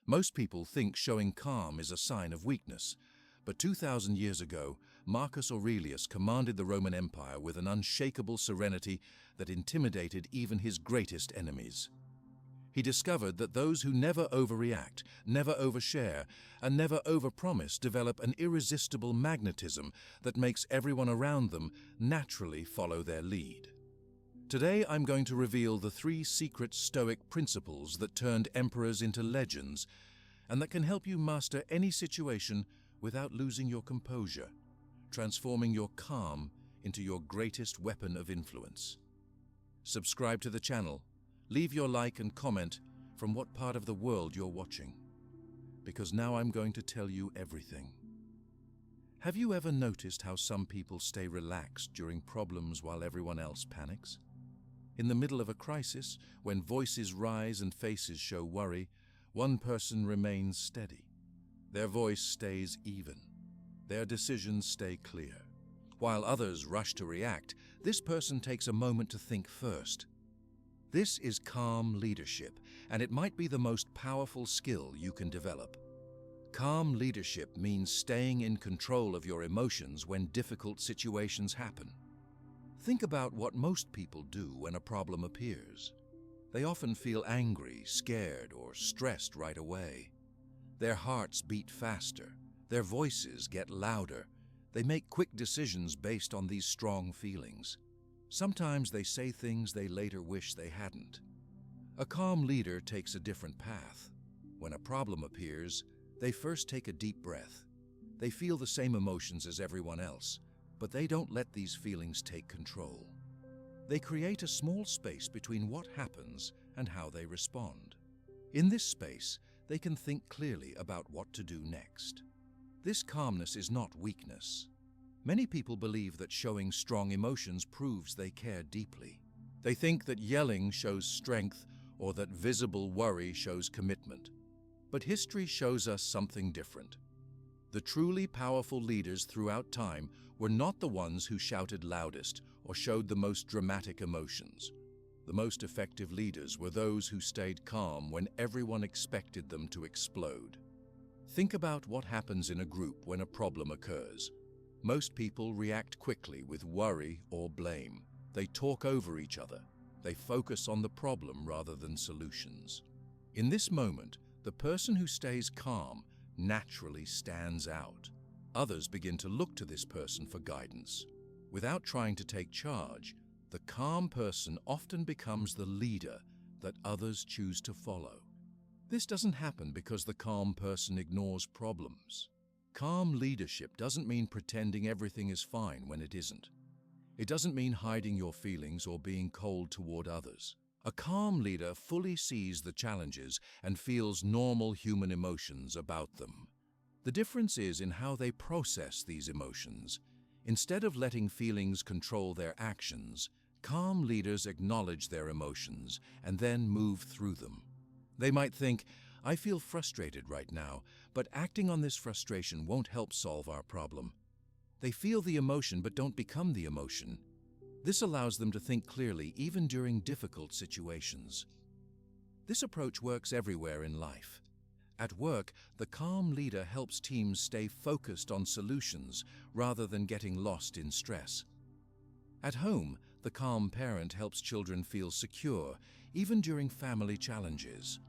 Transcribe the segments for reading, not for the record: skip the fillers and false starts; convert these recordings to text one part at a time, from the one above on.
Most people think showing calm is a sign of weakness, but 2,000 years ago, Marcus Aurelius commanded the Roman Empire with an unshakable serenity that intimidated even his greatest enemies. He discovered that those who never overreact, never overshare, and never overpromise develop an irresistible magnetism that makes everyone around them naturally follow their lead. Today I'm going to reveal the 3 secret Stoic principles that turned emperors into legends and that can help you master any situation without losing your composure, transforming your calm into your greatest weapon of influence. Subscribe to the channel. Leave your like and comment from what part of the world you're watching, because now I'm going to tell you everything. Have you ever noticed how some people stay relaxed during problems while everyone else panics? In the middle of a crisis, when voices rise and faces show worry, one person remains steady. Their voice stays even. Their decisions stay clear. While others rush to react, this person takes a moment to think first. This is calm leadership, and it might be the most powerful skill you can develop. Calm leadership means staying in control of your emotions when difficult situations happen. Think about what most people do when a problem appears. They often feel angry, scared, or stressed right away. Their hearts beat faster. Their voices get louder. They make quick decisions based on these strong feelings. Sometimes they say things they later wish they hadn't. A calm leader takes a different path. When a problem appears, they first take a deep breath. They feel the same emotions as everyone else, but they don't let these feelings take control. They create a small space between what happens and how they respond. In this space, they can think clearly about what to do next. This calmness is not weakness. Many people believe that showing strong emotions proves they care deeply. They think that yelling shows strength or that visible worry shows commitment. But history shows us something different. The truly powerful leaders throughout time were not the ones who shouted loudest or showed the most dramatic emotions. The most effective leaders were those who stayed calm when everyone expected them to explode. Think about what happens in a group when a problem occurs. Most people react quickly with worry or blame. They talk over each other. They focus on the problem rather than solutions. In this moment, the person who stays calm naturally stands out. Others begin to look to this person for guidance. Without trying to take charge, the calm person often becomes the leader that others choose to follow. This doesn't happen because the calm person ignores problems. Calm leadership doesn't mean pretending everything is fine when it isn't. It doesn't mean hiding your feelings or being cold toward others. A calm leader fully sees the challenges and feels normal human emotions about them. The difference is in how they process these emotions. Instead of letting feelings control their actions, calm leaders acknowledge their emotions and then move through them. They might think, I feel frustrated right now, but acting on this frustration won't help solve our problem. They feel the emotion but don't become the emotion. This allows them to think clearly even during difficult situations. This approach works everywhere in life. At work, the calm leader helps teams stay focused on solutions rather than getting lost in stress. At home, the calm parent helps children feel secure even during family challenges.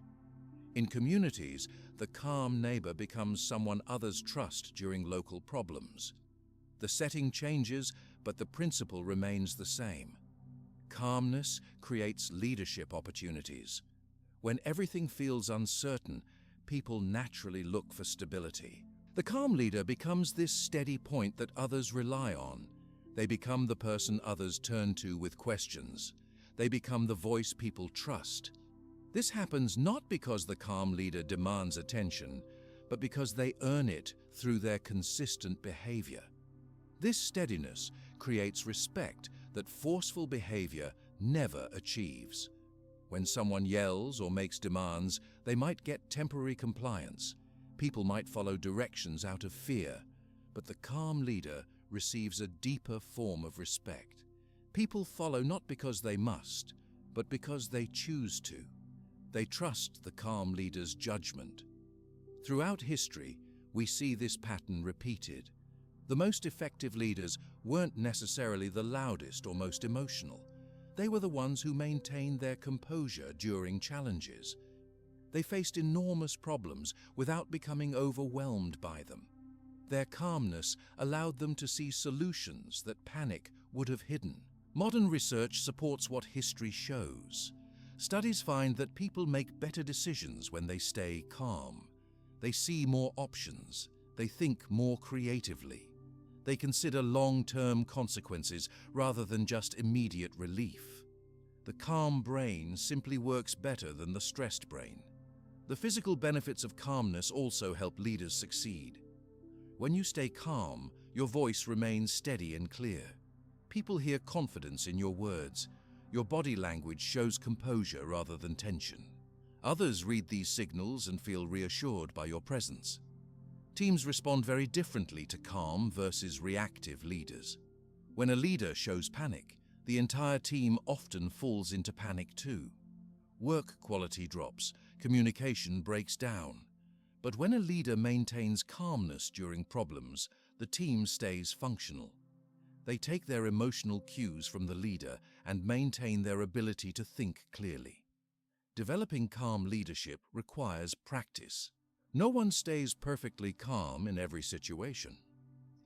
In communities, the calm neighbor becomes someone others trust during local problems. The setting changes, but the principle remains the same. Calmness creates leadership opportunities. When everything feels uncertain, people naturally look for stability. The calm leader becomes this steady point that others rely on. They become the person others turn to with questions. They become the voice people trust. This happens not because the calm leader demands attention, but because they earn it through their consistent behavior. This steadiness creates respect that forceful behavior never achieves. When someone yells or makes demands, they might get temporary compliance. People might follow directions out of fear, but the calm leader receives a deeper form of respect. People follow not because they must, but because they choose to. They trust the calm leader's judgment. Throughout history, we see this pattern repeated. The most effective leaders weren't necessarily the loudest or most emotional. They were the ones who maintained their composure during challenges. They faced enormous problems without becoming overwhelmed by them. Their calmness allowed them to see solutions that panic would have hidden. Modern research supports what history shows. Studies find that people make better decisions when they stay calm. They see more options. They think more creatively. They consider long-term consequences rather than just immediate relief. The calm brain simply works better than the stressed brain. The physical benefits of calmness also help leaders succeed. When you stay calm, your voice remains steady and clear. People hear confidence in your words. Your body language shows composure rather than tension. Others read these signals and feel reassured by your presence. Teams respond very differently to calm versus reactive leaders. When a leader shows panic, the entire team often falls into panic too. Work quality drops, communication breaks down. But when a leader maintains calmness during problems, the team stays functional. They take their emotional cues from the leader and maintain their ability to think clearly. Developing calm leadership requires practice. No one stays perfectly calm in every situation.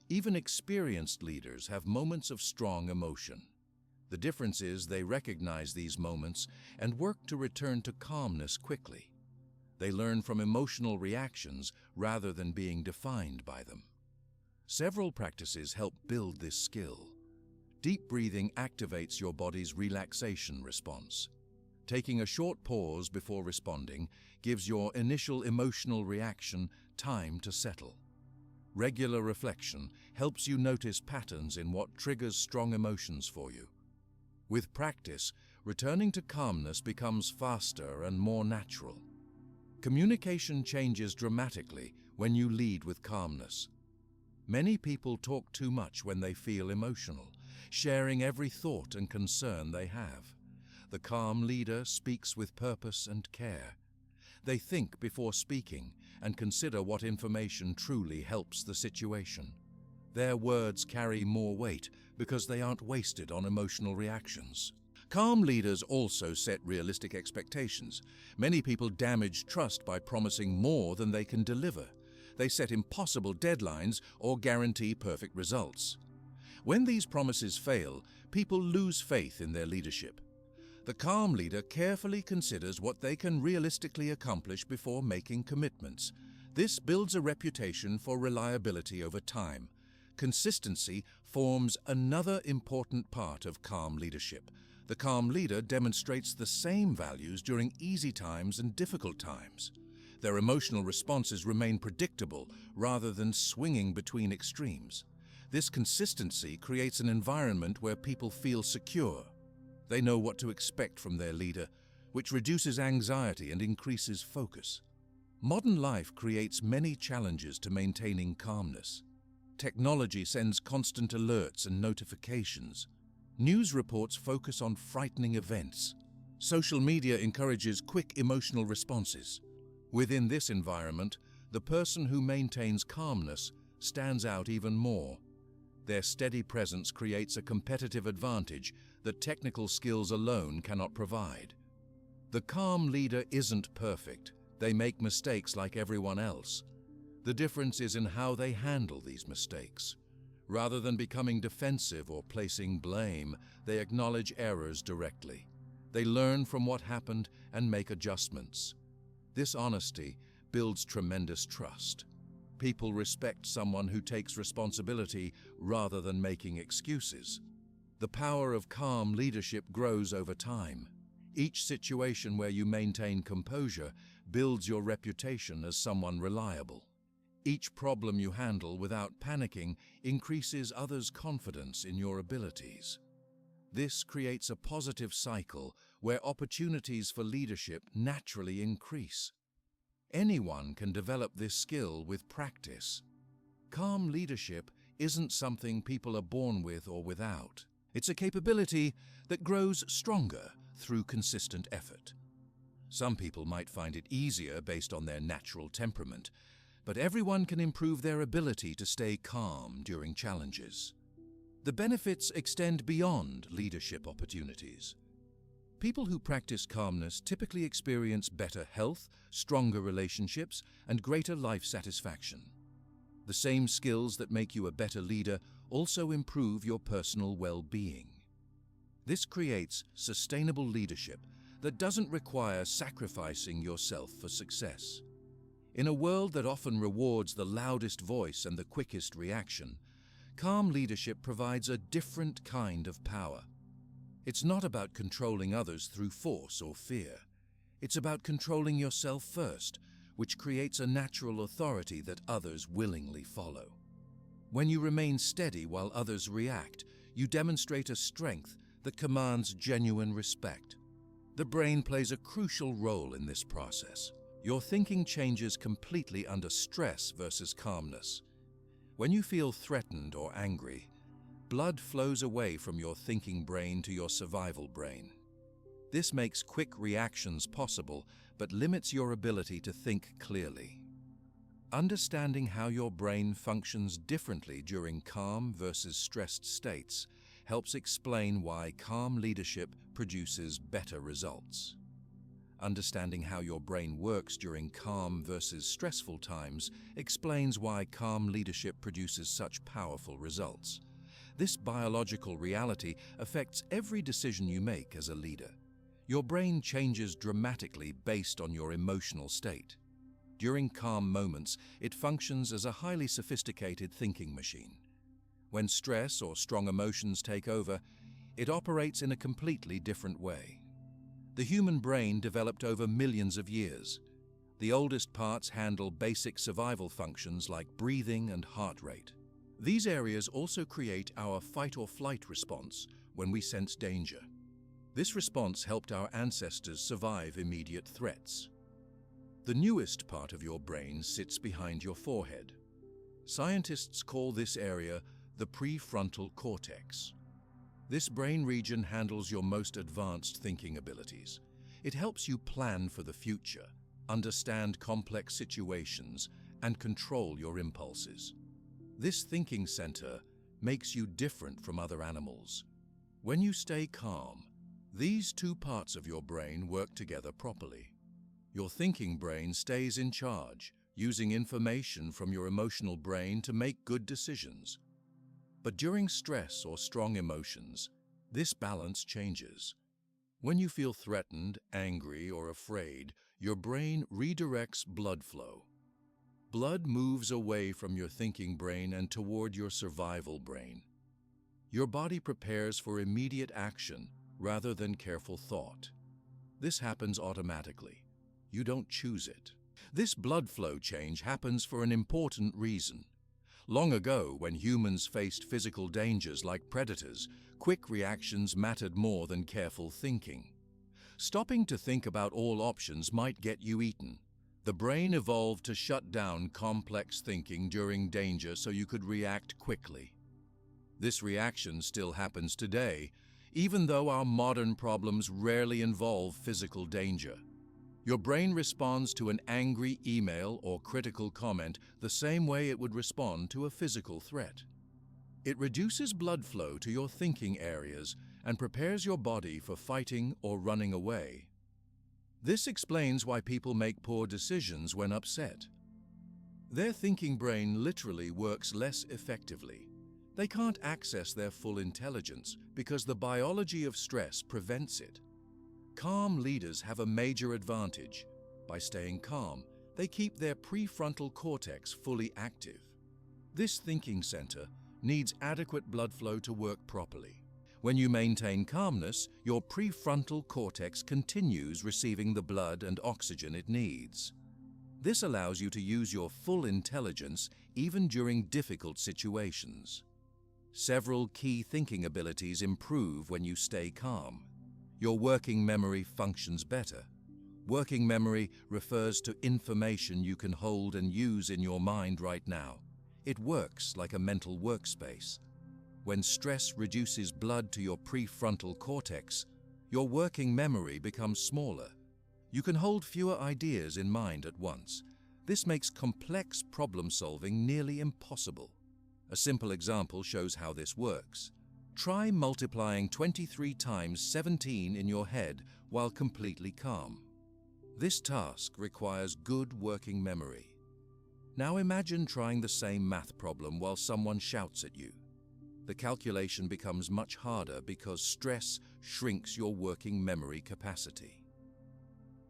Even experienced leaders have moments of strong emotion. The difference is they recognize these moments and work to return to calmness quickly. They learn from emotional reactions rather than being defined by them. Several practices help build this skill. Deep breathing activates your body's relaxation response. Taking a short pause before responding gives your initial emotional reaction time to settle. Regular reflection helps you notice patterns in what triggers strong emotions for you. With practice, returning to calmness becomes faster and more natural. Communication changes dramatically when you lead with calmness. Many people talk too much when they feel emotional, sharing every thought and concern they have. The calm leader speaks with purpose and care. They think before speaking and consider what information truly helps the situation. Their words carry more weight because they aren't wasted on emotional reactions. Calm leaders also set realistic expectations. Many people damage trust by promising more than they can deliver. They set impossible deadlines or guarantee perfect results. When these promises fail, people lose faith in their leadership. The calm leader carefully considers what they can realistically accomplish before making commitments. This builds a reputation for reliability over time. Consistency forms another important part of calm leadership. The calm leader demonstrates the same values during easy times and difficult times. Their emotional responses remain predictable rather than swinging between extremes. This consistency creates an environment where people feel secure. They know what to expect from their leader, which reduces anxiety and increases focus. Modern life creates many challenges to maintaining calmness. Technology sends constant alerts and notifications. News reports focus on frightening events. Social media encourages quick emotional responses. Within this environment, the person who maintains calmness stands out even more. Their steady presence creates a competitive advantage that technical skills alone cannot provide. The calm leader isn't perfect. They make mistakes like everyone else. The difference is in how they handle these mistakes. Rather than becoming defensive or placing blame, they acknowledge errors directly. They learn from what happened and make adjustments. This honesty builds tremendous trust. People respect someone who takes responsibility rather than making excuses. The power of calm leadership grows over time. Each situation where you maintain composure builds your reputation as someone reliable. Each problem you handle without panicking increases others' confidence in your abilities. This creates a positive cycle where opportunities for leadership naturally increase. Anyone can develop this skill with practice. Calm leadership isn't something people are born with or without. It's a capability that grows stronger through consistent effort. Some people might find it easier based on their natural temperament, but everyone can improve their ability to stay calm during challenges. The benefits extend beyond leadership opportunities. People who practice calmness typically experience better health, stronger relationships, and greater life satisfaction. The same skills that make you a better leader also improve your personal well-being. This creates sustainable leadership that doesn't require sacrificing yourself for success. In a world that often rewards the loudest voice and the quickest reaction, calm leadership provides a different kind of power. It's not about controlling others through force or fear. It's about controlling yourself first, which creates a natural authority that others willingly follow. When you remain steady while others react, you demonstrate a strength that commands genuine respect. The brain plays a crucial role in this process. Your thinking changes completely under stress versus calmness. When you feel threatened or angry, blood flows away from your thinking brain to your survival brain. This makes quick reactions possible, but limits your ability to think clearly. Understanding how your brain functions differently during calm versus stressed states helps explain why calm leadership produces better results. Understanding how your brain works during calm versus stressful times explains why calm leadership produces such powerful results. This biological reality affects every decision you make as a leader. Your brain changes dramatically based on your emotional state. During calm moments, it functions as a highly sophisticated thinking machine. When stress or strong emotions take over, it operates in a completely different way. The human brain developed over millions of years. The oldest parts handle basic survival functions like breathing and heart rate. These areas also create our fight-or-flight response when we sense danger. This response helped our ancestors survive immediate threats. The newest part of your brain sits behind your forehead. Scientists call this area the prefrontal cortex. This brain region handles your most advanced thinking abilities. It helps you plan for the future, understand complex situations, and control your impulses. This thinking center makes you different from other animals. When you stay calm, these two parts of your brain work together properly. Your thinking brain stays in charge, using information from your emotional brain to make good decisions. But during stress or strong emotions, this balance changes. When you feel threatened, angry, or afraid, your brain redirects blood flow. Blood moves away from your thinking brain and toward your survival brain. Your body prepares for immediate action rather than careful thought. This happens automatically. You don't choose it. This blood flow change happens for an important reason. Long ago, when humans faced physical dangers like predators, quick reactions mattered more than careful thinking. Stopping to think about all options might get you eaten. The brain evolved to shut down complex thinking during danger so you could react quickly. This reaction still happens today, even though our modern problems rarely involve physical danger. Your brain responds to an angry email or critical comment the same way it would respond to a physical threat. It reduces blood flow to your thinking areas and prepares your body for fighting or running away. This explains why people make poor decisions when upset. Their thinking brain literally works less effectively. They can't access their full intelligence because the biology of stress prevents it. Calm leaders have a major advantage. By staying calm, they keep their prefrontal cortex fully active. This thinking center needs adequate blood flow to work properly. When you maintain calmness, your prefrontal cortex continues receiving the blood and oxygen it needs. This allows you to use your full intelligence even during difficult situations. Several key thinking abilities improve when you stay calm. Your working memory functions better. Working memory refers to information you can hold and use in your mind right now. It works like a mental workspace. When stress reduces blood to your prefrontal cortex, your working memory becomes smaller. You can hold fewer ideas in mind at once. This makes complex problem-solving nearly impossible. A simple example shows how this works. Try multiplying 23 times 17 in your head while completely calm. This task requires good working memory. Now imagine trying the same math problem while someone shouts at you. The calculation becomes much harder because stress shrinks your working memory capacity.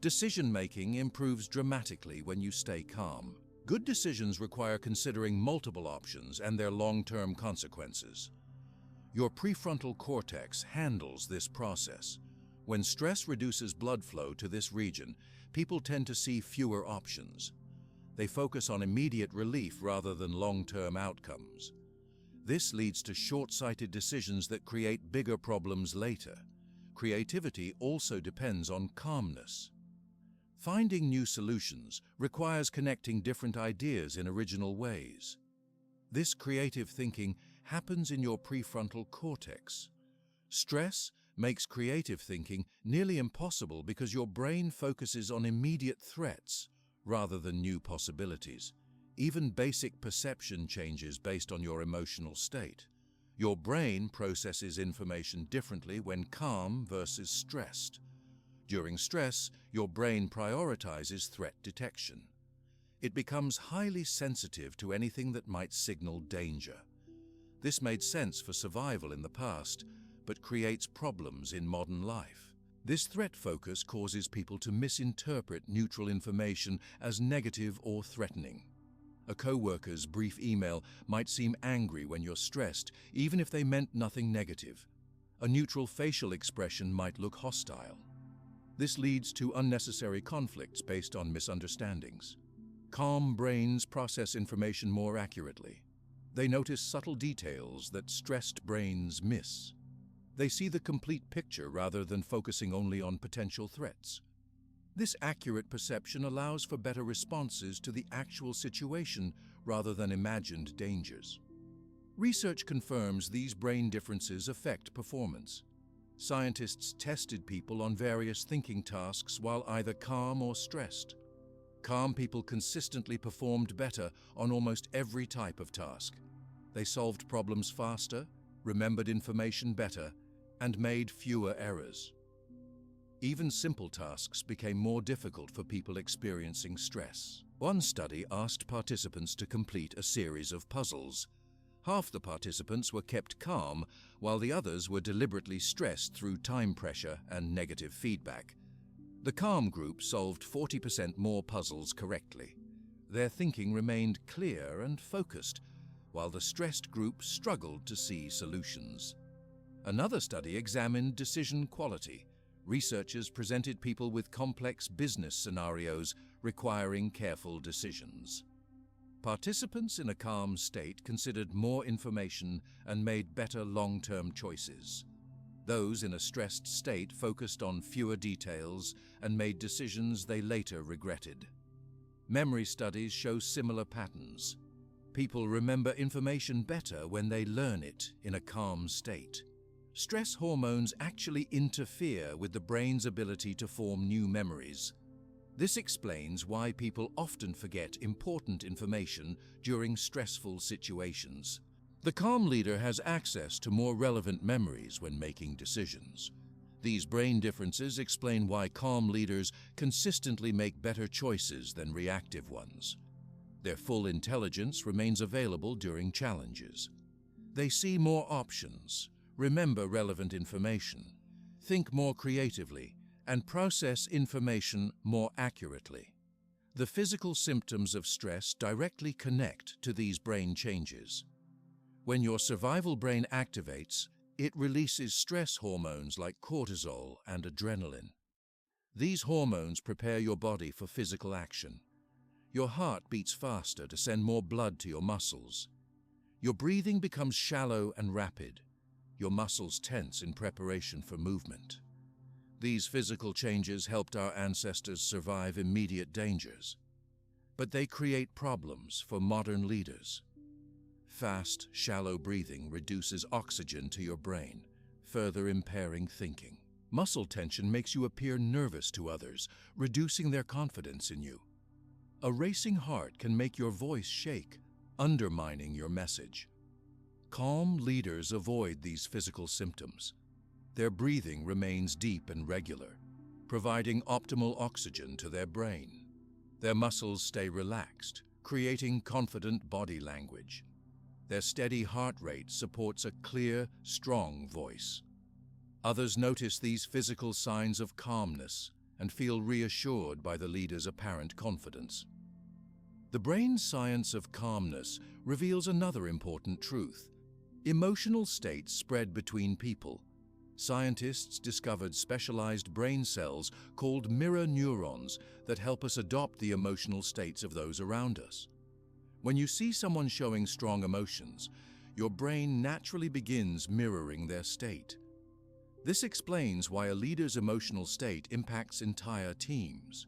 Decision-making improves dramatically when you stay calm. Good decisions require considering multiple options and their long-term consequences. Your prefrontal cortex handles this process. When stress reduces blood flow to this region, people tend to see fewer options. They focus on immediate relief rather than long-term outcomes. This leads to short-sighted decisions that create bigger problems later. Creativity also depends on calmness. Finding new solutions requires connecting different ideas in original ways. This creative thinking happens in your prefrontal cortex. Stress makes creative thinking nearly impossible because your brain focuses on immediate threats rather than new possibilities. Even basic perception changes based on your emotional state. Your brain processes information differently when calm versus stressed. During stress, your brain prioritizes threat detection. It becomes highly sensitive to anything that might signal danger. This made sense for survival in the past, but creates problems in modern life. This threat focus causes people to misinterpret neutral information as negative or threatening. A coworker's brief email might seem angry when you're stressed, even if they meant nothing negative. A neutral facial expression might look hostile. This leads to unnecessary conflicts based on misunderstandings. Calm brains process information more accurately. They notice subtle details that stressed brains miss. They see the complete picture rather than focusing only on potential threats. This accurate perception allows for better responses to the actual situation rather than imagined dangers. Research confirms these brain differences affect performance. Scientists tested people on various thinking tasks while either calm or stressed. Calm people consistently performed better on almost every type of task. They solved problems faster, remembered information better, and made fewer errors. Even simple tasks became more difficult for people experiencing stress. One study asked participants to complete a series of puzzles. Half the participants were kept calm, while the others were deliberately stressed through time pressure and negative feedback. The calm group solved 40% more puzzles correctly. Their thinking remained clear and focused, while the stressed group struggled to see solutions. Another study examined decision quality. Researchers presented people with complex business scenarios requiring careful decisions. Participants in a calm state considered more information and made better long-term choices. Those in a stressed state focused on fewer details and made decisions they later regretted. Memory studies show similar patterns. People remember information better when they learn it in a calm state. Stress hormones actually interfere with the brain's ability to form new memories. This explains why people often forget important information during stressful situations. The calm leader has access to more relevant memories when making decisions. These brain differences explain why calm leaders consistently make better choices than reactive ones. Their full intelligence remains available during challenges. They see more options, remember relevant information, think more creatively, and process information more accurately. The physical symptoms of stress directly connect to these brain changes. When your survival brain activates, it releases stress hormones like cortisol and adrenaline. These hormones prepare your body for physical action. Your heart beats faster to send more blood to your muscles. Your breathing becomes shallow and rapid. Your muscles tense in preparation for movement. These physical changes helped our ancestors survive immediate dangers. But they create problems for modern leaders. Fast, shallow breathing reduces oxygen to your brain, further impairing thinking. Muscle tension makes you appear nervous to others, reducing their confidence in you. A racing heart can make your voice shake, undermining your message. Calm leaders avoid these physical symptoms. Their breathing remains deep and regular, providing optimal oxygen to their brain. Their muscles stay relaxed, creating confident body language. Their steady heart rate supports a clear, strong voice. Others notice these physical signs of calmness and feel reassured by the leader's apparent confidence. The brain's science of calmness reveals another important truth. Emotional states spread between people. Scientists discovered specialized brain cells called mirror neurons that help us adopt the emotional states of those around us. When you see someone showing strong emotions, your brain naturally begins mirroring their state. This explains why a leader's emotional state impacts entire teams.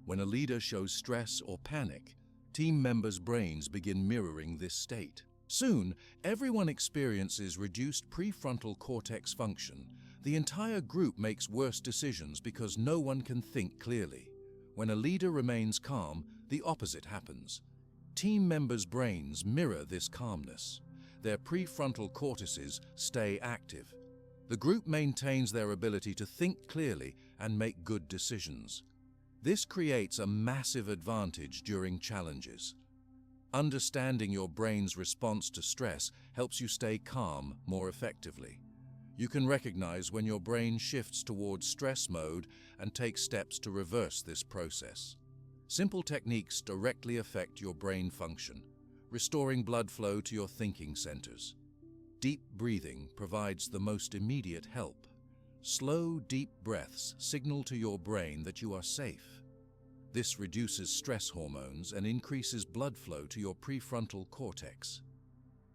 When a leader shows stress or panic, team members' brains begin mirroring this state. Soon, everyone experiences reduced prefrontal cortex function. The entire group makes worse decisions because no one can think clearly. When a leader remains calm, the opposite happens. Team members' brains mirror this calmness. Their prefrontal cortices stay active. The group maintains their ability to think clearly and make good decisions. This creates a massive advantage during challenges. Understanding your brain's response to stress helps you stay calm more effectively. You can recognize when your brain shifts towards stress mode and take steps to reverse this process. Simple techniques directly affect your brain function, restoring blood flow to your thinking centers. Deep breathing provides the most immediate help. Slow, deep breaths signal to your brain that you are safe. This reduces stress hormones and increases blood flow to your prefrontal cortex.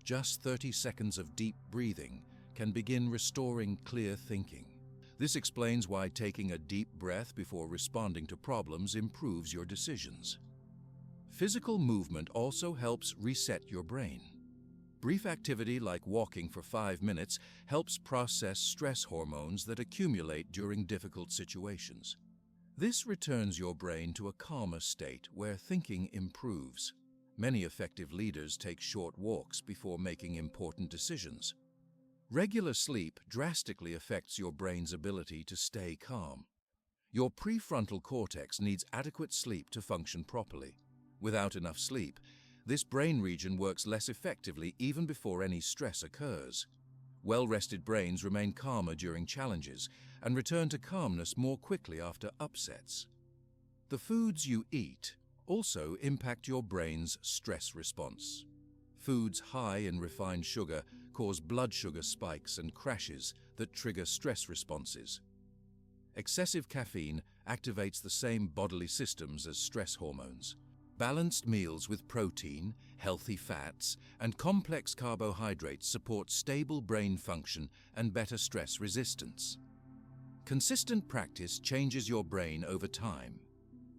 Just 30 seconds of deep breathing can begin restoring clear thinking. This explains why taking a deep breath before responding to problems improves your decisions. Physical movement also helps reset your brain. Brief activity like walking for 5 minutes helps process stress hormones that accumulate during difficult situations. This returns your brain to a calmer state where thinking improves. Many effective leaders take short walks before making important decisions. Regular sleep drastically affects your brain's ability to stay calm. Your prefrontal cortex needs adequate sleep to function properly. Without enough sleep, this brain region works less effectively even before any stress occurs. Well-rested brains remain calmer during challenges and return to calmness more quickly after upsets. The foods you eat also impact your brain's stress response. Foods high in refined sugar cause blood sugar spikes and crashes that trigger stress responses. Excessive caffeine activates the same bodily systems as stress hormones. Balanced meals with protein, healthy fats, and complex carbohydrates support stable brain function and better stress resistance. Consistent practice changes your brain over time.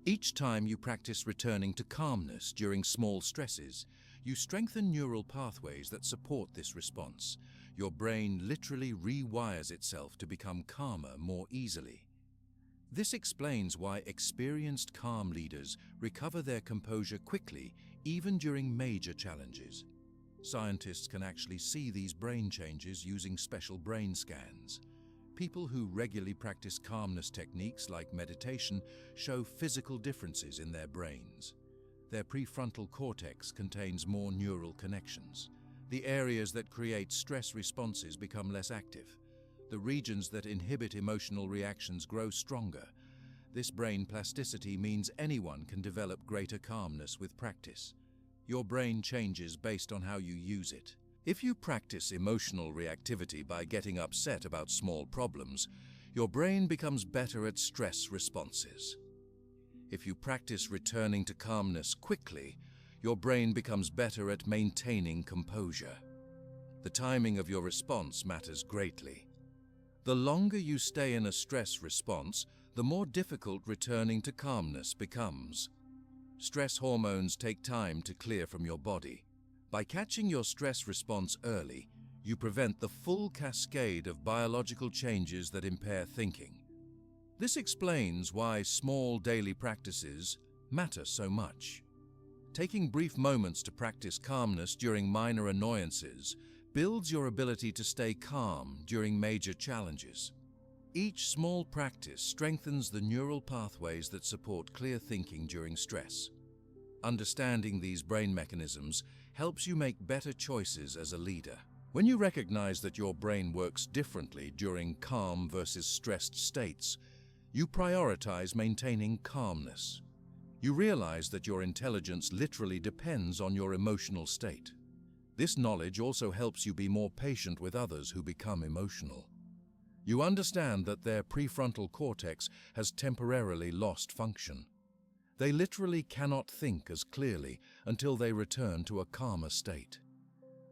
Each time you practice returning to calmness during small stresses, you strengthen neural pathways that support this response. Your brain literally rewires itself to become calmer more easily. This explains why experienced calm leaders recover their composure quickly, even during major challenges. Scientists can actually see these brain changes using special brain scans. People who regularly practice calmness techniques like meditation show physical differences in their brains. Their prefrontal cortex contains more neural connections. The areas that create stress responses become less active. The regions that inhibit emotional reactions grow stronger. This brain plasticity means anyone can develop greater calmness with practice. Your brain changes based on how you use it. If you practice emotional reactivity by getting upset about small problems, your brain becomes better at stress responses. If you practice returning to calmness quickly, your brain becomes better at maintaining composure. The timing of your response matters greatly. The longer you stay in a stress response, the more difficult returning to calmness becomes. Stress hormones take time to clear from your body. By catching your stress response early, you prevent the full cascade of biological changes that impair thinking. This explains why small daily practices matter so much. Taking brief moments to practice calmness during minor annoyances builds your ability to stay calm during major challenges. Each small practice strengthens the neural pathways that support clear thinking during stress. Understanding these brain mechanisms helps you make better choices as a leader. When you recognize that your brain works differently during calm versus stressed states, you prioritize maintaining calmness. You realize that your intelligence literally depends on your emotional state. This knowledge also helps you be more patient with others who become emotional. You understand that their prefrontal cortex has temporarily lost function. They literally cannot think as clearly until they return to a calmer state.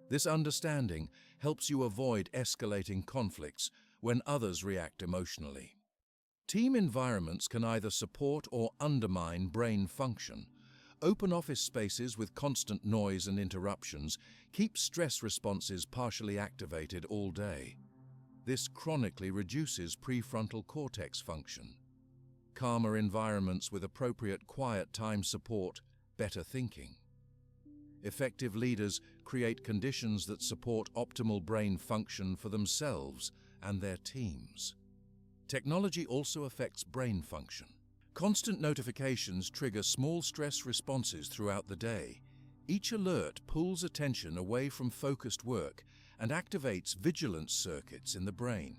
This understanding helps you avoid escalating conflicts when others react emotionally. Team environments can either support or undermine brain function. Open office spaces with constant noise and interruptions keep stress responses partially activated all day. This chronically reduces prefrontal cortex function. Calmer environments with appropriate quiet time support better thinking. Effective leaders create conditions that support optimal brain function for themselves and their teams. Technology also affects brain function. Constant notifications trigger small stress responses throughout the day. Each alert pulls attention away from focused work and activates vigilance circuits in the brain.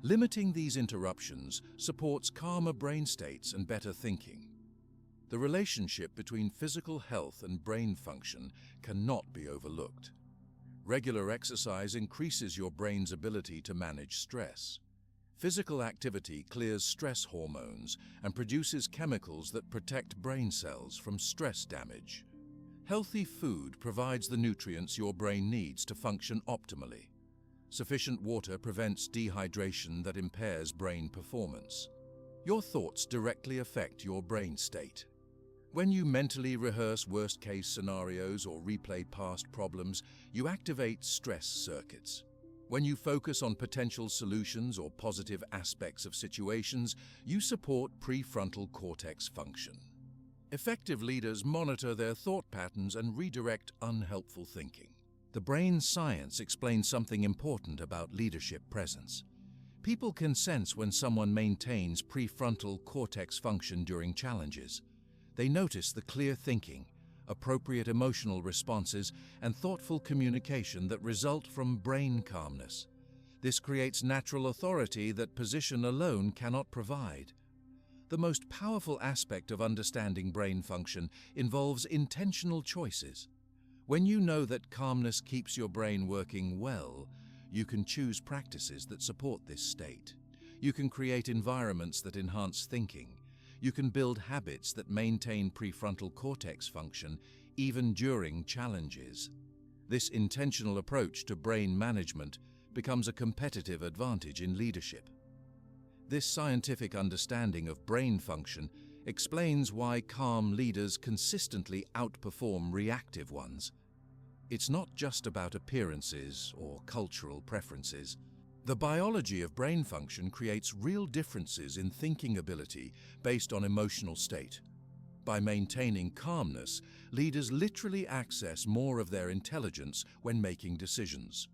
Limiting these interruptions supports calmer brain states and better thinking. The relationship between physical health and brain function cannot be overlooked. Regular exercise increases your brain's ability to manage stress. Physical activity clears stress hormones and produces chemicals that protect brain cells from stress damage. Healthy food provides the nutrients your brain needs to function optimally. Sufficient water prevents dehydration that impairs brain performance. Your thoughts directly affect your brain state. When you mentally rehearse worst-case scenarios or replay past problems, you activate stress circuits. When you focus on potential solutions or positive aspects of situations, you support prefrontal cortex function. Effective leaders monitor their thought patterns and redirect unhelpful thinking. The brain science explains something important about leadership presence. People can sense when someone maintains prefrontal cortex function during challenges. They notice the clear thinking, appropriate emotional responses, and thoughtful communication that result from brain calmness. This creates natural authority that position alone cannot provide. The most powerful aspect of understanding brain function involves intentional choices. When you know that calmness keeps your brain working well, you can choose practices that support this state. You can create environments that enhance thinking. You can build habits that maintain prefrontal cortex function even during challenges. This intentional approach to brain management becomes a competitive advantage in leadership. This scientific understanding of brain function explains why calm leaders consistently outperform reactive ones. It's not just about appearances or cultural preferences. The biology of brain function creates real differences in thinking ability based on emotional state. By maintaining calmness, leaders literally access more of their intelligence when making decisions.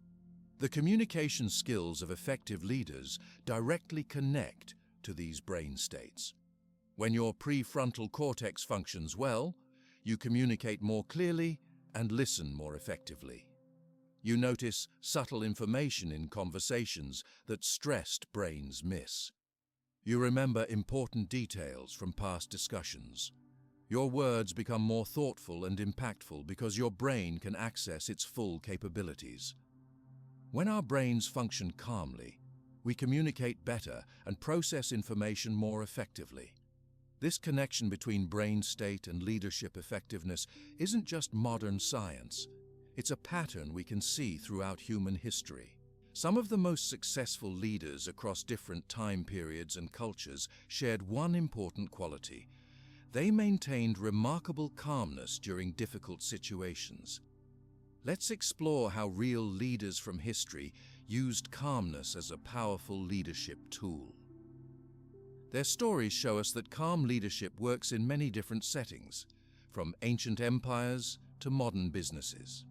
The communication skills of effective leaders directly connect to these brain states. When your prefrontal cortex functions well, you communicate more clearly and listen more effectively. You notice subtle information in conversations that stressed brains miss. You remember important details from past discussions. Your words become more thoughtful and impactful because your brain can access its full capabilities. When our brains function calmly, we communicate better and process information more effectively. This connection between brain state and leadership effectiveness isn't just modern science. It's a pattern we can see throughout human history. Some of the most successful leaders across different time periods and cultures shared one important quality. They maintained remarkable calmness during difficult situations. Let's explore how real leaders from history used calmness as a powerful leadership tool. Their stories show us that calm leadership works in many different settings, from ancient empires to modern businesses.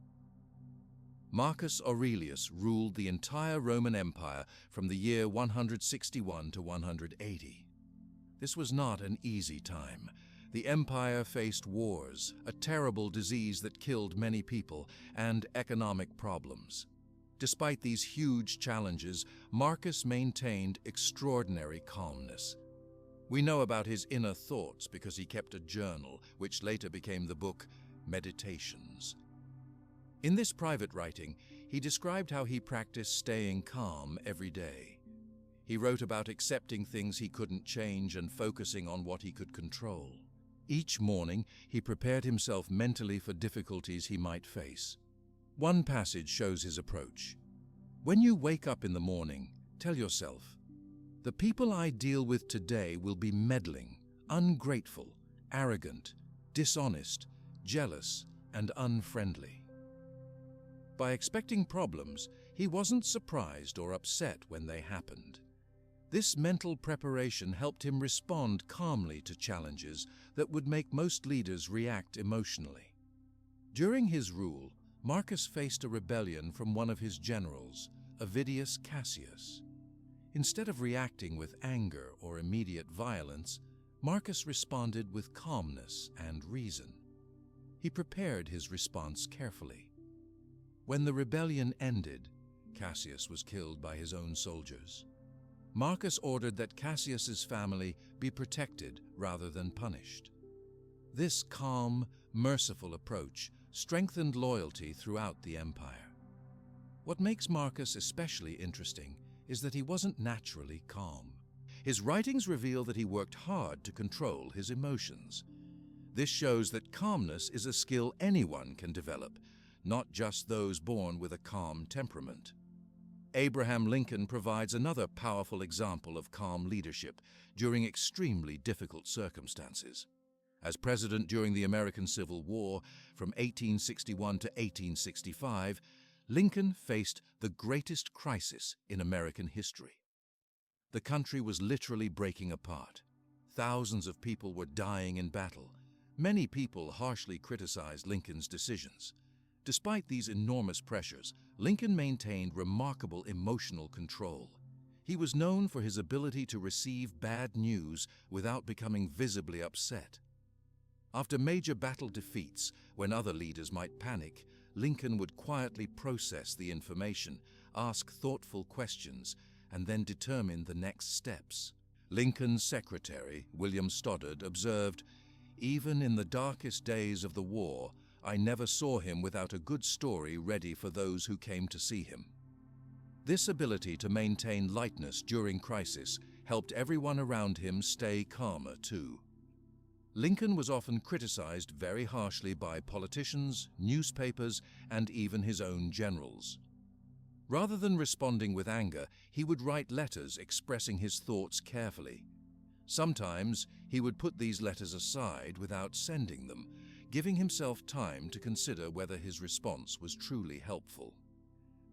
Marcus Aurelius ruled the entire Roman Empire from the year 161 to 180. This was not an easy time. The empire faced wars, a terrible disease that killed many people, and economic problems. Despite these huge challenges, Marcus maintained extraordinary calmness. We know about his inner thoughts because he kept a journal, which later became the book Meditations. In this private writing, he described how he practiced staying calm every day. He wrote about accepting things he couldn't change and focusing on what he could control. Each morning, he prepared himself mentally for difficulties he might face. One passage shows his approach. When you wake up in the morning, tell yourself, "The people I deal with today will be meddling, ungrateful, arrogant, dishonest, jealous, and unfriendly." By expecting problems, he wasn't surprised or upset when they happened. This mental preparation helped him respond calmly to challenges that would make most leaders react emotionally. During his rule, Marcus faced a rebellion from one of his generals, Avidius Cassius. Instead of reacting with anger or immediate violence, Marcus responded with calmness and reason. He prepared his response carefully. When the rebellion ended, Cassius was killed by his own soldiers. Marcus ordered that Cassius's family be protected rather than punished. This calm, merciful approach strengthened loyalty throughout the empire. What makes Marcus especially interesting is that he wasn't naturally calm. His writings reveal that he worked hard to control his emotions. This shows that calmness is a skill anyone can develop, not just those born with a calm temperament. Abraham Lincoln provides another powerful example of calm leadership during extremely difficult circumstances. As president during the American Civil War from 1861 to 1865, Lincoln faced the greatest crisis in American history. The country was literally breaking apart. Thousands of people were dying in battle. Many people harshly criticized Lincoln's decisions. Despite these enormous pressures, Lincoln maintained remarkable emotional control. He was known for his ability to receive bad news without becoming visibly upset. After major battle defeats, when other leaders might panic, Lincoln would quietly process the information, ask thoughtful questions, and then determine the next steps. Lincoln's secretary, William Stoddard, observed, "Even in the darkest days of the war, I never saw him without a good story ready for those who came to see him." This ability to maintain lightness during crisis helped everyone around him stay calmer too. Lincoln was often criticized very harshly by politicians, newspapers, and even his own generals. Rather than responding with anger, he would write letters expressing his thoughts carefully. Sometimes he would put these letters aside without sending them, giving himself time to consider whether his response was truly helpful.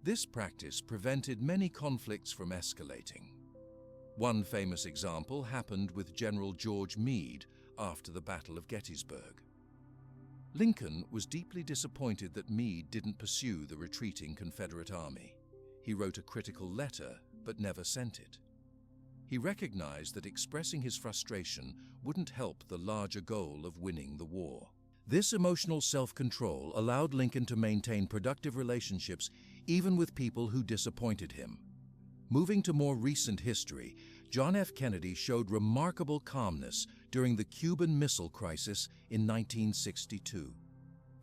This practice prevented many conflicts from escalating. One famous example happened with General George Meade after the Battle of Gettysburg. Lincoln was deeply disappointed that Meade didn't pursue the retreating Confederate army. He wrote a critical letter, but never sent it. He recognized that expressing his frustration wouldn't help the larger goal of winning the war. This emotional self-control allowed Lincoln to maintain productive relationships even with people who disappointed him. Moving to more recent history, John F. Kennedy showed remarkable calmness during the Cuban Missile Crisis in 1962.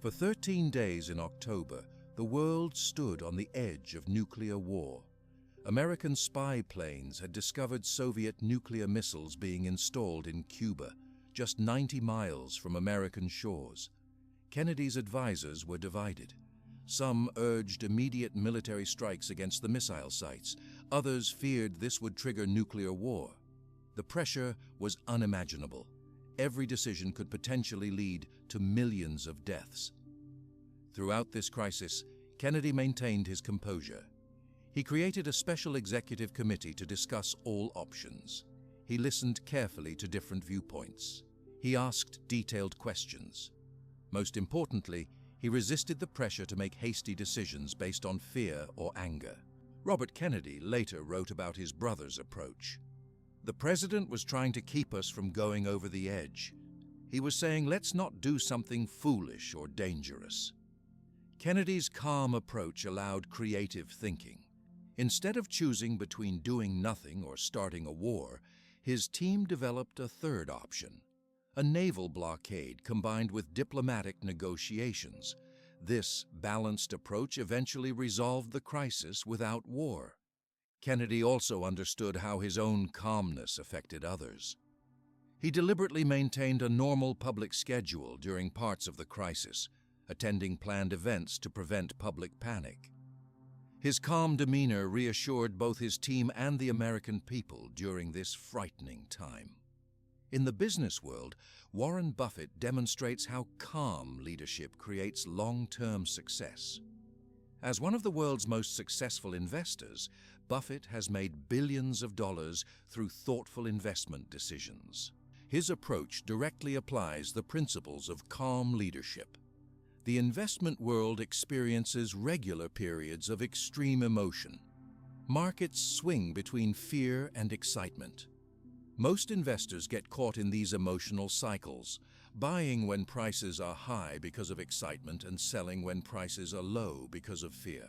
For 13 days in October, the world stood on the edge of nuclear war. American spy planes had discovered Soviet nuclear missiles being installed in Cuba, just 90 miles from American shores. Kennedy's advisors were divided. Some urged immediate military strikes against the missile sites. Others feared this would trigger nuclear war. The pressure was unimaginable. Every decision could potentially lead to millions of deaths. Throughout this crisis, Kennedy maintained his composure. He created a special executive committee to discuss all options. He listened carefully to different viewpoints. He asked detailed questions. Most importantly, he resisted the pressure to make hasty decisions based on fear or anger. Robert Kennedy later wrote about his brother's approach. "The president was trying to keep us from going over the edge. He was saying, let's not do something foolish or dangerous." Kennedy's calm approach allowed creative thinking. Instead of choosing between doing nothing or starting a war, his team developed a third option: a naval blockade combined with diplomatic negotiations. This balanced approach eventually resolved the crisis without war. Kennedy also understood how his own calmness affected others. He deliberately maintained a normal public schedule during parts of the crisis, attending planned events to prevent public panic. His calm demeanor reassured both his team and the American people during this frightening time. In the business world, Warren Buffett demonstrates how calm leadership creates long-term success. As one of the world's most successful investors, Buffett has made billions of dollars through thoughtful investment decisions. His approach directly applies the principles of calm leadership. The investment world experiences regular periods of extreme emotion. Markets swing between fear and excitement. Most investors get caught in these emotional cycles, buying when prices are high because of excitement and selling when prices are low because of fear.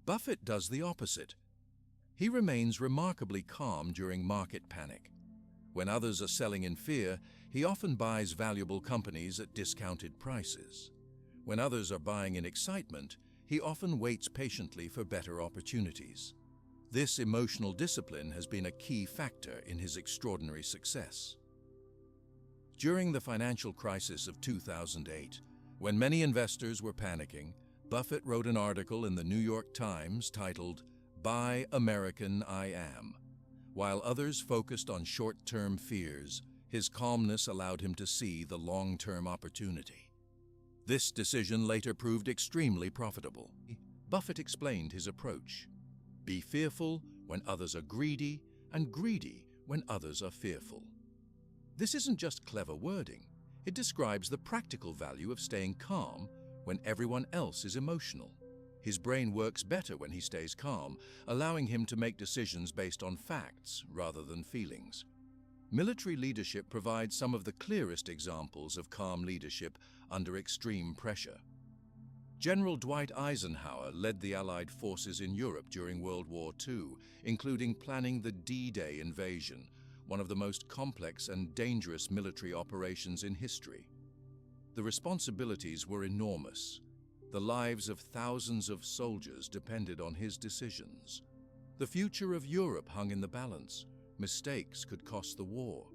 Buffett does the opposite. He remains remarkably calm during market panic. When others are selling in fear, he often buys valuable companies at discounted prices. When others are buying in excitement, he often waits patiently for better opportunities. This emotional discipline has been a key factor in his extraordinary success. During the financial crisis of 2008, when many investors were panicking, Buffett wrote an article in the New York Times titled, "Buy American I Am." While others focused on short-term fears, his calmness allowed him to see the long-term opportunity. This decision later proved extremely profitable. Buffett explained his approach: be fearful when others are greedy, and greedy when others are fearful. This isn't just clever wording. It describes the practical value of staying calm when everyone else is emotional. His brain works better when he stays calm, allowing him to make decisions based on facts rather than feelings. Military leadership provides some of the clearest examples of calm leadership under extreme pressure. General Dwight Eisenhower led the Allied forces in Europe during World War II, including planning the D-Day invasion, one of the most complex and dangerous military operations in history. The responsibilities were enormous. The lives of thousands of soldiers depended on his decisions. The future of Europe hung in the balance. Mistakes could cost the war.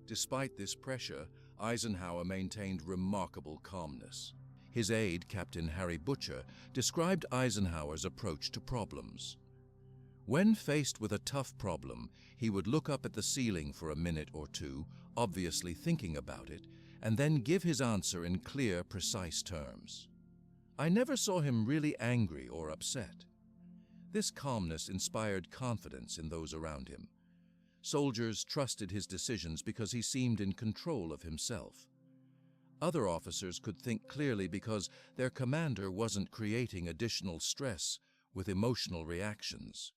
Despite this pressure, Eisenhower maintained remarkable calmness. His aide, Captain Harry Butcher, described Eisenhower's approach to problems. When faced with a tough problem, he would look up at the ceiling for a minute or two, obviously thinking about it, and then give his answer in clear, precise terms. I never saw him really angry or upset. This calmness inspired confidence in those around him. Soldiers trusted his decisions because he seemed in control of himself. Other officers could think clearly because their commander wasn't creating additional stress with emotional reactions.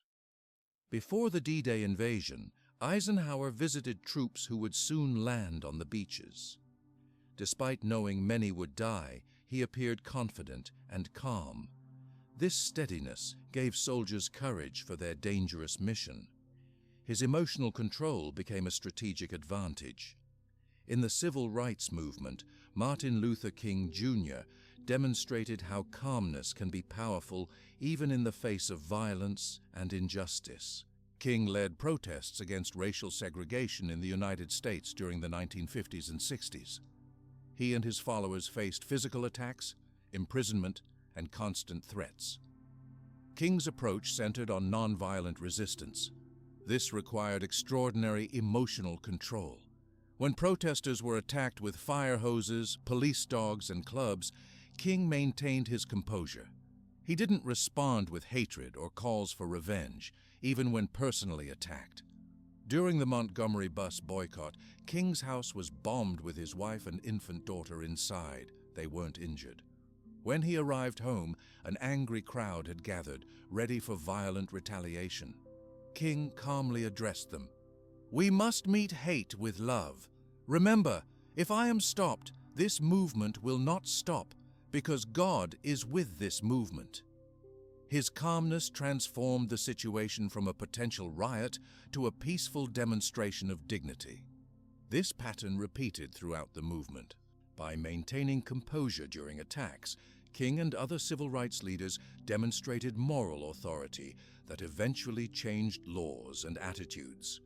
Before the D-Day invasion, Eisenhower visited troops who would soon land on the beaches. Despite knowing many would die, he appeared confident and calm. This steadiness gave soldiers courage for their dangerous mission. His emotional control became a strategic advantage. In the civil rights movement, Martin Luther King Jr. demonstrated how calmness can be powerful even in the face of violence and injustice. King led protests against racial segregation in the United States during the 1950s and 60s. He and his followers faced physical attacks, imprisonment, and constant threats. King's approach centered on nonviolent resistance. This required extraordinary emotional control. When protesters were attacked with fire hoses, police dogs, and clubs, King maintained his composure. He didn't respond with hatred or calls for revenge, even when personally attacked. During the Montgomery bus boycott, King's house was bombed with his wife and infant daughter inside. They weren't injured. When he arrived home, an angry crowd had gathered, ready for violent retaliation. King calmly addressed them. "We must meet hate with love. Remember, if I am stopped, this movement will not stop, because God is with this movement." His calmness transformed the situation from a potential riot to a peaceful demonstration of dignity. This pattern repeated throughout the movement. By maintaining composure during attacks, King and other civil rights leaders demonstrated moral authority that eventually changed laws and attitudes.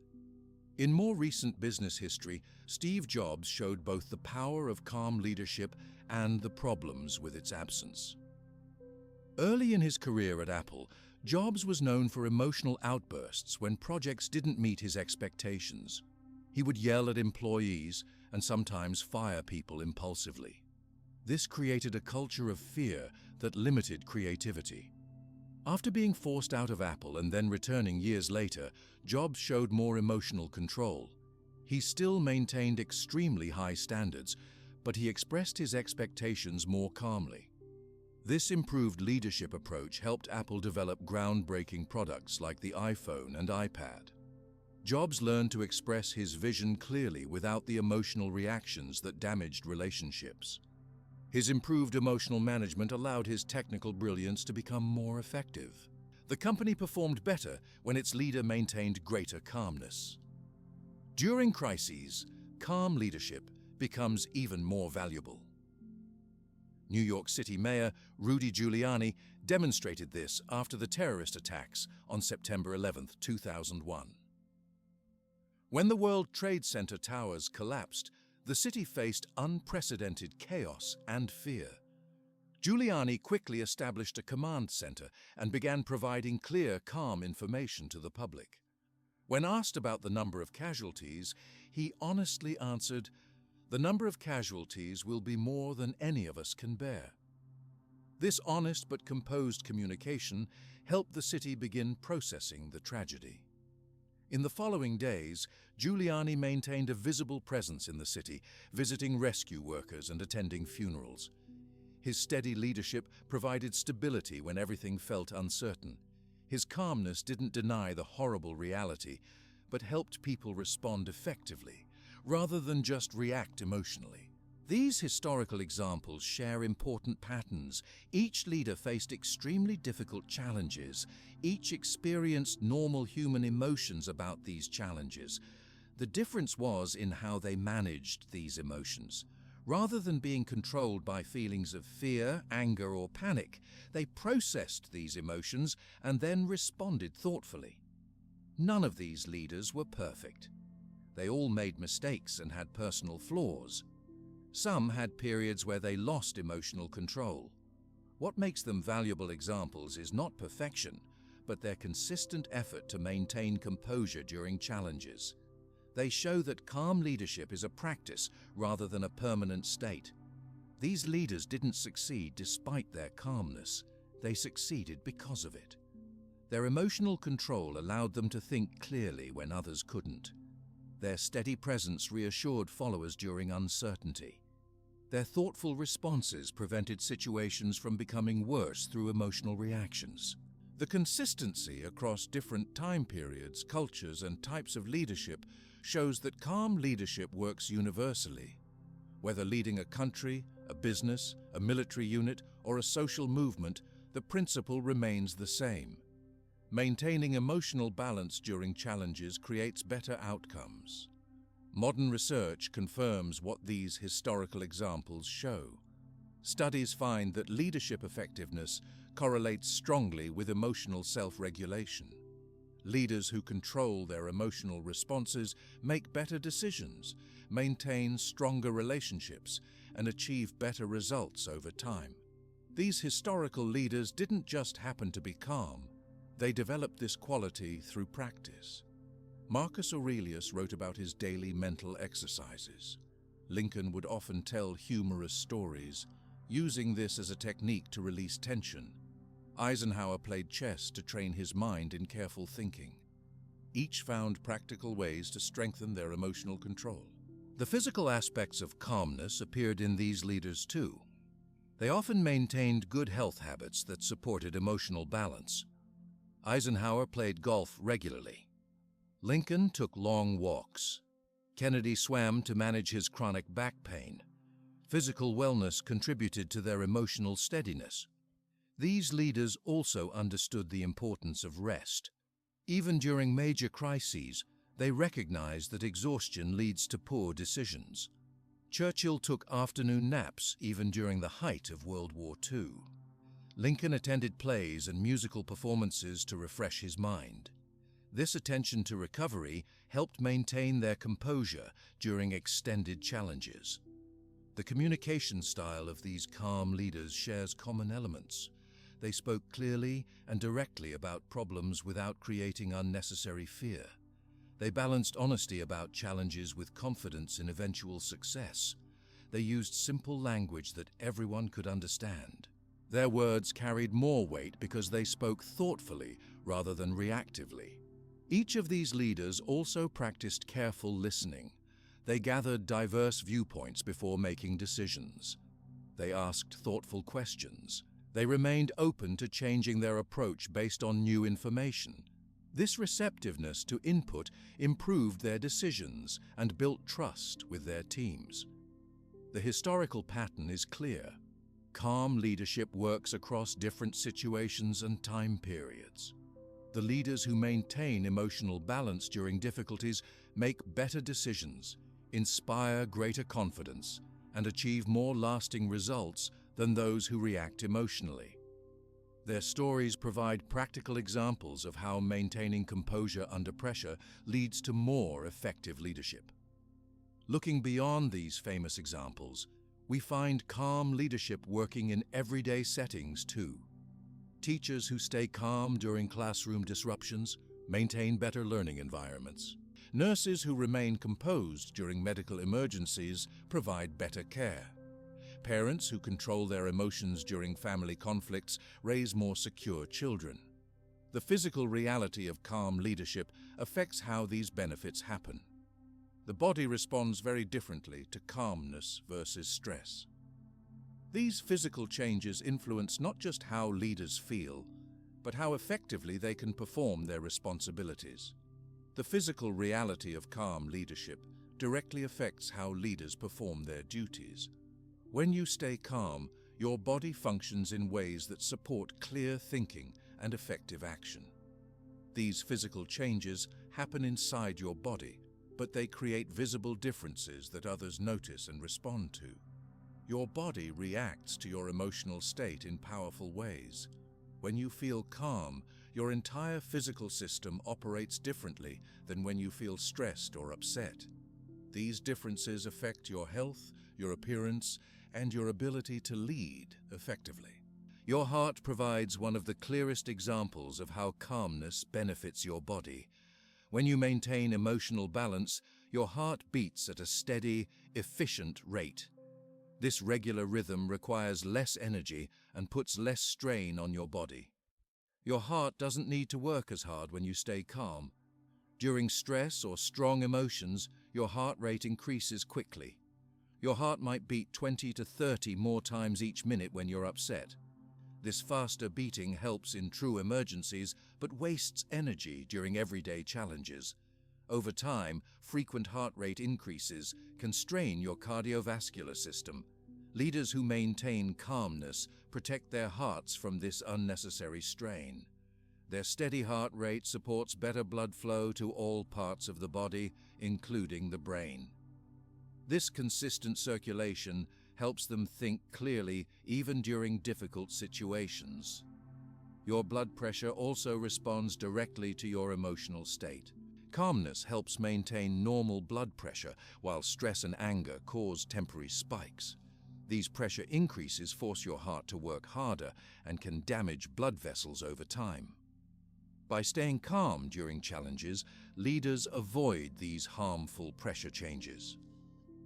In more recent business history, Steve Jobs showed both the power of calm leadership and the problems with its absence. Early in his career at Apple, Jobs was known for emotional outbursts when projects didn't meet his expectations. He would yell at employees and sometimes fire people impulsively. This created a culture of fear that limited creativity. After being forced out of Apple and then returning years later, Jobs showed more emotional control. He still maintained extremely high standards, but he expressed his expectations more calmly. This improved leadership approach helped Apple develop groundbreaking products like the iPhone and iPad. Jobs learned to express his vision clearly without the emotional reactions that damaged relationships. His improved emotional management allowed his technical brilliance to become more effective. The company performed better when its leader maintained greater calmness. During crises, calm leadership becomes even more valuable. New York City Mayor Rudy Giuliani demonstrated this after the terrorist attacks on September 11, 2001. When the World Trade Center towers collapsed, the city faced unprecedented chaos and fear. Giuliani quickly established a command center and began providing clear, calm information to the public. When asked about the number of casualties, he honestly answered, "The number of casualties will be more than any of us can bear." This honest but composed communication helped the city begin processing the tragedy. In the following days, Giuliani maintained a visible presence in the city, visiting rescue workers and attending funerals. His steady leadership provided stability when everything felt uncertain. His calmness didn't deny the horrible reality, but helped people respond effectively, rather than just react emotionally. These historical examples share important patterns. Each leader faced extremely difficult challenges. Each experienced normal human emotions about these challenges. The difference was in how they managed these emotions. Rather than being controlled by feelings of fear, anger, or panic, they processed these emotions and then responded thoughtfully. None of these leaders were perfect. They all made mistakes and had personal flaws. Some had periods where they lost emotional control. What makes them valuable examples is not perfection, but their consistent effort to maintain composure during challenges. They show that calm leadership is a practice rather than a permanent state. These leaders didn't succeed despite their calmness. They succeeded because of it. Their emotional control allowed them to think clearly when others couldn't. Their steady presence reassured followers during uncertainty. Their thoughtful responses prevented situations from becoming worse through emotional reactions. The consistency across different time periods, cultures, and types of leadership shows that calm leadership works universally. Whether leading a country, a business, a military unit, or a social movement, the principle remains the same. Maintaining emotional balance during challenges creates better outcomes. Modern research confirms what these historical examples show. Studies find that leadership effectiveness correlates strongly with emotional self-regulation. Leaders who control their emotional responses make better decisions, maintain stronger relationships, and achieve better results over time. These historical leaders didn't just happen to be calm. They developed this quality through practice. Marcus Aurelius wrote about his daily mental exercises. Lincoln would often tell humorous stories. using this as a technique to release tension. Eisenhower played chess to train his mind in careful thinking. Each found practical ways to strengthen their emotional control. The physical aspects of calmness appeared in these leaders too. They often maintained good health habits that supported emotional balance. Eisenhower played golf regularly. Lincoln took long walks. Kennedy swam to manage his chronic back pain. Physical wellness contributed to their emotional steadiness. These leaders also understood the importance of rest. Even during major crises, they recognized that exhaustion leads to poor decisions. Churchill took afternoon naps even during the height of World War II. Lincoln attended plays and musical performances to refresh his mind. This attention to recovery helped maintain their composure during extended challenges. The communication style of these calm leaders shares common elements. They spoke clearly and directly about problems without creating unnecessary fear. They balanced honesty about challenges with confidence in eventual success. They used simple language that everyone could understand. Their words carried more weight because they spoke thoughtfully rather than reactively. Each of these leaders also practiced careful listening. They gathered diverse viewpoints before making decisions. They asked thoughtful questions. They remained open to changing their approach based on new information. This receptiveness to input improved their decisions and built trust with their teams. The historical pattern is clear. Calm leadership works across different situations and time periods. The leaders who maintain emotional balance during difficulties make better decisions, inspire greater confidence, and achieve more lasting results than those who react emotionally. Their stories provide practical examples of how maintaining composure under pressure leads to more effective leadership. Looking beyond these famous examples, we find calm leadership working in everyday settings too. Teachers who stay calm during classroom disruptions maintain better learning environments. Nurses who remain composed during medical emergencies provide better care. Parents who control their emotions during family conflicts raise more secure children. The physical reality of calm leadership affects how these benefits happen. The body responds very differently to calmness versus stress. These physical changes influence not just how leaders feel, but how effectively they can perform their responsibilities. The physical reality of calm leadership directly affects how leaders perform their duties. When you stay calm, your body functions in ways that support clear thinking and effective action. These physical changes happen inside your body, but they create visible differences that others notice and respond to. Your body reacts to your emotional state in powerful ways. When you feel calm, your entire physical system operates differently than when you feel stressed or upset. These differences affect your health, your appearance, and your ability to lead effectively. Your heart provides one of the clearest examples of how calmness benefits your body. When you maintain emotional balance, your heart beats at a steady, efficient rate. This regular rhythm requires less energy and puts less strain on your body. Your heart doesn't need to work as hard when you stay calm. During stress or strong emotions, your heart rate increases quickly. Your heart might beat 20 to 30 more times each minute when you're upset. This faster beating helps in true emergencies, but wastes energy during everyday challenges. Over time, frequent heart rate increases can strain your cardiovascular system. Leaders who maintain calmness protect their hearts from this unnecessary strain. Their steady heart rate supports better blood flow to all parts of the body, including the brain. This consistent circulation helps them think clearly even during difficult situations. Your blood pressure also responds directly to your emotional state. Calmness helps maintain normal blood pressure, while stress and anger cause temporary spikes. These pressure increases force your heart to work harder and can damage blood vessels over time. By staying calm during challenges, leaders avoid these harmful pressure changes.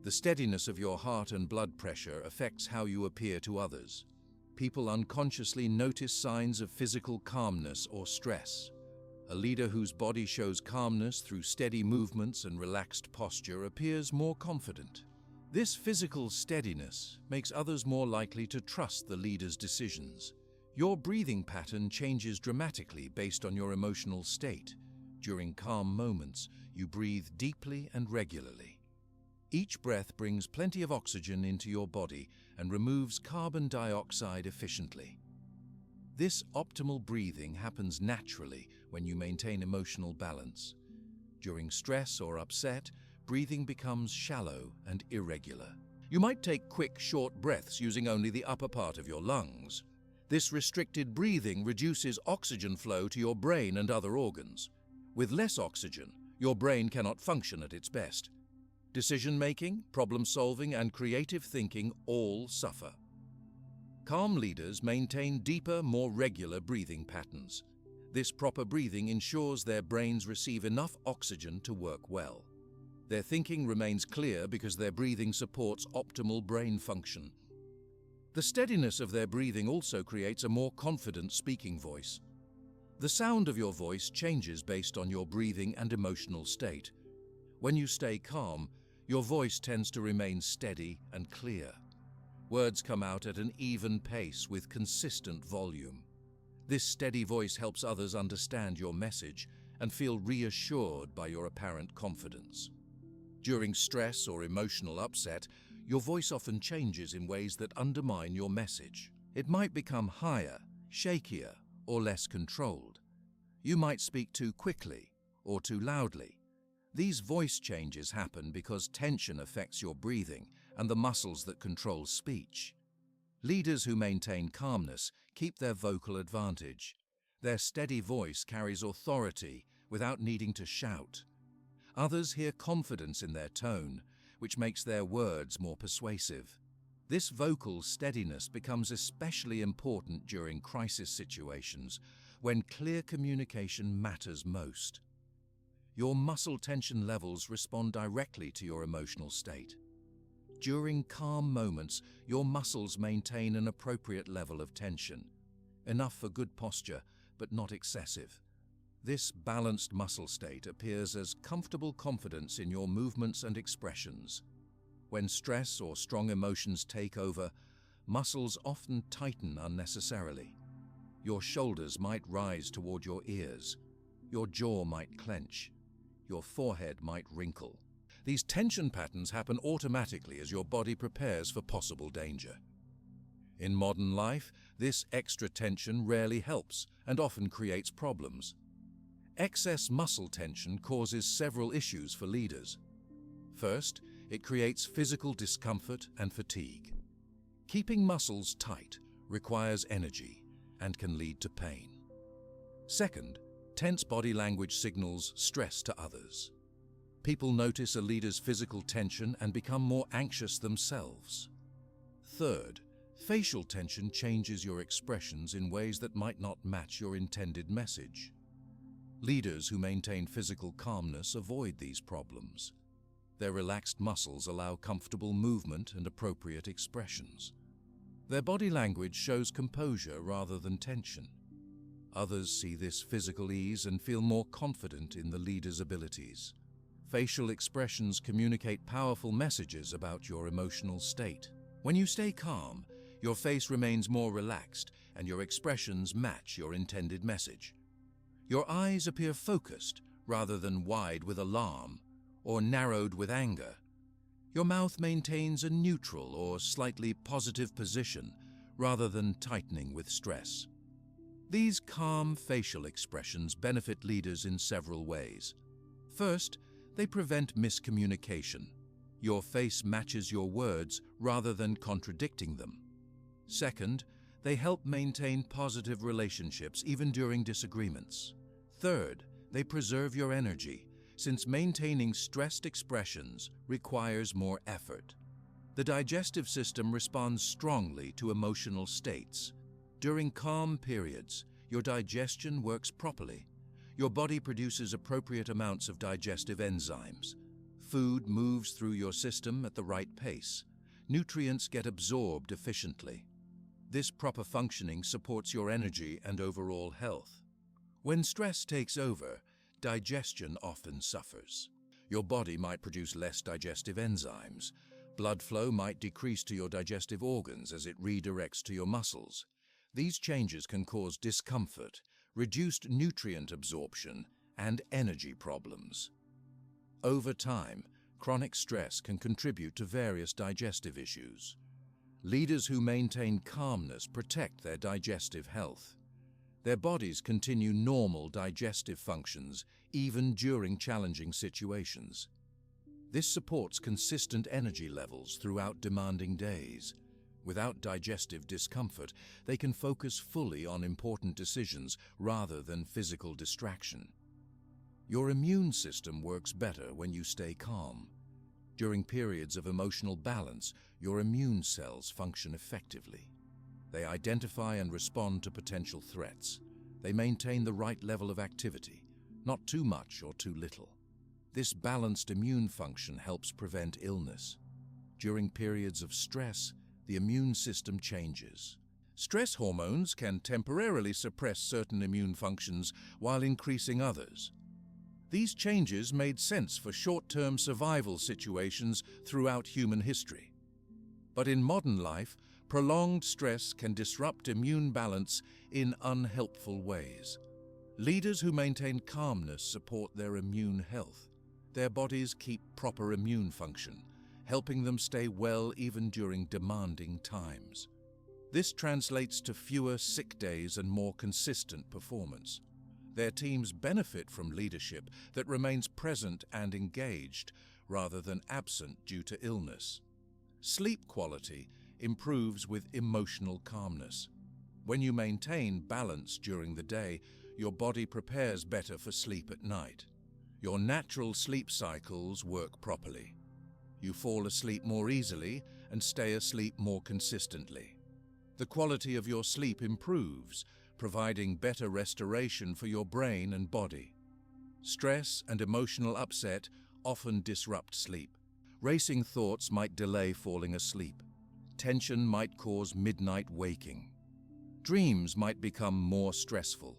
The steadiness of your heart and blood pressure affects how you appear to others. People unconsciously notice signs of physical calmness or stress. A leader whose body shows calmness through steady movements and relaxed posture appears more confident. This physical steadiness makes others more likely to trust the leader's decisions. Your breathing pattern changes dramatically based on your emotional state. During calm moments, you breathe deeply and regularly. Each breath brings plenty of oxygen into your body and removes carbon dioxide efficiently. This optimal breathing happens naturally when you maintain emotional balance. During stress or upset, breathing becomes shallow and irregular. You might take quick, short breaths using only the upper part of your lungs. This restricted breathing reduces oxygen flow to your brain and other organs. With less oxygen, your brain cannot function at its best. Decision-making, problem-solving, and creative thinking all suffer. Calm leaders maintain deeper, more regular breathing patterns. This proper breathing ensures their brains receive enough oxygen to work well. Their thinking remains clear because their breathing supports optimal brain function. The steadiness of their breathing also creates a more confident speaking voice. The sound of your voice changes based on your breathing and emotional state. When you stay calm, your voice tends to remain steady and clear. Words come out at an even pace with consistent volume. This steady voice helps others understand your message and feel reassured by your apparent confidence. During stress or emotional upset, your voice often changes in ways that undermine your message. It might become higher, shakier, or less controlled. You might speak too quickly or too loudly. These voice changes happen because tension affects your breathing and the muscles that control speech. Leaders who maintain calmness keep their vocal advantage. Their steady voice carries authority without needing to shout. Others hear confidence in their tone, which makes their words more persuasive. This vocal steadiness becomes especially important during crisis situations when clear communication matters most. Your muscle tension levels respond directly to your emotional state. During calm moments, your muscles maintain an appropriate level of tension, enough for good posture, but not excessive. This balanced muscle state appears as comfortable confidence in your movements and expressions. When stress or strong emotions take over, muscles often tighten unnecessarily. Your shoulders might rise toward your ears. Your jaw might clench. Your forehead might wrinkle. These tension patterns happen automatically as your body prepares for possible danger. In modern life, this extra tension rarely helps and often creates problems. Excess muscle tension causes several issues for leaders. First, it creates physical discomfort and fatigue. Keeping muscles tight requires energy and can lead to pain. Second, tense body language signals stress to others. People notice a leader's physical tension and become more anxious themselves. Third, facial tension changes your expressions in ways that might not match your intended message. Leaders who maintain physical calmness avoid these problems. Their relaxed muscles allow comfortable movement and appropriate expressions. Their body language shows composure rather than tension. Others see this physical ease and feel more confident in the leader's abilities. Facial expressions communicate powerful messages about your emotional state. When you stay calm, your face remains more relaxed and your expressions match your intended message. Your eyes appear focused rather than wide with alarm or narrowed with anger. Your mouth maintains a neutral or slightly positive position rather than tightening with stress. These calm facial expressions benefit leaders in several ways. First, they prevent miscommunication. Your face matches your words rather than contradicting them. Second, they help maintain positive relationships even during disagreements. Third, they preserve your energy, since maintaining stressed expressions requires more effort. The digestive system responds strongly to emotional states. During calm periods, your digestion works properly. Your body produces appropriate amounts of digestive enzymes. Food moves through your system at the right pace. Nutrients get absorbed efficiently. This proper functioning supports your energy and overall health. When stress takes over, digestion often suffers. Your body might produce less digestive enzymes. Blood flow might decrease to your digestive organs as it redirects to your muscles. These changes can cause discomfort, reduced nutrient absorption, and energy problems. Over time, chronic stress can contribute to various digestive issues. Leaders who maintain calmness protect their digestive health. Their bodies continue normal digestive functions even during challenging situations. This supports consistent energy levels throughout demanding days. Without digestive discomfort, they can focus fully on important decisions rather than physical distraction. Your immune system works better when you stay calm. During periods of emotional balance, your immune cells function effectively. They identify and respond to potential threats. They maintain the right level of activity, not too much or too little. This balanced immune function helps prevent illness. During periods of stress, the immune system changes. Stress hormones can temporarily suppress certain immune functions while increasing others. These changes made sense for short-term survival situations throughout human history. But in modern life, prolonged stress can disrupt immune balance in unhelpful ways. Leaders who maintain calmness support their immune health. Their bodies keep proper immune function, helping them stay well even during demanding times. This translates to fewer sick days and more consistent performance. Their teams benefit from leadership that remains present and engaged rather than absent due to illness. Sleep quality improves with emotional calmness. When you maintain balance during the day, your body prepares better for sleep at night. Your natural sleep cycles work properly. You fall asleep more easily and stay asleep more consistently. The quality of your sleep improves, providing better restoration for your brain and body. Stress and emotional upset often disrupt sleep. Racing thoughts might delay falling asleep. Tension might cause midnight waking. Dreams might become more stressful.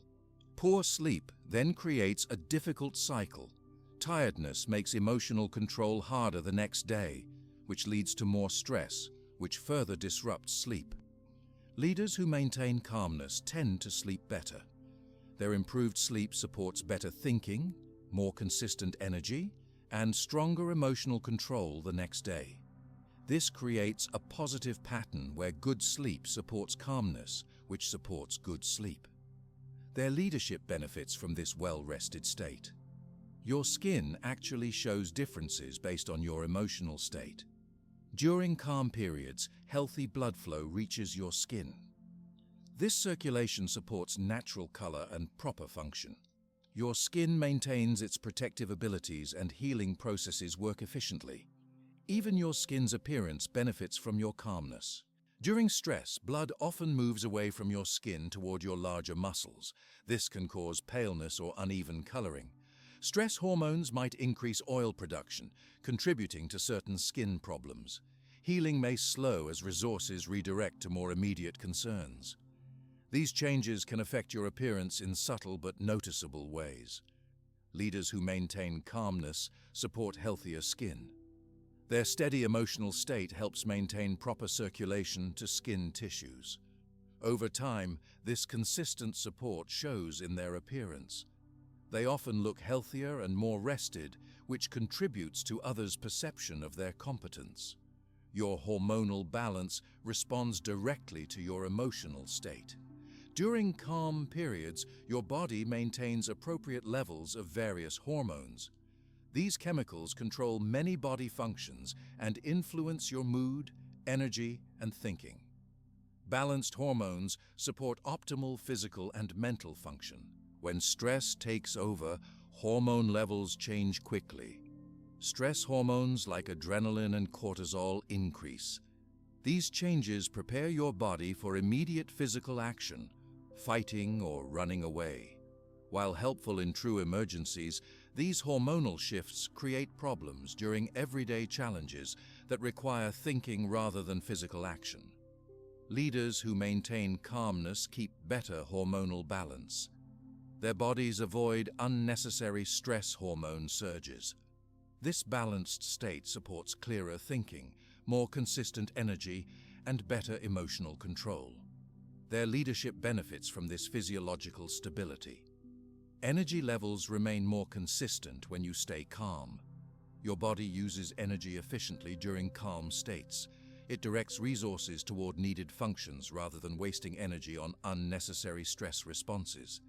Poor sleep then creates a difficult cycle. Tiredness makes emotional control harder the next day, which leads to more stress, which further disrupts sleep. Leaders who maintain calmness tend to sleep better. Their improved sleep supports better thinking, more consistent energy, and stronger emotional control the next day. This creates a positive pattern where good sleep supports calmness, which supports good sleep. Their leadership benefits from this well-rested state. Your skin actually shows differences based on your emotional state. During calm periods, healthy blood flow reaches your skin. This circulation supports natural color and proper function. Your skin maintains its protective abilities and healing processes work efficiently. Even your skin's appearance benefits from your calmness. During stress, blood often moves away from your skin toward your larger muscles. This can cause paleness or uneven coloring. Stress hormones might increase oil production, contributing to certain skin problems. Healing may slow as resources redirect to more immediate concerns. These changes can affect your appearance in subtle but noticeable ways. Leaders who maintain calmness support healthier skin. Their steady emotional state helps maintain proper circulation to skin tissues. Over time, this consistent support shows in their appearance. They often look healthier and more rested, which contributes to others' perception of their competence. Your hormonal balance responds directly to your emotional state. During calm periods, your body maintains appropriate levels of various hormones. These chemicals control many body functions and influence your mood, energy, and thinking. Balanced hormones support optimal physical and mental function. When stress takes over, hormone levels change quickly. Stress hormones like adrenaline and cortisol increase. These changes prepare your body for immediate physical action, fighting or running away. While helpful in true emergencies, These hormonal shifts create problems during everyday challenges that require thinking rather than physical action. Leaders who maintain calmness keep better hormonal balance. Their bodies avoid unnecessary stress hormone surges. This balanced state supports clearer thinking, more consistent energy, and better emotional control. Their leadership benefits from this physiological stability. Energy levels remain more consistent when you stay calm. Your body uses energy efficiently during calm states. It directs resources toward needed functions rather than wasting energy on unnecessary stress responses.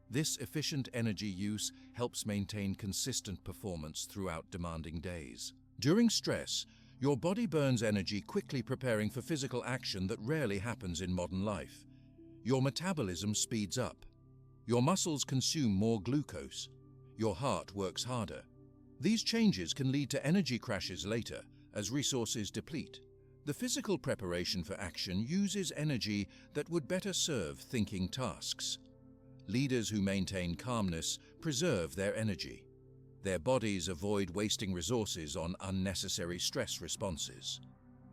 This efficient energy use helps maintain consistent performance throughout demanding days. During stress, your body burns energy quickly preparing for physical action that rarely happens in modern life. Your metabolism speeds up. Your muscles consume more glucose. Your heart works harder. These changes can lead to energy crashes later as resources deplete. The physical preparation for action uses energy that would better serve thinking tasks. Leaders who maintain calmness preserve their energy. Their bodies avoid wasting resources on unnecessary stress responses.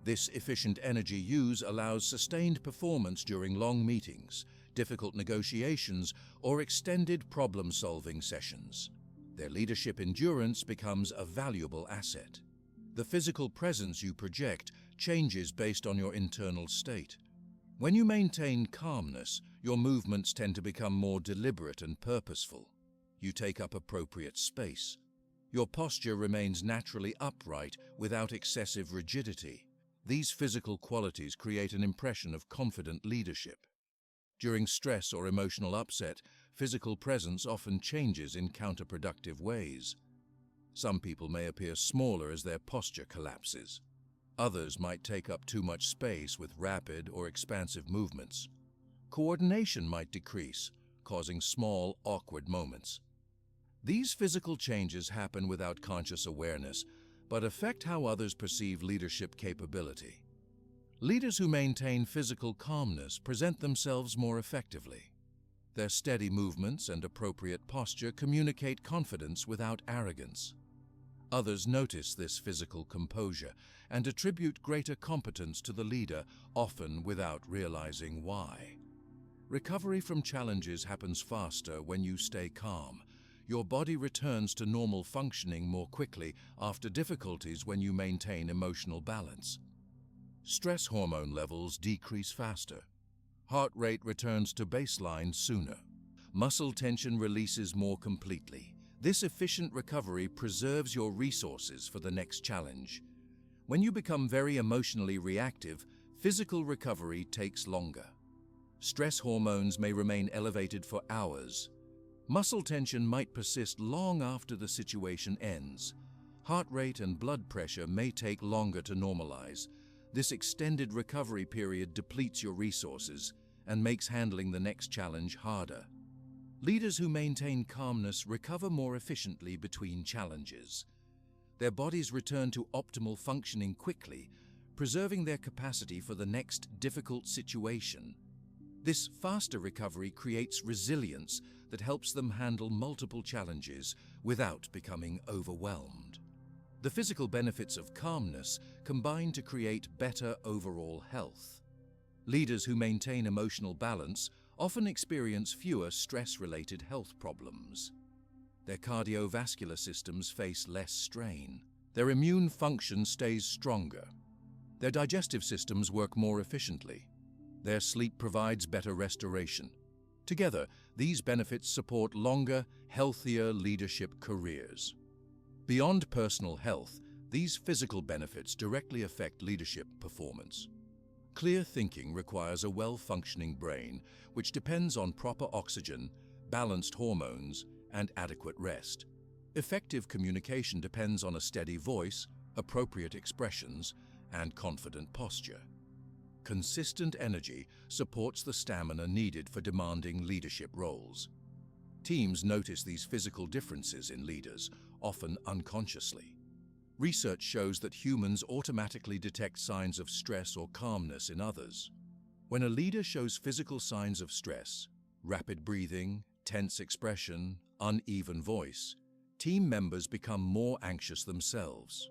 This efficient energy use allows sustained performance during long meetings, difficult negotiations, or extended problem-solving sessions. Their leadership endurance becomes a valuable asset. The physical presence you project changes based on your internal state. When you maintain calmness, your movements tend to become more deliberate and purposeful. You take up appropriate space. Your posture remains naturally upright without excessive rigidity. These physical qualities create an impression of confident leadership. During stress or emotional upset, physical presence often changes in counterproductive ways. Some people may appear smaller as their posture collapses. Others might take up too much space with rapid or expansive movements. Coordination might decrease, causing small, awkward moments. These physical changes happen without conscious awareness, but affect how others perceive leadership capability. Leaders who maintain physical calmness present themselves more effectively. Their steady movements and appropriate posture communicate confidence without arrogance. Others notice this physical composure and attribute greater competence to the leader, often without realizing why. Recovery from challenges happens faster when you stay calm. Your body returns to normal functioning more quickly after difficulties when you maintain emotional balance. Stress hormone levels decrease faster. Heart rate returns to baseline sooner. Muscle tension releases more completely. This efficient recovery preserves your resources for the next challenge. When you become very emotionally reactive, physical recovery takes longer. Stress hormones may remain elevated for hours. Muscle tension might persist long after the situation ends. Heart rate and blood pressure may take longer to normalize. This extended recovery period depletes your resources and makes handling the next challenge harder. Leaders who maintain calmness recover more efficiently between challenges. Their bodies return to optimal functioning quickly, preserving their capacity for the next difficult situation. This faster recovery creates resilience that helps them handle multiple challenges without becoming overwhelmed. The physical benefits of calmness combine to create better overall health. Leaders who maintain emotional balance often experience fewer stress-related health problems. Their cardiovascular systems face less strain. Their immune function stays stronger. Their digestive systems work more efficiently. Their sleep provides better restoration. Together, these benefits support longer, healthier leadership careers. Beyond personal health, these physical benefits directly affect leadership performance. Clear thinking requires a well-functioning brain, which depends on proper oxygen, balanced hormones, and adequate rest. Effective communication depends on a steady voice, appropriate expressions, and confident posture. Consistent energy supports the stamina needed for demanding leadership roles. Teams notice these physical differences in leaders, often unconsciously. Research shows that humans automatically detect signs of stress or calmness in others. When a leader shows physical signs of stress, rapid breathing, tense expression, uneven voice, team members become more anxious themselves.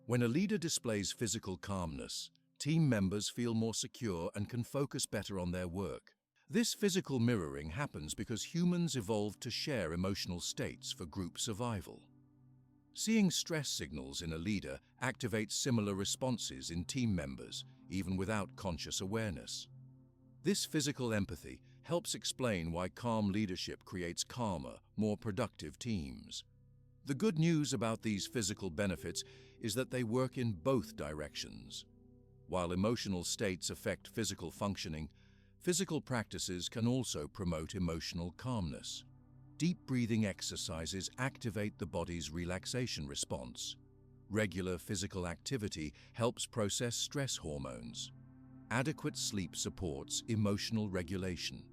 When a leader displays physical calmness, team members feel more secure and can focus better on their work. This physical mirroring happens because humans evolved to share emotional states for group survival. Seeing stress signals in a leader activates similar responses in team members, even without conscious awareness. This physical empathy helps explain why calm leadership creates calmer, more productive teams. The good news about these physical benefits is that they work in both directions. While emotional states affect physical functioning, physical practices can also promote emotional calmness. Deep breathing exercises activate the body's relaxation response. Regular physical activity helps process stress hormones. Adequate sleep supports emotional regulation.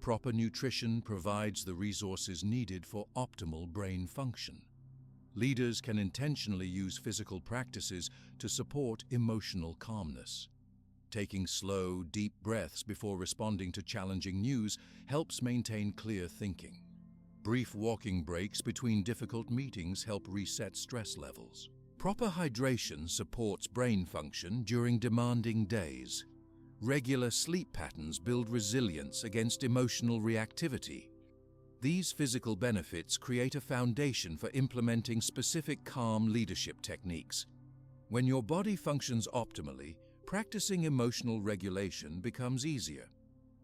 Proper nutrition provides the resources needed for optimal brain function. Leaders can intentionally use physical practices to support emotional calmness. Taking slow, deep breaths before responding to challenging news helps maintain clear thinking. Brief walking breaks between difficult meetings help reset stress levels. Proper hydration supports brain function during demanding days. Regular sleep patterns build resilience against emotional reactivity. These physical benefits create a foundation for implementing specific calm leadership techniques. When your body functions optimally, practicing emotional regulation becomes easier.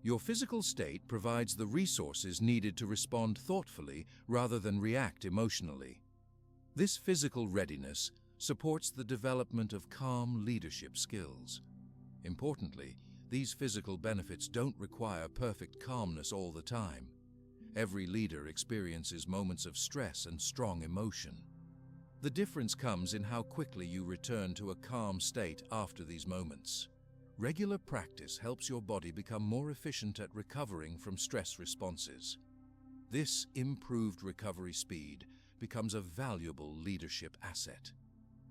Your physical state provides the resources needed to respond thoughtfully rather than react emotionally. This physical readiness supports the development of calm leadership skills. Importantly, these physical benefits don't require perfect calmness all the time. Every leader experiences moments of stress and strong emotion. The difference comes in how quickly you return to a calm state after these moments. Regular practice helps your body become more efficient at recovering from stress responses. This improved recovery speed becomes a valuable leadership asset.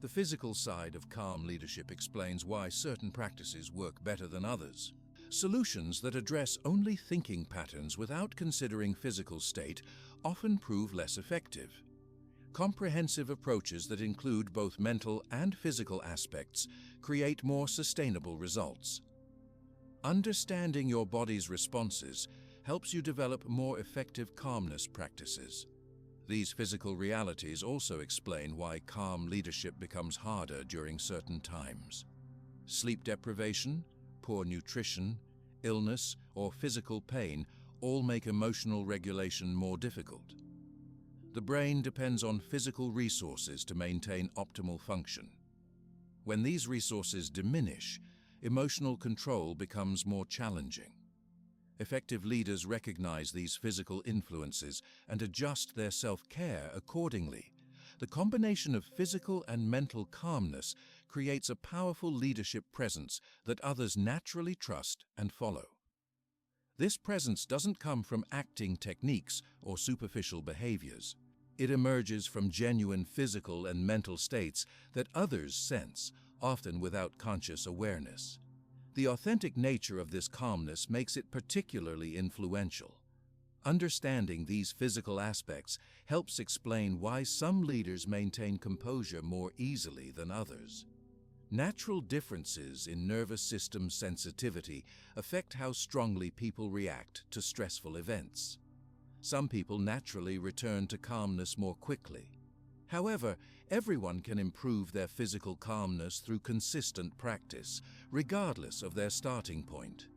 The physical side of calm leadership explains why certain practices work better than others. Solutions that address only thinking patterns without considering physical state often prove less effective. Comprehensive approaches that include both mental and physical aspects create more sustainable results. Understanding your body's responses helps you develop more effective calmness practices. These physical realities also explain why calm leadership becomes harder during certain times. Sleep deprivation, poor nutrition, illness, or physical pain all make emotional regulation more difficult. The brain depends on physical resources to maintain optimal function. When these resources diminish, emotional control becomes more challenging. Effective leaders recognize these physical influences and adjust their self-care accordingly. The combination of physical and mental calmness creates a powerful leadership presence that others naturally trust and follow. This presence doesn't come from acting techniques or superficial behaviors. It emerges from genuine physical and mental states that others sense, often without conscious awareness. The authentic nature of this calmness makes it particularly influential. Understanding these physical aspects helps explain why some leaders maintain composure more easily than others. Natural differences in nervous system sensitivity affect how strongly people react to stressful events. Some people naturally return to calmness more quickly. However, everyone can improve their physical calmness through consistent practice, regardless of their starting point.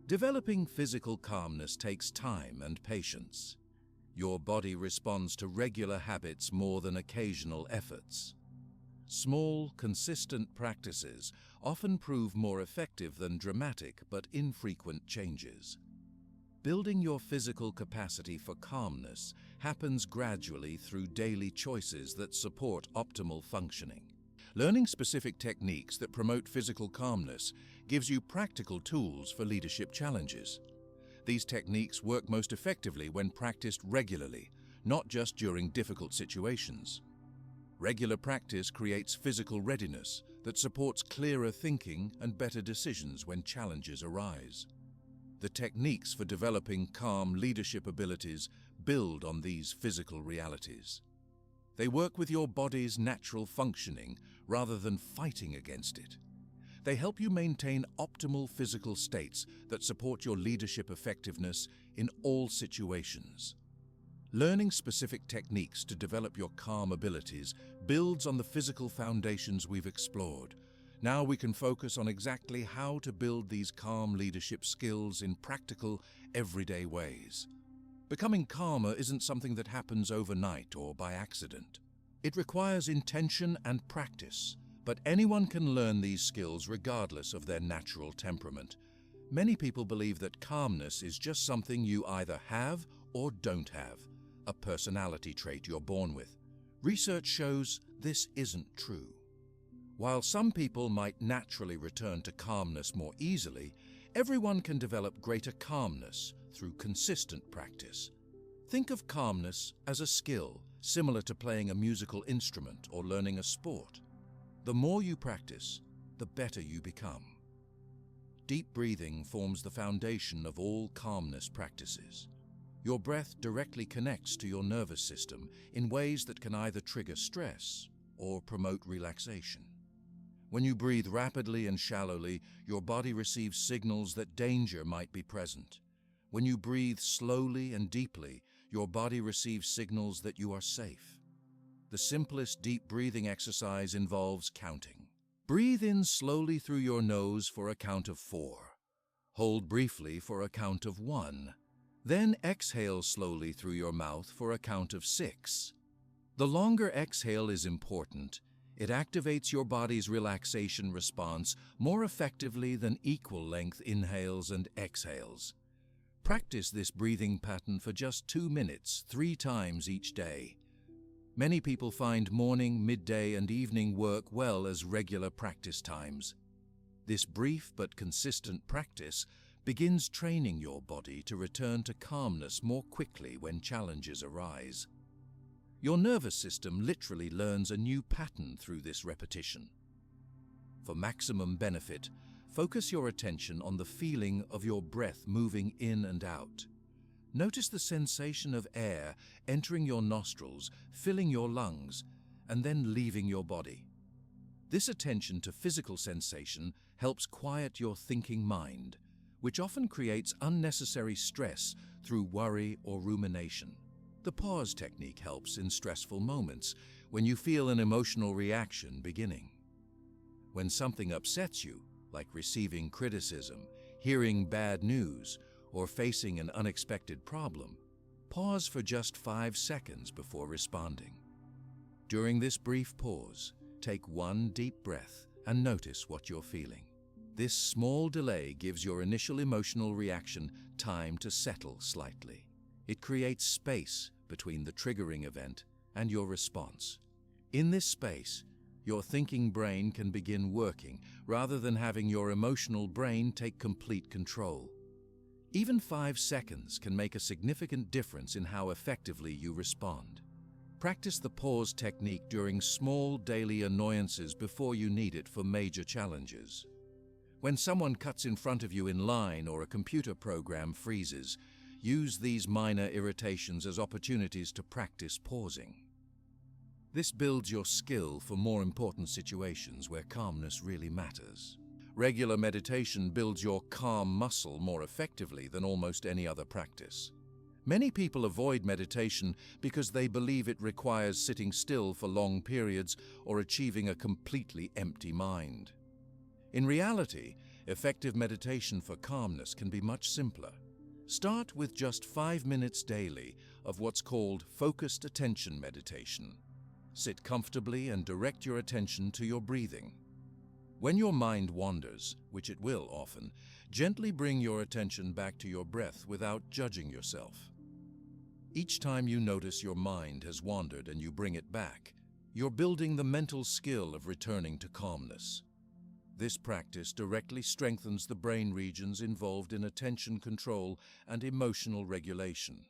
Developing physical calmness takes time and patience. Your body responds to regular habits more than occasional efforts. Small, consistent practices often prove more effective than dramatic but infrequent changes. Building your physical capacity for calmness happens gradually through daily choices that support optimal functioning. Learning specific techniques that promote physical calmness gives you practical tools for leadership challenges. These techniques work most effectively when practiced regularly, not just during difficult situations. Regular practice creates physical readiness that supports clearer thinking and better decisions when challenges arise. The techniques for developing calm leadership abilities build on these physical realities. They work with your body's natural functioning rather than fighting against it. They help you maintain optimal physical states that support your leadership effectiveness in all situations. Learning specific techniques to develop your calm abilities builds on the physical foundations we've explored. Now we can focus on exactly how to build these calm leadership skills in practical, everyday ways. Becoming calmer isn't something that happens overnight or by accident. It requires intention and practice, but anyone can learn these skills regardless of their natural temperament. Many people believe that calmness is just something you either have or don't have, a personality trait you're born with. Research shows this isn't true. While some people might naturally return to calmness more easily, everyone can develop greater calmness through consistent practice. Think of calmness as a skill, similar to playing a musical instrument or learning a sport. The more you practice, the better you become. Deep breathing forms the foundation of all calmness practices. Your breath directly connects to your nervous system in ways that can either trigger stress or promote relaxation. When you breathe rapidly and shallowly, your body receives signals that danger might be present. When you breathe slowly and deeply, your body receives signals that you are safe. The simplest deep breathing exercise involves counting. Breathe in slowly through your nose for a count of 4. Hold briefly for a count of 1. Then exhale slowly through your mouth for a count of 6. The longer exhale is important. It activates your body's relaxation response more effectively than equal-length inhales and exhales. Practice this breathing pattern for just 2 minutes, 3 times each day. Many people find morning, midday, and evening work well as regular practice times. This brief but consistent practice begins training your body to return to calmness more quickly when challenges arise. Your nervous system literally learns a new pattern through this repetition. For maximum benefit, focus your attention on the feeling of your breath moving in and out. Notice the sensation of air entering your nostrils, filling your lungs, and then leaving your body. This attention to physical sensation helps quiet your thinking mind, which often creates unnecessary stress through worry or rumination. The pause technique helps in stressful moments when you feel an emotional reaction beginning. When something upsets you, like receiving criticism, hearing bad news, or facing an unexpected problem, pause for just 5 seconds before responding. During this brief pause, take 1 deep breath and notice what you're feeling. This small delay gives your initial emotional reaction time to settle slightly. It creates space between the triggering event and your response. In this space, your thinking brain can begin working rather than having your emotional brain take complete control. Even 5 seconds can make a significant difference in how effectively you respond. Practice the pause technique during small daily annoyances before you need it for major challenges. When someone cuts in front of you in line or a computer program freezes, use these minor irritations as opportunities to practice pausing. This builds your skill for more important situations where calmness really matters. Regular meditation builds your calm muscle more effectively than almost any other practice. Many people avoid meditation because they believe it requires sitting still for long periods or achieving a completely empty mind. In reality, effective meditation for calmness can be much simpler. Start with just 5 minutes daily of what's called focused attention meditation. Sit comfortably and direct your attention to your breathing. When your mind wanders, which it will often, gently bring your attention back to your breath without judging yourself. Each time you notice your mind has wandered and you bring it back, you're building the mental skill of returning to calmness. This practice directly strengthens the brain regions involved in attention control and emotional regulation.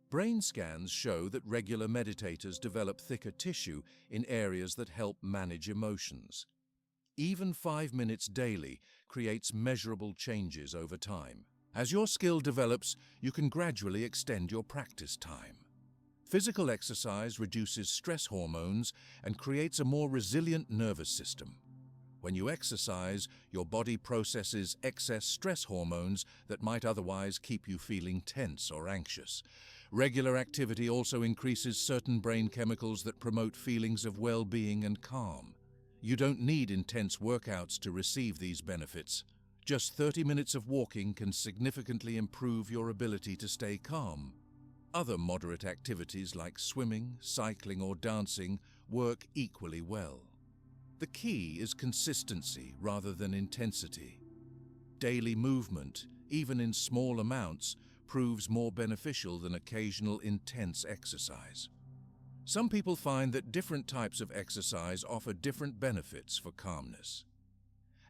Brain scans show that regular meditators develop thicker tissue in areas that help manage emotions. Even 5 minutes daily creates measurable changes over time. As your skill develops, you can gradually extend your practice time. Physical exercise reduces stress hormones and creates a more resilient nervous system. When you exercise, your body processes excess stress hormones that might otherwise keep you feeling tense or anxious. Regular activity also increases certain brain chemicals that promote feelings of well-being and calm. You don't need intense workouts to receive these benefits. Just 30 minutes of walking can significantly improve your ability to stay calm. Other moderate activities like swimming, cycling, or dancing work equally well. The key is consistency rather than intensity. Daily movement, even in small amounts, proves more beneficial than occasional intense exercise. Some people find that different types of exercise offer different benefits for calmness.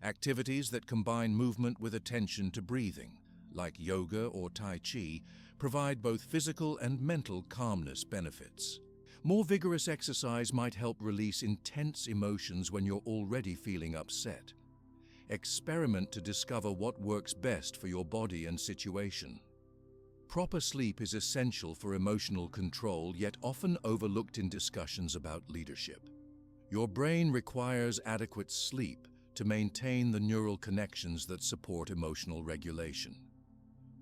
Activities that combine movement with attention to breathing, like yoga or Tai Chi, provide both physical and mental calmness benefits. More vigorous exercise might help release intense emotions when you're already feeling upset. Experiment to discover what works best for your body and situation. Proper sleep is essential for emotional control, yet often overlooked in discussions about leadership. Your brain requires adequate sleep to maintain the neural connections that support emotional regulation.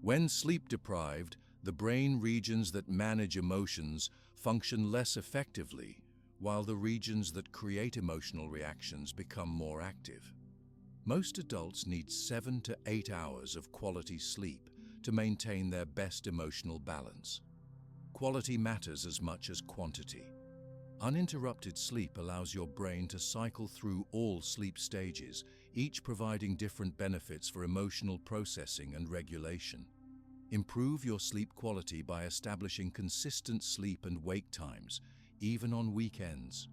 When sleep deprived, the brain regions that manage emotions function less effectively, while the regions that create emotional reactions become more active. Most adults need 7 to 8 hours of quality sleep to maintain their best emotional balance. Quality matters as much as quantity. Uninterrupted sleep allows your brain to cycle through all sleep stages, each providing different benefits for emotional processing and regulation. Improve your sleep quality by establishing consistent sleep and wake times, even on weekends.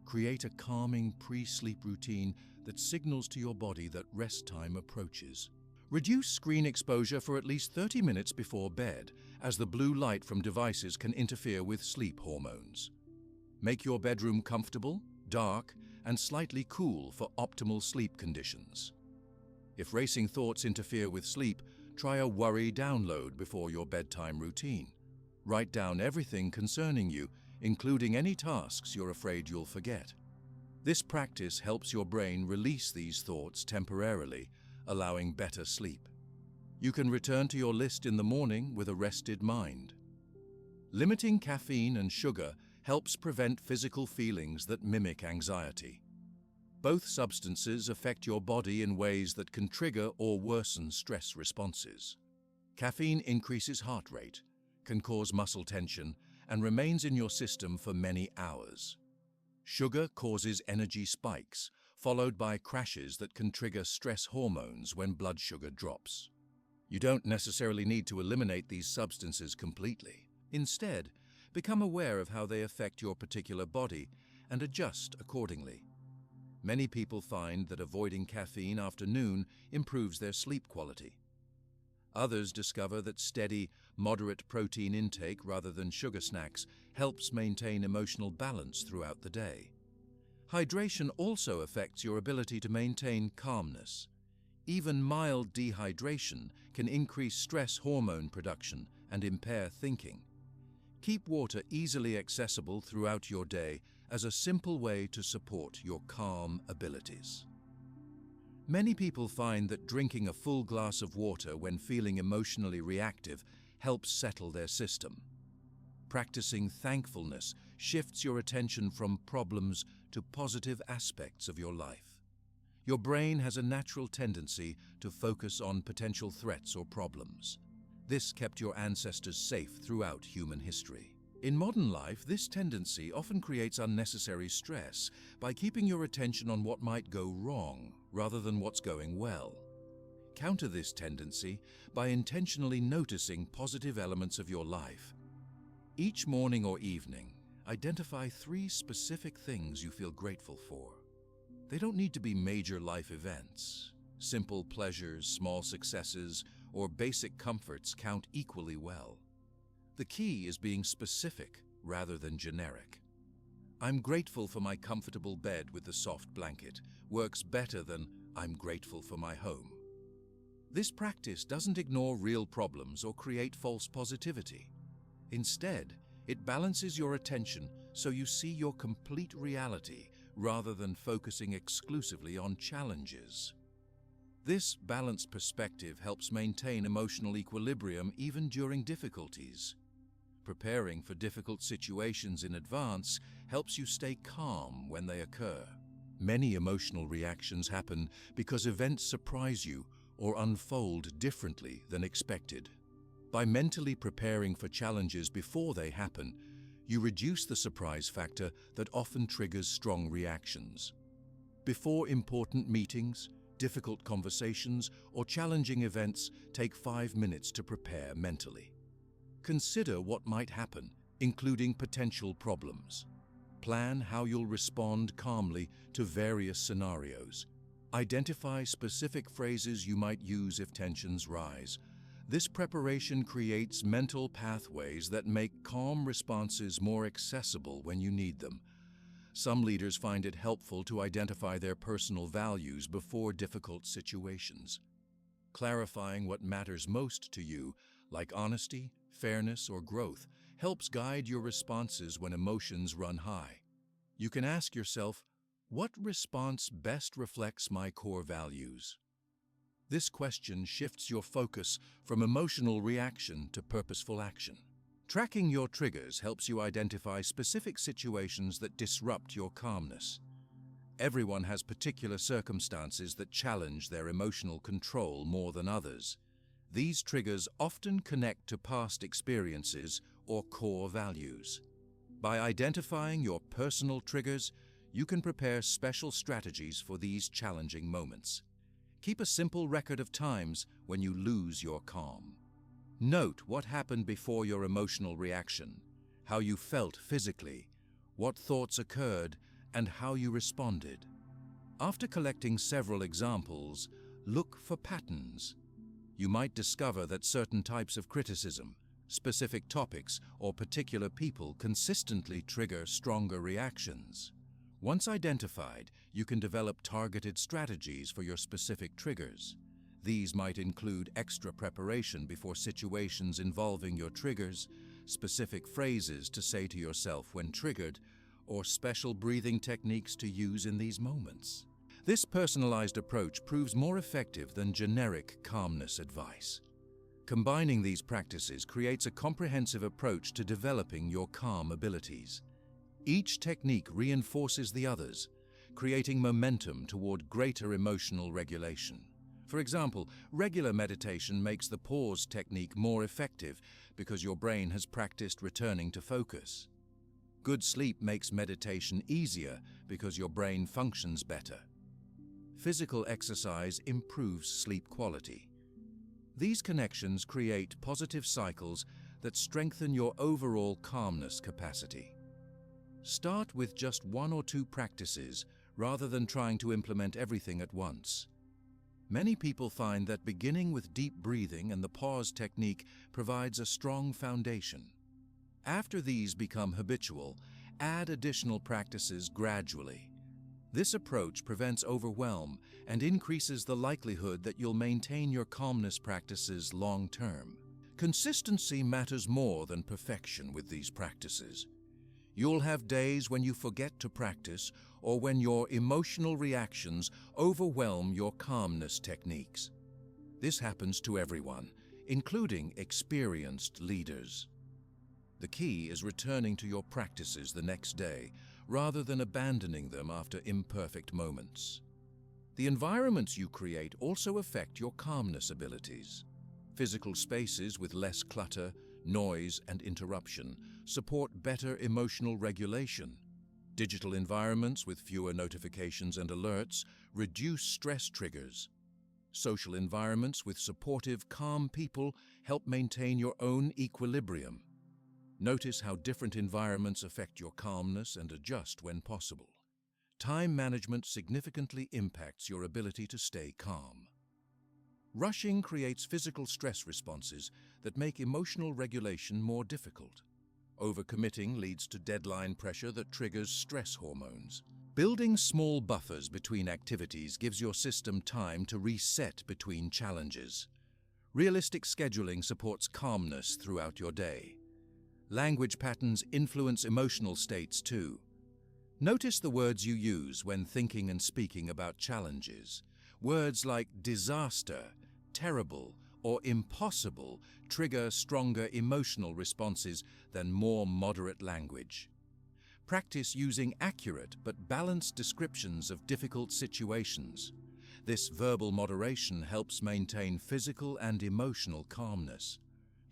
Create a calming pre-sleep routine that signals to your body that rest time approaches. Reduce screen exposure for at least 30 minutes before bed, as the blue light from devices can interfere with sleep hormones. Make your bedroom comfortable, dark, and slightly cool for optimal sleep conditions. If racing thoughts interfere with sleep, try a worry download before your bedtime routine. Write down everything concerning you, including any tasks you're afraid you'll forget. This practice helps your brain release these thoughts temporarily, allowing better sleep. You can return to your list in the morning with a rested mind. Limiting caffeine and sugar helps prevent physical feelings that mimic anxiety. Both substances affect your body in ways that can trigger or worsen stress responses. Caffeine increases heart rate, can cause muscle tension, and remains in your system for many hours. Sugar causes energy spikes, followed by crashes that can trigger stress hormones when blood sugar drops. You don't necessarily need to eliminate these substances completely. Instead, become aware of how they affect your particular body and adjust accordingly. Many people find that avoiding caffeine after noon improves their sleep quality. Others discover that steady, moderate protein intake rather than sugar snacks helps maintain emotional balance throughout the day. Hydration also affects your ability to maintain calmness. Even mild dehydration can increase stress hormone production and impair thinking. Keep water easily accessible throughout your day as a simple way to support your calm abilities. Many people find that drinking a full glass of water when feeling emotionally reactive helps settle their system. Practicing thankfulness shifts your attention from problems to positive aspects of your life. Your brain has a natural tendency to focus on potential threats or problems. This kept your ancestors safe throughout human history. In modern life, this tendency often creates unnecessary stress by keeping your attention on what might go wrong rather than what's going well. Counter this tendency by intentionally noticing positive elements of your life. Each morning or evening, identify 3 specific things you feel grateful for. They don't need to be major life events. Simple pleasures, small successes, or basic comforts count equally well. The key is being specific rather than generic. I'm grateful for my comfortable bed with the soft blanket works better than I'm grateful for my home. This practice doesn't ignore real problems or create false positivity. Instead, it balances your attention so you see your complete reality rather than focusing exclusively on challenges. This balanced perspective helps maintain emotional equilibrium even during difficulties. Preparing for difficult situations in advance helps you stay calm when they occur. Many emotional reactions happen because events surprise you or unfold differently than expected. By mentally preparing for challenges before they happen, you reduce the surprise factor that often triggers strong reactions. Before important meetings, difficult conversations, or challenging events, take 5 minutes to prepare mentally. Consider what might happen, including potential problems. Plan how you'll respond calmly to various scenarios. Identify specific phrases you might use if tensions rise. This preparation creates mental pathways that make calm responses more accessible when you need them. Some leaders find it helpful to identify their personal values before difficult situations. Clarifying what matters most to you, like honesty, fairness, or growth, helps guide your responses when emotions run high. You can ask yourself, what response best reflects my core values? This question shifts your focus from emotional reaction to purposeful action. Tracking your triggers helps you identify specific situations that disrupt your calmness. Everyone has particular circumstances that challenge their emotional control more than others. These triggers often connect to past experiences or core values. By identifying your personal triggers, you can prepare special strategies for these challenging moments. Keep a simple record of times when you lose your calm. Note what happened before your emotional reaction, how you felt physically, what thoughts occurred, and how you responded. After collecting several examples, look for patterns. You might discover that certain types of criticism, specific topics, or particular people consistently trigger stronger reactions. Once identified, you can develop targeted strategies for your specific triggers. These might include extra preparation before situations involving your triggers, specific phrases to say to yourself when triggered, or special breathing techniques to use in these moments. This personalized approach proves more effective than generic calmness advice. Combining these practices creates a comprehensive approach to developing your calm abilities. Each technique reinforces the others, creating momentum toward greater emotional regulation. For example, regular meditation makes the pause technique more effective because your brain has practiced returning to focus. Good sleep makes meditation easier because your brain functions better. Physical exercise improves sleep quality. These connections create positive cycles that strengthen your overall calmness capacity. Start with just 1 or 2 practices rather than trying to implement everything at once. Many people find that beginning with deep breathing and the pause technique provides a strong foundation. After these become habitual, add additional practices gradually. This approach prevents overwhelm and increases the likelihood that you'll maintain your calmness practices long-term. Consistency matters more than perfection with these practices. You'll have days when you forget to practice or when your emotional reactions overwhelm your calmness techniques. This happens to everyone, including experienced leaders. The key is returning to your practices the next day rather than abandoning them after imperfect moments. The environments you create also affect your calmness abilities. Physical spaces with less clutter, noise, and interruption support better emotional regulation. Digital environments with fewer notifications and alerts reduce stress triggers. Social environments with supportive, calm people help maintain your own equilibrium. Notice how different environments affect your calmness and adjust when possible. Time management significantly impacts your ability to stay calm. Rushing creates physical stress responses that make emotional regulation more difficult. Overcommitting leads to deadline pressure that triggers stress hormones. Building small buffers between activities gives your system time to reset between challenges. Realistic scheduling supports calmness throughout your day. Language patterns influence emotional states too. Notice the words you use when thinking and speaking about challenges. Words like disaster, terrible, or impossible trigger stronger emotional responses than more moderate language. Practice using accurate but balanced descriptions of difficult situations. This verbal moderation helps maintain physical and emotional calmness.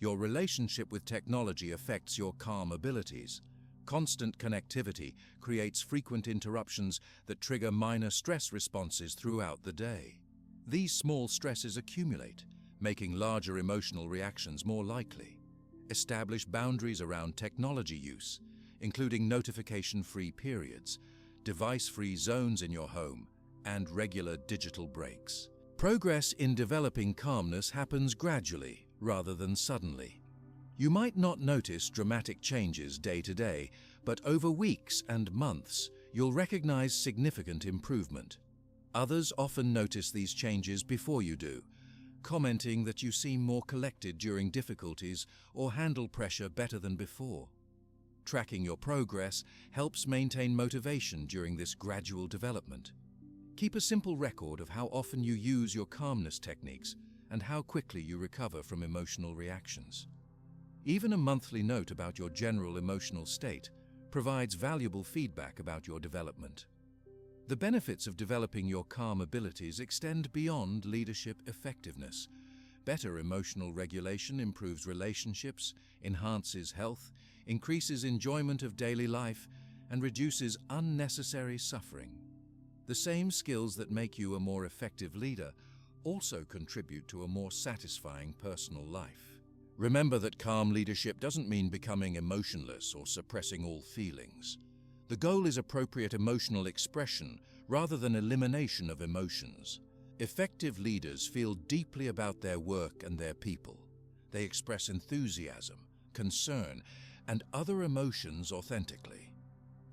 Your relationship with technology affects your calm abilities. Constant connectivity creates frequent interruptions that trigger minor stress responses throughout the day. These small stresses accumulate, making larger emotional reactions more likely. Establish boundaries around technology use, including notification-free periods, device-free zones in your home, and regular digital breaks. Progress in developing calmness happens gradually rather than suddenly. You might not notice dramatic changes day to day, but over weeks and months, you'll recognize significant improvement. Others often notice these changes before you do, commenting that you seem more collected during difficulties or handle pressure better than before. Tracking your progress helps maintain motivation during this gradual development. Keep a simple record of how often you use your calmness techniques and how quickly you recover from emotional reactions. Even a monthly note about your general emotional state provides valuable feedback about your development. The benefits of developing your calm abilities extend beyond leadership effectiveness. Better emotional regulation improves relationships, enhances health, increases enjoyment of daily life, and reduces unnecessary suffering. The same skills that make you a more effective leader also contribute to a more satisfying personal life. Remember that calm leadership doesn't mean becoming emotionless or suppressing all feelings. The goal is appropriate emotional expression rather than elimination of emotions. Effective leaders feel deeply about their work and their people. They express enthusiasm, concern, and other emotions authentically.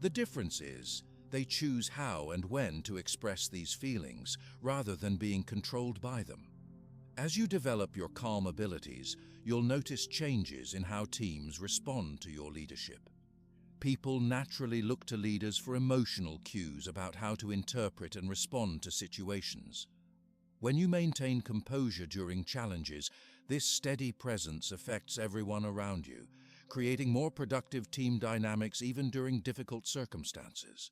The difference is, they choose how and when to express these feelings rather than being controlled by them. As you develop your calm abilities, you'll notice changes in how teams respond to your leadership. People naturally look to leaders for emotional cues about how to interpret and respond to situations. When you maintain composure during challenges, this steady presence affects everyone around you, creating more productive team dynamics even during difficult circumstances.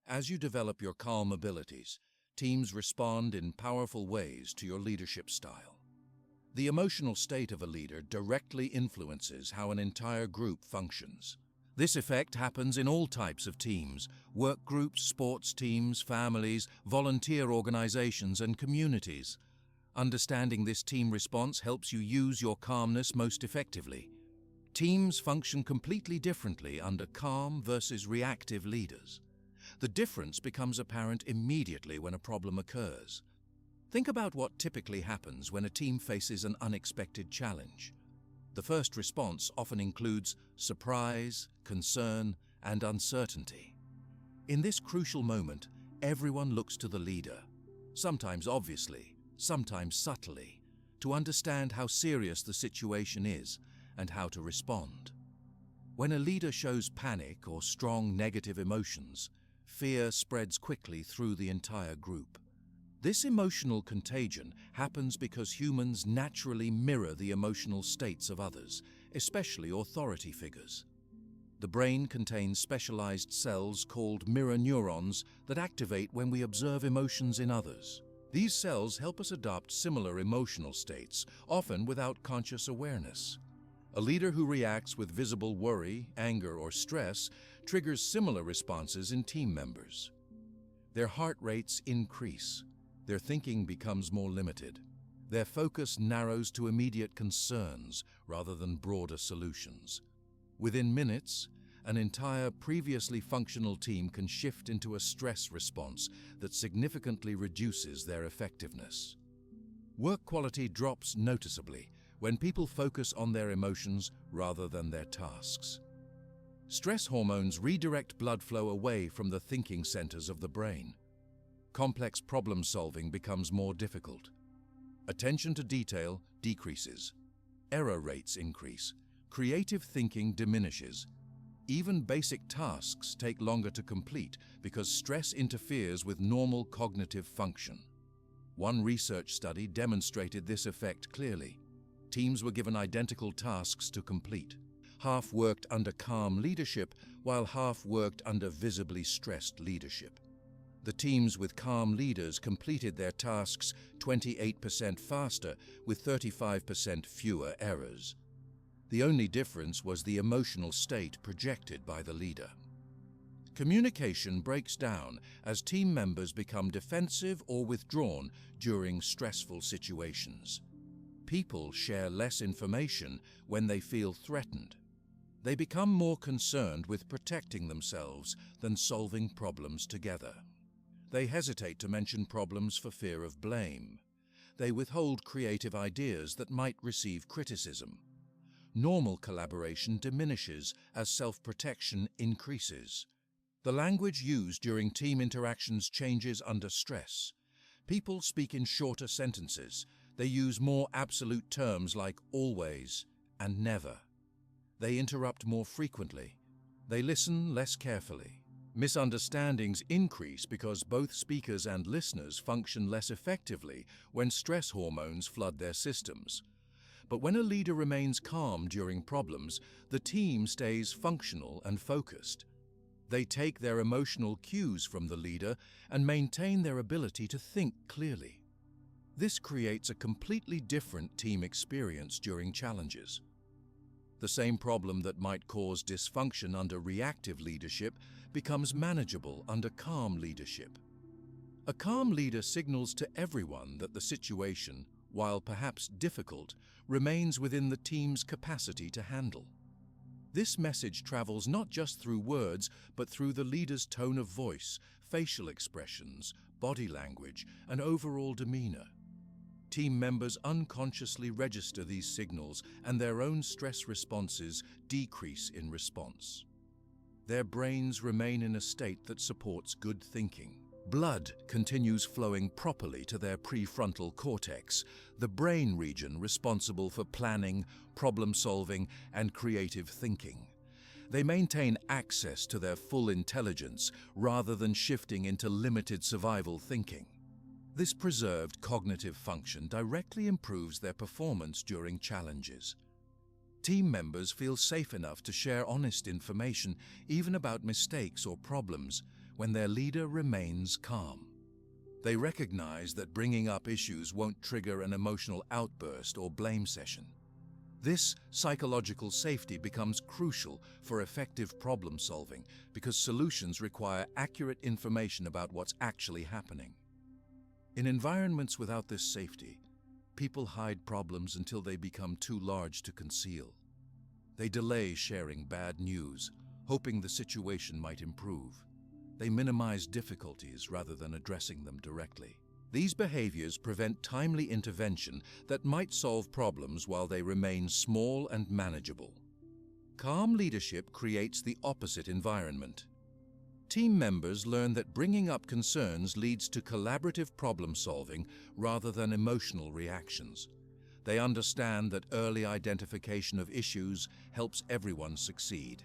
As you develop your calm abilities, teams respond in powerful ways to your leadership style. The emotional state of a leader directly influences how an entire group functions. This effect happens in all types of teams: work groups, sports teams, families, volunteer organizations, and communities. Understanding this team response helps you use your calmness most effectively. Teams function completely differently under calm versus reactive leaders. The difference becomes apparent immediately when a problem occurs. Think about what typically happens when a team faces an unexpected challenge. The first response often includes surprise, concern, and uncertainty. In this crucial moment, everyone looks to the leader, sometimes obviously, sometimes subtly, to understand how serious the situation is and how to respond. When a leader shows panic or strong negative emotions, fear spreads quickly through the entire group. This emotional contagion happens because humans naturally mirror the emotional states of others, especially authority figures. The brain contains specialized cells called mirror neurons that activate when we observe emotions in others. These cells help us adopt similar emotional states, often without conscious awareness. A leader who reacts with visible worry, anger, or stress triggers similar responses in team members. Their heart rates increase. Their thinking becomes more limited. Their focus narrows to immediate concerns rather than broader solutions. Within minutes, an entire previously functional team can shift into a stress response that significantly reduces their effectiveness. Work quality drops noticeably when people focus on their emotions rather than their tasks. Stress hormones redirect blood flow away from the thinking centers of the brain. Complex problem solving becomes more difficult. Attention to detail decreases. Error rates increase. Creative thinking diminishes. Even basic tasks take longer to complete because stress interferes with normal cognitive function. One research study demonstrated this effect clearly. Teams were given identical tasks to complete. Half worked under calm leadership, while half worked under visibly stressed leadership. The teams with calm leaders completed their tasks 28% faster, with 35% fewer errors. The only difference was the emotional state projected by the leader. Communication breaks down as team members become defensive or withdrawn during stressful situations. People share less information when they feel threatened. They become more concerned with protecting themselves than solving problems together. They hesitate to mention problems for fear of blame. They withhold creative ideas that might receive criticism. Normal collaboration diminishes as self-protection increases. The language used during team interactions changes under stress. People speak in shorter sentences. They use more absolute terms like always and never. They interrupt more frequently. They listen less carefully. Misunderstandings increase because both speakers and listeners function less effectively when stress hormones flood their systems. But when a leader remains calm during problems, the team stays functional and focused. They take their emotional cues from the leader and maintain their ability to think clearly. This creates a completely different team experience during challenges. The same problem that might cause dysfunction under reactive leadership becomes manageable under calm leadership. A calm leader signals to everyone that the situation, while perhaps difficult, remains within the team's capacity to handle. This message travels not just through words, but through the leader's tone of voice, facial expressions, body language, and overall demeanor. Team members unconsciously register these signals, and their own stress responses decrease in response. Their brains remain in a state that supports good thinking. Blood continues flowing properly to their prefrontal cortex, the brain region responsible for planning, problem-solving, and creative thinking. They maintain access to their full intelligence rather than shifting into limited survival thinking. This preserved cognitive function directly improves their performance during challenges. Team members feel safe enough to share honest information, even about mistakes or problems, when their leader remains calm. They recognize that bringing up issues won't trigger an emotional outburst or blame session. This psychological safety becomes crucial for effective problem solving because solutions require accurate information about what's actually happening. In environments without this safety, people hide problems until they become too large to conceal. They delay sharing bad news, hoping the situation might improve. They minimize difficulties rather than addressing them directly. These behaviors prevent timely intervention that might solve problems while they remain small and manageable. Calm leadership creates the opposite environment. Team members learn that bringing up concerns leads to collaborative problem solving rather than emotional reactions. They understand that early identification of issues helps everyone succeed.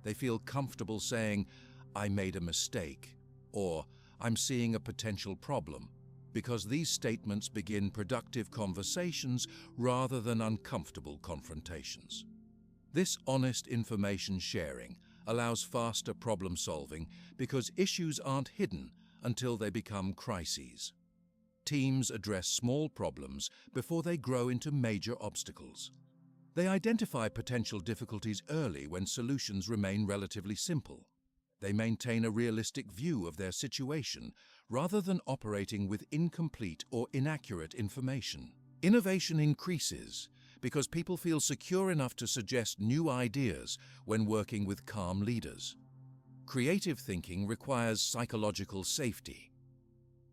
They feel comfortable saying, "I made a mistake," or "I'm seeing a potential problem," because these statements begin productive conversations rather than uncomfortable confrontations. This honest information sharing allows faster problem solving because issues aren't hidden until they become crises. Teams address small problems before they grow into major obstacles. They identify potential difficulties early when solutions remain relatively simple. They maintain a realistic view of their situation rather than operating with incomplete or inaccurate information. Innovation increases because people feel secure enough to suggest new ideas when working with calm leaders. Creative thinking requires psychological safety.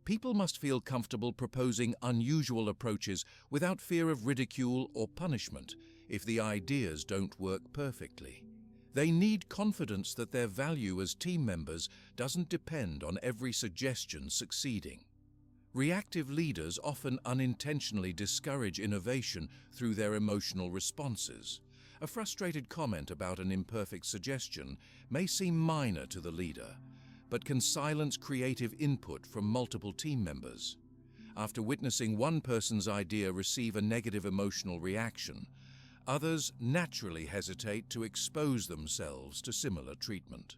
People must feel comfortable proposing unusual approaches without fear of ridicule or punishment if the ideas don't work perfectly. They need confidence that their value as team members doesn't depend on every suggestion succeeding. Reactive leaders often unintentionally discourage innovation through their emotional responses. A frustrated comment about an imperfect suggestion may seem minor to the leader, but can silence creative input from multiple team members. After witnessing one person's idea receive a negative emotional reaction, others naturally hesitate to expose themselves to similar treatment.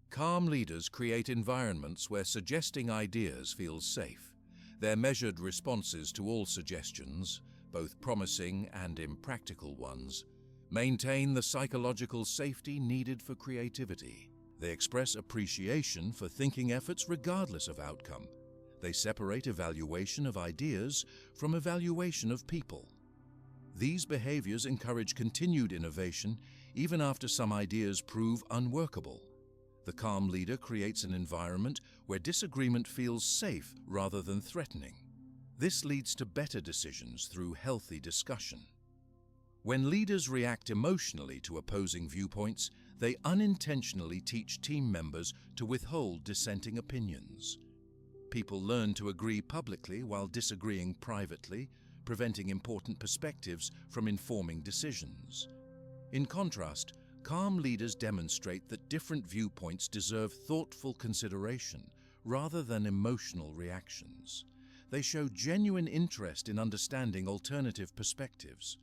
Calm leaders create environments where suggesting ideas feels safe. Their measured responses to all suggestions, both promising and impractical ones, maintain the psychological safety needed for creativity. They express appreciation for thinking efforts regardless of outcome. They separate evaluation of ideas from evaluation of people. These behaviors encourage continued innovation even after some ideas prove unworkable. The calm leader creates an environment where disagreement feels safe rather than threatening. This leads to better decisions through healthy discussion. When leaders react emotionally to opposing viewpoints, they unintentionally teach team members to withhold dissenting opinions. People learn to agree publicly while disagreeing privately, preventing important perspectives from informing decisions. In contrast, calm leaders demonstrate that different viewpoints deserve thoughtful consideration rather than emotional reactions. They show genuine interest in understanding alternative perspectives.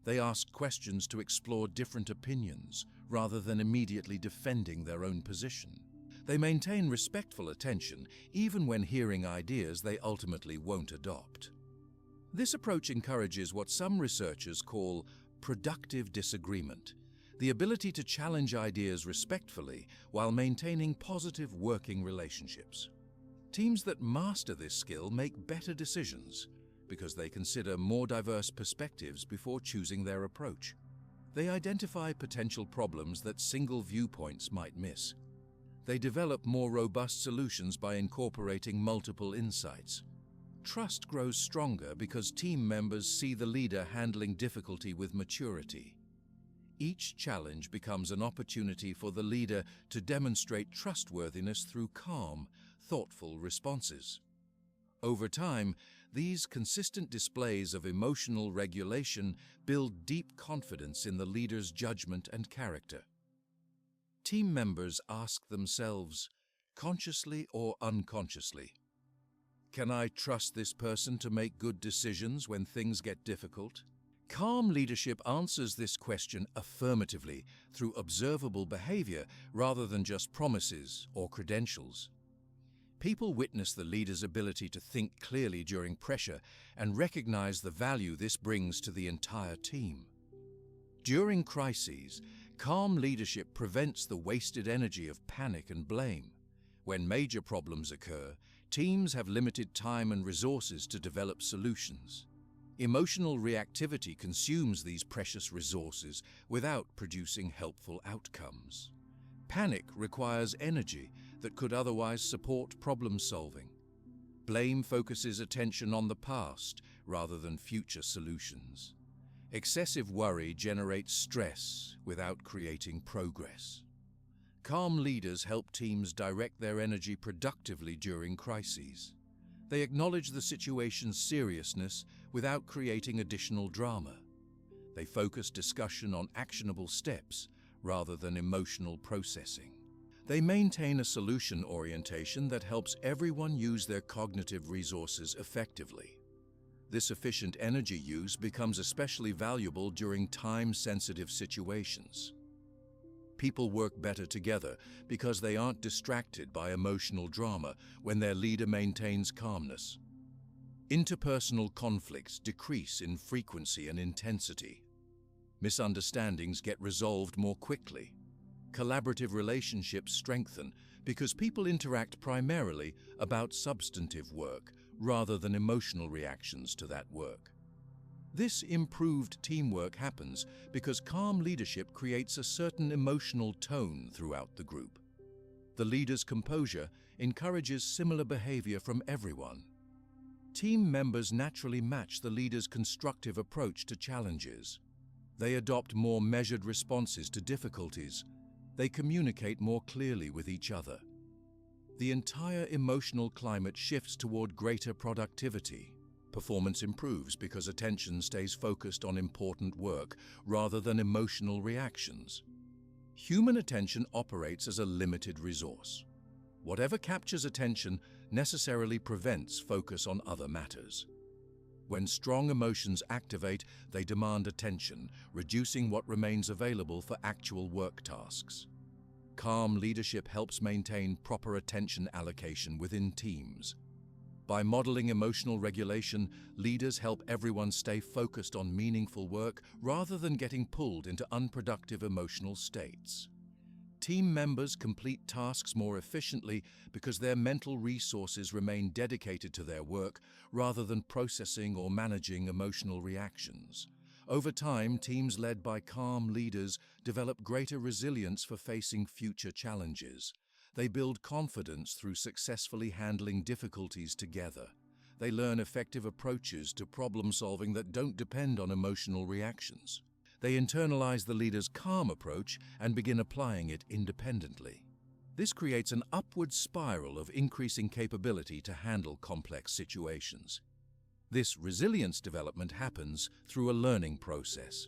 They ask questions to explore different opinions rather than immediately defending their own position. They maintain respectful attention even when hearing ideas they ultimately won't adopt. This approach encourages what some researchers call productive disagreement, the ability to challenge ideas respectfully while maintaining positive working relationships. Teams that master this skill make better decisions because they consider more diverse perspectives before choosing their approach. They identify potential problems that single viewpoints might miss. They develop more robust solutions by incorporating multiple insights. Trust grows stronger because team members see the leader handling difficulty with maturity. Each challenge becomes an opportunity for the leader to demonstrate trustworthiness through calm, thoughtful responses. Over time, these consistent displays of emotional regulation build deep confidence in the leader's judgment and character. Team members ask themselves, consciously or unconsciously, "Can I trust this person to make good decisions when things get difficult?" Calm leadership answers this question affirmatively through observable behavior rather than just promises or credentials. People witness the leader's ability to think clearly during pressure and recognize the value this brings to the entire team. During crises, calm leadership prevents the wasted energy of panic and blame. When major problems occur, teams have limited time and resources to develop solutions. Emotional reactivity consumes these precious resources without producing helpful outcomes. Panic requires energy that could otherwise support problem solving. Blame focuses attention on the past rather than future solutions. Excessive worry generates stress without creating progress. Calm leaders help teams direct their energy productively during crises. They acknowledge the situation's seriousness without creating additional drama. They focus discussion on actionable steps rather than emotional processing. They maintain a solution orientation that helps everyone use their cognitive resources effectively. This efficient energy use becomes especially valuable during time-sensitive situations. People work better together because they aren't distracted by emotional drama when their leader maintains calmness. Interpersonal conflicts decrease in frequency and intensity. Misunderstandings get resolved more quickly. Collaborative relationships strengthen because people interact primarily about substantive work rather than emotional reactions to that work. This improved teamwork happens because calm leadership creates a certain emotional tone throughout the group. The leader's composure encourages similar behavior from everyone. Team members naturally match the leader's constructive approach to challenges. They adopt more measured responses to difficulties They communicate more clearly with each other. The entire emotional climate shifts toward greater productivity. Performance improves because attention stays focused on important work rather than emotional reactions. Human attention operates as a limited resource. Whatever captures attention necessarily prevents focus on other matters. When strong emotions activate, they demand attention, reducing what remains available for actual work tasks. Calm leadership helps maintain proper attention allocation within teams. By modeling emotional regulation, leaders help everyone stay focused on meaningful work rather than getting pulled into unproductive emotional states. Team members complete tasks more efficiently because their mental resources remain dedicated to their work rather than processing or managing emotional reactions. Over time, teams led by calm leaders develop greater resilience for facing future challenges. They build confidence through successfully handling difficulties together. They learn effective approaches to problem solving that don't depend on emotional reactions. They internalize the leader's calm approach and begin applying it independently. This creates an upward spiral of increasing capability to handle complex situations. This resilience development happens through a learning process.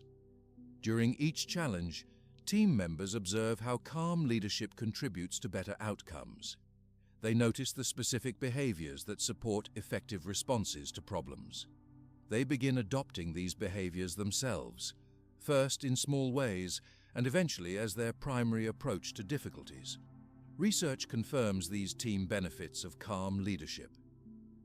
During each challenge, team members observe how calm leadership contributes to better outcomes. They notice the specific behaviors that support effective responses to problems. They begin adopting these behaviors themselves, first in small ways and eventually as their primary approach to difficulties. Research confirms these team benefits of calm leadership.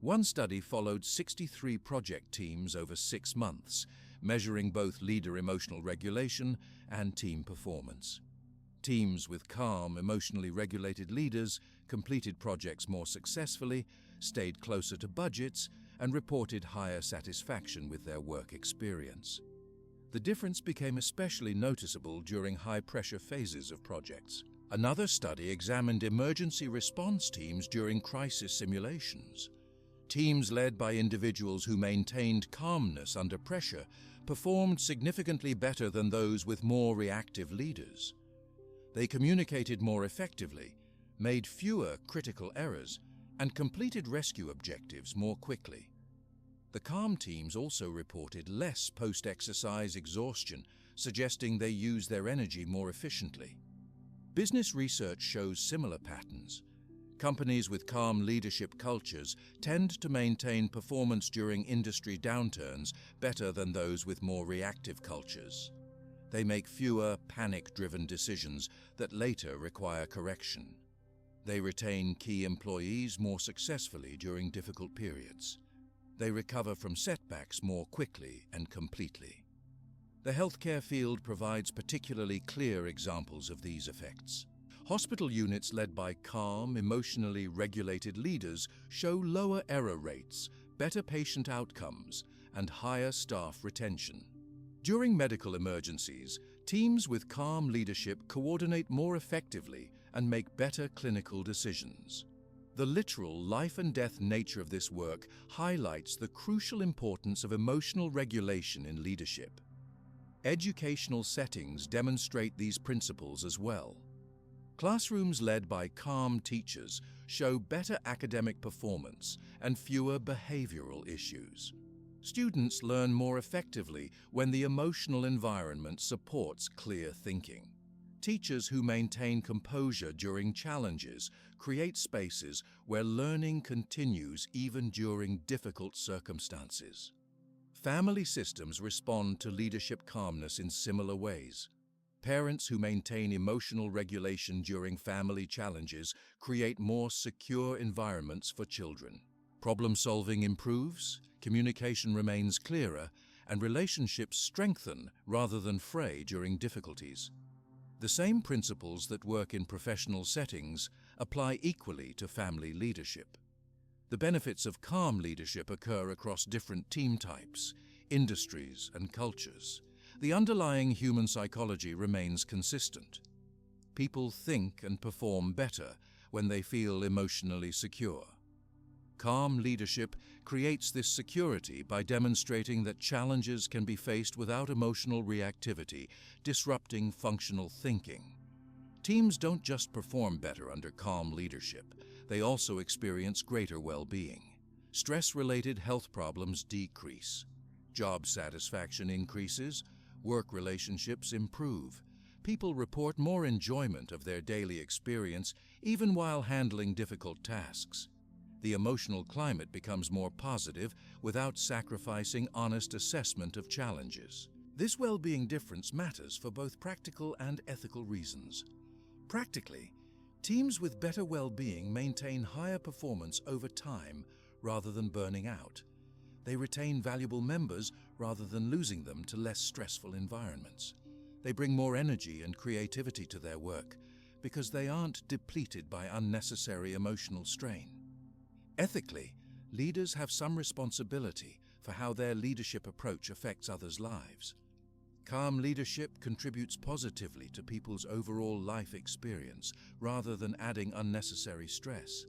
One study followed 63 project teams over 6 months, measuring both leader emotional regulation and team performance. Teams with calm, emotionally regulated leaders completed projects more successfully, stayed closer to budgets, and reported higher satisfaction with their work experience. The difference became especially noticeable during high-pressure phases of projects. Another study examined emergency response teams during crisis simulations. Teams led by individuals who maintained calmness under pressure performed significantly better than those with more reactive leaders. They communicated more effectively, made fewer critical errors, and completed rescue objectives more quickly. The calm teams also reported less post-exercise exhaustion, suggesting they use their energy more efficiently. Business research shows similar patterns. Companies with calm leadership cultures tend to maintain performance during industry downturns better than those with more reactive cultures. They make fewer panic-driven decisions that later require correction. They retain key employees more successfully during difficult periods. They recover from setbacks more quickly and completely. The healthcare field provides particularly clear examples of these effects. Hospital units led by calm, emotionally regulated leaders show lower error rates, better patient outcomes, and higher staff retention. During medical emergencies, teams with calm leadership coordinate more effectively and make better clinical decisions. The literal life and death nature of this work highlights the crucial importance of emotional regulation in leadership. Educational settings demonstrate these principles as well. Classrooms led by calm teachers show better academic performance and fewer behavioral issues. Students learn more effectively when the emotional environment supports clear thinking. Teachers who maintain composure during challenges create spaces where learning continues even during difficult circumstances. Family systems respond to leadership calmness in similar ways. Parents who maintain emotional regulation during family challenges create more secure environments for children. Problem solving improves, communication remains clearer, and relationships strengthen rather than fray during difficulties. The same principles that work in professional settings apply equally to family leadership. The benefits of calm leadership occur across different team types, industries, and cultures. The underlying human psychology remains consistent. People think and perform better when they feel emotionally secure. Calm leadership creates this security by demonstrating that challenges can be faced without emotional reactivity, disrupting functional thinking. Teams don't just perform better under calm leadership, they also experience greater well-being. Stress-related health problems decrease. Job satisfaction increases. Work relationships improve. People report more enjoyment of their daily experience, even while handling difficult tasks. The emotional climate becomes more positive without sacrificing honest assessment of challenges. This well-being difference matters for both practical and ethical reasons. Practically, teams with better well-being maintain higher performance over time rather than burning out. They retain valuable members rather than losing them to less stressful environments. They bring more energy and creativity to their work because they aren't depleted by unnecessary emotional strain. Ethically, leaders have some responsibility for how their leadership approach affects others' lives. Calm leadership contributes positively to people's overall life experience rather than adding unnecessary stress.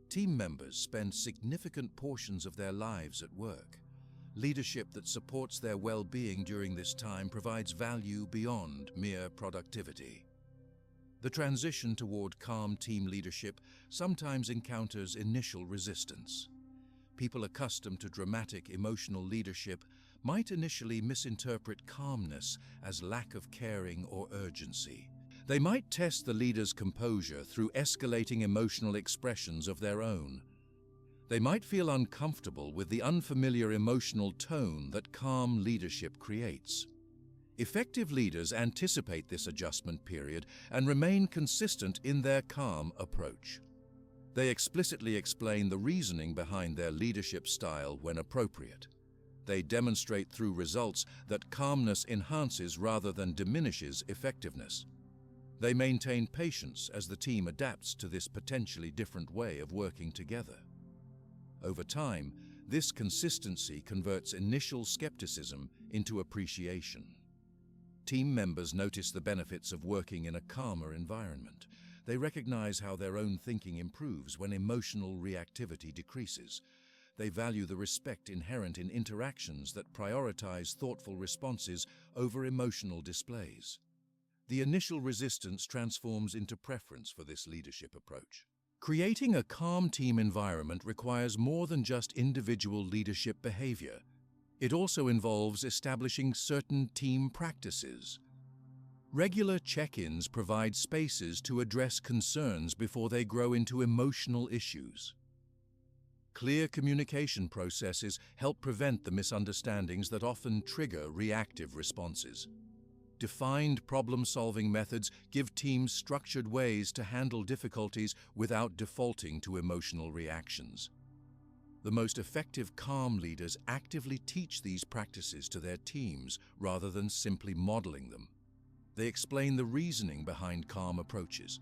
Team members spend significant portions of their lives at work. Leadership that supports their well-being during this time provides value beyond mere productivity. The transition toward calm team leadership sometimes encounters initial resistance. People accustomed to dramatic emotional leadership might initially misinterpret calmness as lack of caring or urgency. They might test the leader's composure through escalating emotional expressions of their own. They might feel uncomfortable with the unfamiliar emotional tone that calm leadership creates. Effective leaders anticipate this adjustment period and remain consistent in their calm approach. They explicitly explain the reasoning behind their leadership style when appropriate. They demonstrate through results that calmness enhances rather than diminishes effectiveness. They maintain patience as the team adapts to this potentially different way of working together. Over time, this consistency converts initial skepticism into appreciation. Team members notice the benefits of working in a calmer environment. They recognize how their own thinking improves when emotional reactivity decreases. They value the respect inherent in interactions that prioritize thoughtful responses over emotional displays. The initial resistance transforms into preference for this leadership approach. Creating a calm team environment requires more than just individual leadership behavior. It also involves establishing certain team practices. Regular check-ins provide spaces to address concerns before they grow into emotional issues. Clear communication processes help prevent the misunderstandings that often trigger reactive responses. Defined problem-solving methods give teams structured ways to handle difficulties without defaulting to emotional reactions. The most effective calm leaders actively teach these practices to their teams rather than simply modeling them. They explain the reasoning behind calm approaches.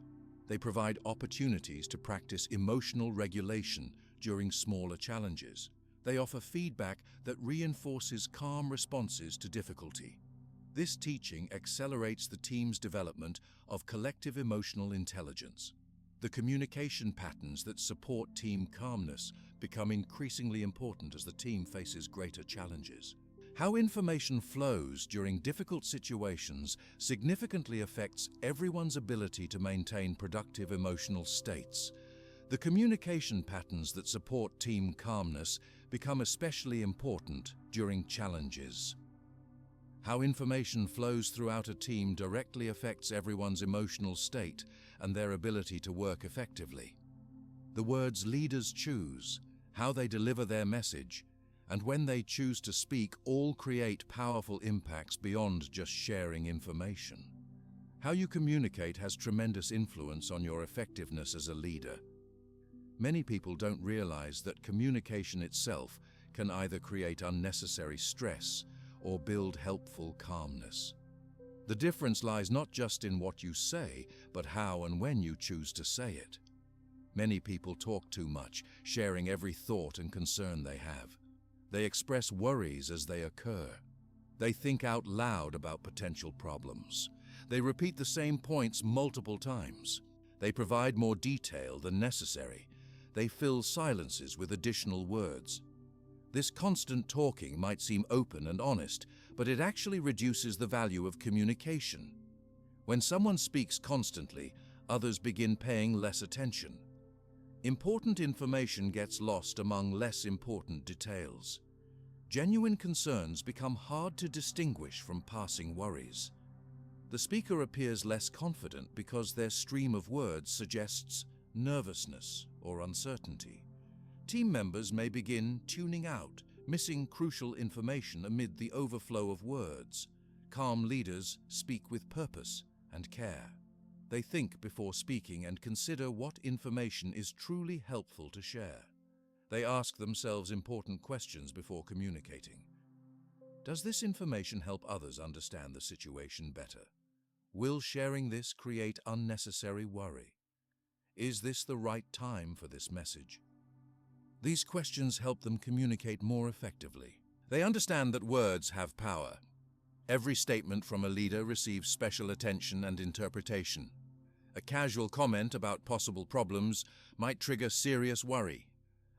They provide opportunities to practice emotional regulation during smaller challenges. They offer feedback that reinforces calm responses to difficulty. This teaching accelerates the team's development of collective emotional intelligence. The communication patterns that support team calmness become increasingly important as the team faces greater challenges. How information flows during difficult situations significantly affects everyone's ability to maintain productive emotional states. The communication patterns that support team calmness become especially important during challenges. How information flows throughout a team directly affects everyone's emotional state and their ability to work effectively. The words leaders choose, how they deliver their message, and when they choose to speak all create powerful impacts beyond just sharing information. How you communicate has tremendous influence on your effectiveness as a leader. Many people don't realize that communication itself can either create unnecessary stress or build helpful calmness. The difference lies not just in what you say, but how and when you choose to say it. Many people talk too much, sharing every thought and concern they have. They express worries as they occur. They think out loud about potential problems. They repeat the same points multiple times. They provide more detail than necessary. They fill silences with additional words. This constant talking might seem open and honest, but it actually reduces the value of communication. When someone speaks constantly, others begin paying less attention. Important information gets lost among less important details. Genuine concerns become hard to distinguish from passing worries. The speaker appears less confident because their stream of words suggests nervousness or uncertainty. Team members may begin tuning out, missing crucial information amid the overflow of words. Calm leaders speak with purpose and care. They think before speaking and consider what information is truly helpful to share. They ask themselves important questions before communicating. Does this information help others understand the situation better? Will sharing this create unnecessary worry? Is this the right time for this message? These questions help them communicate more effectively. They understand that words have power. Every statement from a leader receives special attention and interpretation. A casual comment about possible problems might trigger serious worry.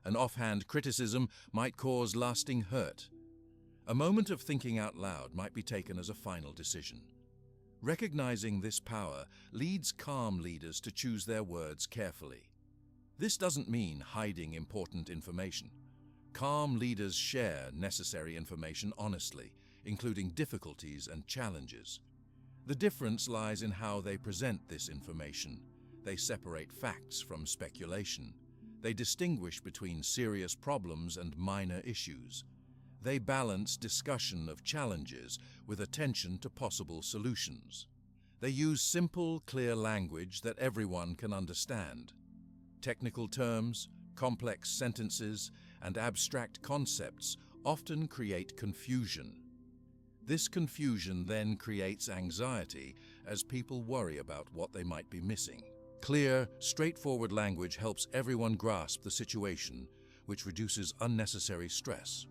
An offhand criticism might cause lasting hurt. A moment of thinking out loud might be taken as a final decision. Recognizing this power leads calm leaders to choose their words carefully. This doesn't mean hiding important information. Calm leaders share necessary information honestly, including difficulties and challenges. The difference lies in how they present this information. They separate facts from speculation. They distinguish between serious problems and minor issues. They balance discussion of challenges with attention to possible solutions. They use simple, clear language that everyone can understand. Technical terms, complex sentences, and abstract concepts often create confusion. This confusion then creates anxiety as people worry about what they might be missing. Clear, straightforward language helps everyone grasp the situation, which reduces unnecessary stress.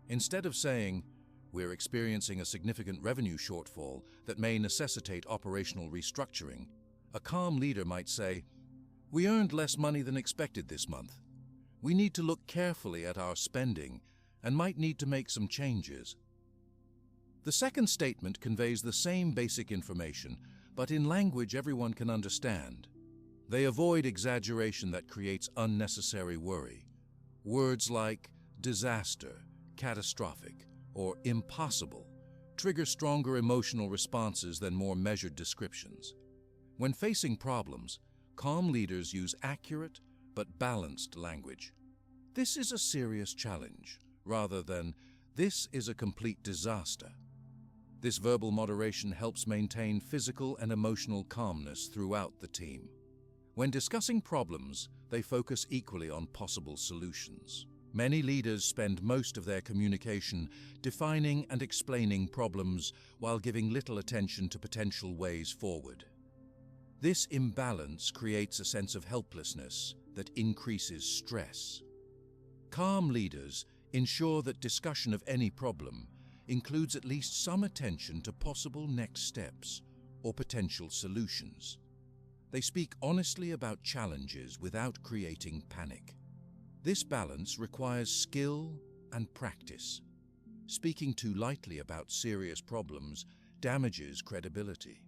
Instead of saying, "We're experiencing a significant revenue shortfall that may necessitate operational restructuring," a calm leader might say, "We earned less money than expected this month. We need to look carefully at our spending and might need to make some changes." The second statement conveys the same basic information, but in language everyone can understand. They avoid exaggeration that creates unnecessary worry. Words like disaster, catastrophic, or impossible trigger stronger emotional responses than more measured descriptions. When facing problems, calm leaders use accurate but balanced language. "This is a serious challenge," rather than "this is a complete disaster." This verbal moderation helps maintain physical and emotional calmness throughout the team. When discussing problems, they focus equally on possible solutions. Many leaders spend most of their communication defining and explaining problems while giving little attention to potential ways forward. This imbalance creates a sense of helplessness that increases stress. Calm leaders ensure that discussion of any problem includes at least some attention to possible next steps or potential solutions. They speak honestly about challenges without creating panic. This balance requires skill and practice. Speaking too lightly about serious problems damages credibility.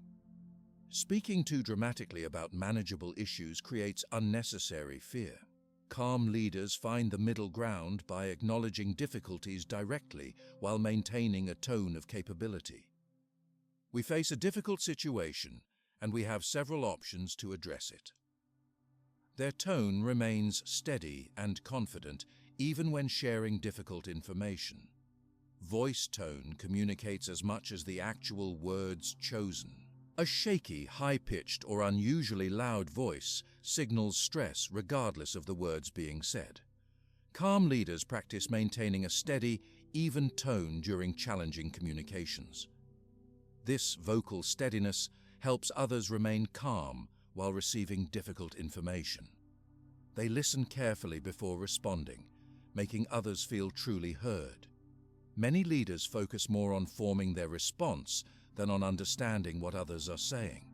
Speaking too dramatically about manageable issues creates unnecessary fear. Calm leaders find the middle ground by acknowledging difficulties directly while maintaining a tone of capability. We face a difficult situation, and we have several options to address it. Their tone remains steady and confident even when sharing difficult information. Voice tone communicates as much as the actual words chosen. A shaky, high-pitched, or unusually loud voice signals stress regardless of the words being said. Calm leaders practice maintaining a steady, even tone during challenging communications. This vocal steadiness helps others remain calm while receiving difficult information. They listen carefully before responding, making others feel truly heard. Many leaders focus more on forming their response than on understanding what others are saying.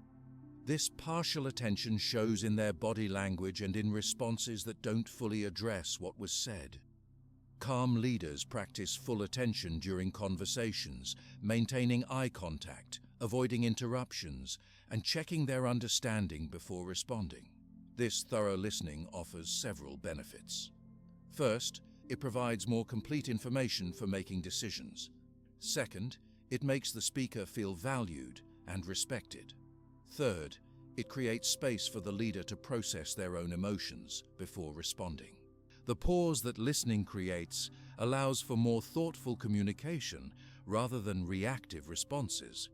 This partial attention shows in their body language and in responses that don't fully address what was said. Calm leaders practice full attention during conversations, maintaining eye contact, avoiding interruptions, and checking their understanding before responding. This thorough listening offers several benefits. First, it provides more complete information for making decisions. Second, it makes the speaker feel valued and respected. Third, it creates space for the leader to process their own emotions before responding. The pause that listening creates allows for more thoughtful communication rather than reactive responses.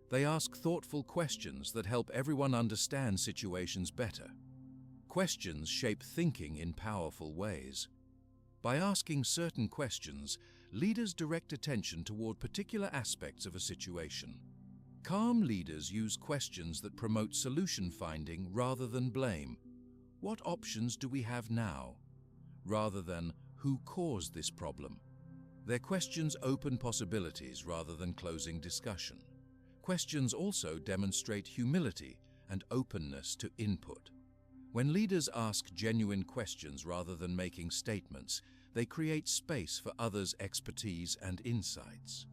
They ask thoughtful questions that help everyone understand situations better. Questions shape thinking in powerful ways. By asking certain questions, leaders direct attention toward particular aspects of a situation. Calm leaders use questions that promote solution finding rather than blame. What options do we have now? Rather than, who caused this problem? Their questions open possibilities rather than closing discussion. Questions also demonstrate humility and openness to input. When leaders ask genuine questions rather than making statements, they create space for others' expertise and insights.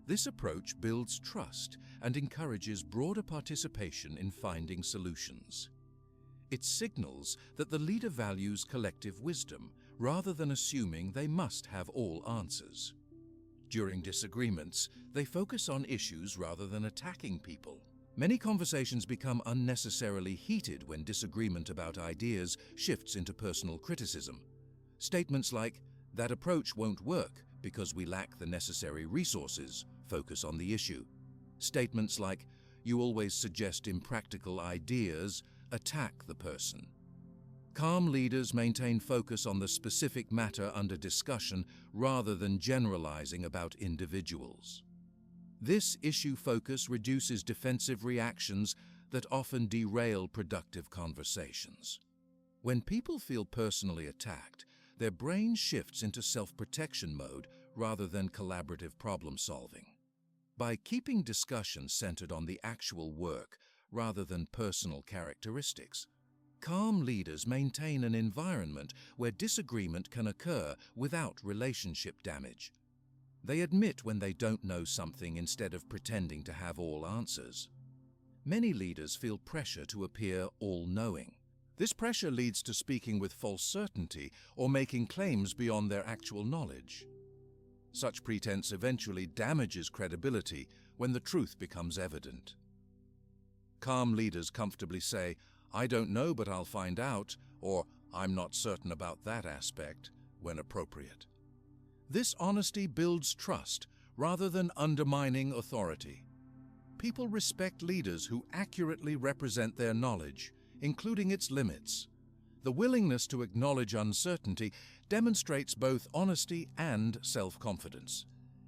This approach builds trust and encourages broader participation in finding solutions. It signals that the leader values collective wisdom rather than assuming they must have all answers. During disagreements, they focus on issues rather than attacking people. Many conversations become unnecessarily heated when disagreement about ideas shifts into personal criticism. Statements like, "That approach won't work because we lack the necessary resources," focus on the issue. Statements like, "You always suggest impractical ideas," attack the person. Calm leaders maintain focus on the specific matter under discussion rather than generalizing about individuals. This issue focus reduces defensive reactions that often derail productive conversations. When people feel personally attacked, their brain shifts into self-protection mode rather than collaborative problem-solving. By keeping discussion centered on the actual work rather than personal characteristics, calm leaders maintain an environment where disagreement can occur without relationship damage. They admit when they don't know something instead of pretending to have all answers. Many leaders feel pressure to appear all-knowing. This pressure leads to speaking with false certainty or making claims beyond their actual knowledge. Such pretense eventually damages credibility when the truth becomes evident. Calm leaders comfortably say, "I don't know, but I'll find out," or "I'm not certain about that aspect," when appropriate. This honesty builds trust rather than undermining authority. People respect leaders who accurately represent their knowledge, including its limits. The willingness to acknowledge uncertainty demonstrates both honesty and self-confidence.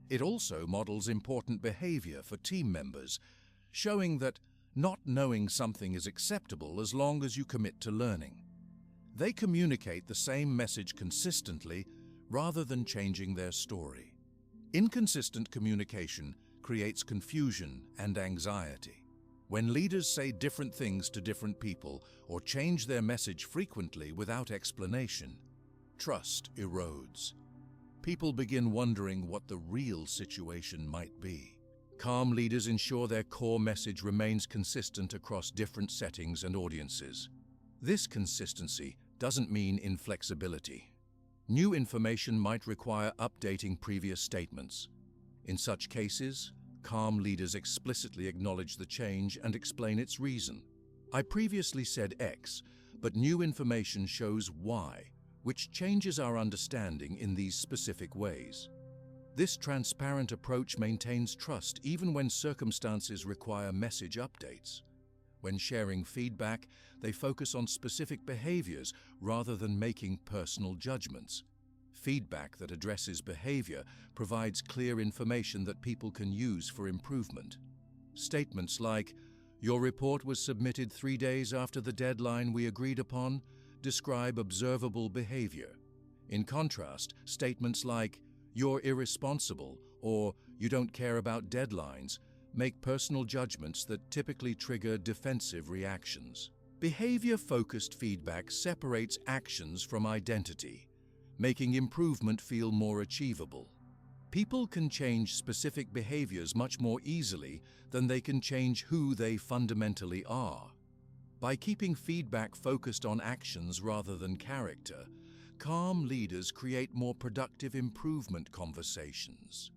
It also models important behavior for team members, showing that not knowing something is acceptable as long as you commit to learning. They communicate the same message consistently rather than changing their story. Inconsistent communication creates confusion and anxiety. When leaders say different things to different people or change their message frequently without explanation, trust erodes. People begin wondering what the real situation might be. Calm leaders ensure their core message remains consistent across different settings and audiences. This consistency doesn't mean inflexibility. New information might require updating previous statements. In such cases, calm leaders explicitly acknowledge the change and explain its reason. "I previously said X, but new information shows Y, which changes our understanding in these specific ways." This transparent approach maintains trust even when circumstances require message updates. When sharing feedback, they focus on specific behaviors rather than making personal judgments. Feedback that addresses behavior provides clear information that people can use for improvement. Statements like, "Your report was submitted 3 days after the deadline we agreed upon," describe observable behavior. In contrast, statements like, "You're irresponsible," or "You don't care about deadlines," make personal judgments that typically trigger defensive reactions. Behavior-focused feedback separates actions from identity, making improvement feel more achievable. People can change specific behaviors much more easily than they can change who they fundamentally are. By keeping feedback focused on actions rather than character, calm leaders create more productive improvement conversations.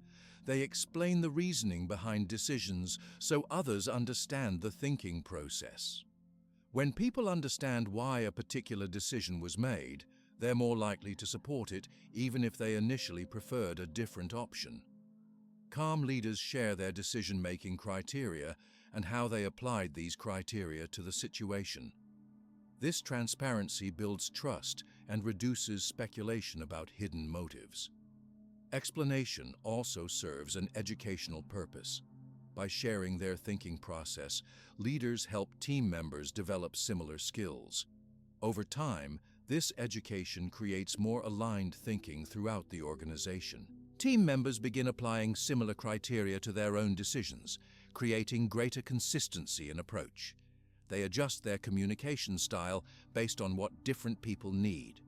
They explain the reasoning behind decisions so others understand the thinking process. When people understand why a particular decision was made, they're more likely to support it even if they initially preferred a different option. Calm leaders share their decision-making criteria and how they applied these criteria to the situation. This transparency builds trust and reduces speculation about hidden motives. Explanation also serves an educational purpose. By sharing their thinking process, leaders help team members develop similar skills. Over time, this education creates more aligned thinking throughout the organization. Team members begin applying similar criteria to their own decisions, creating greater consistency in approach. They adjust their communication style based on what different people need.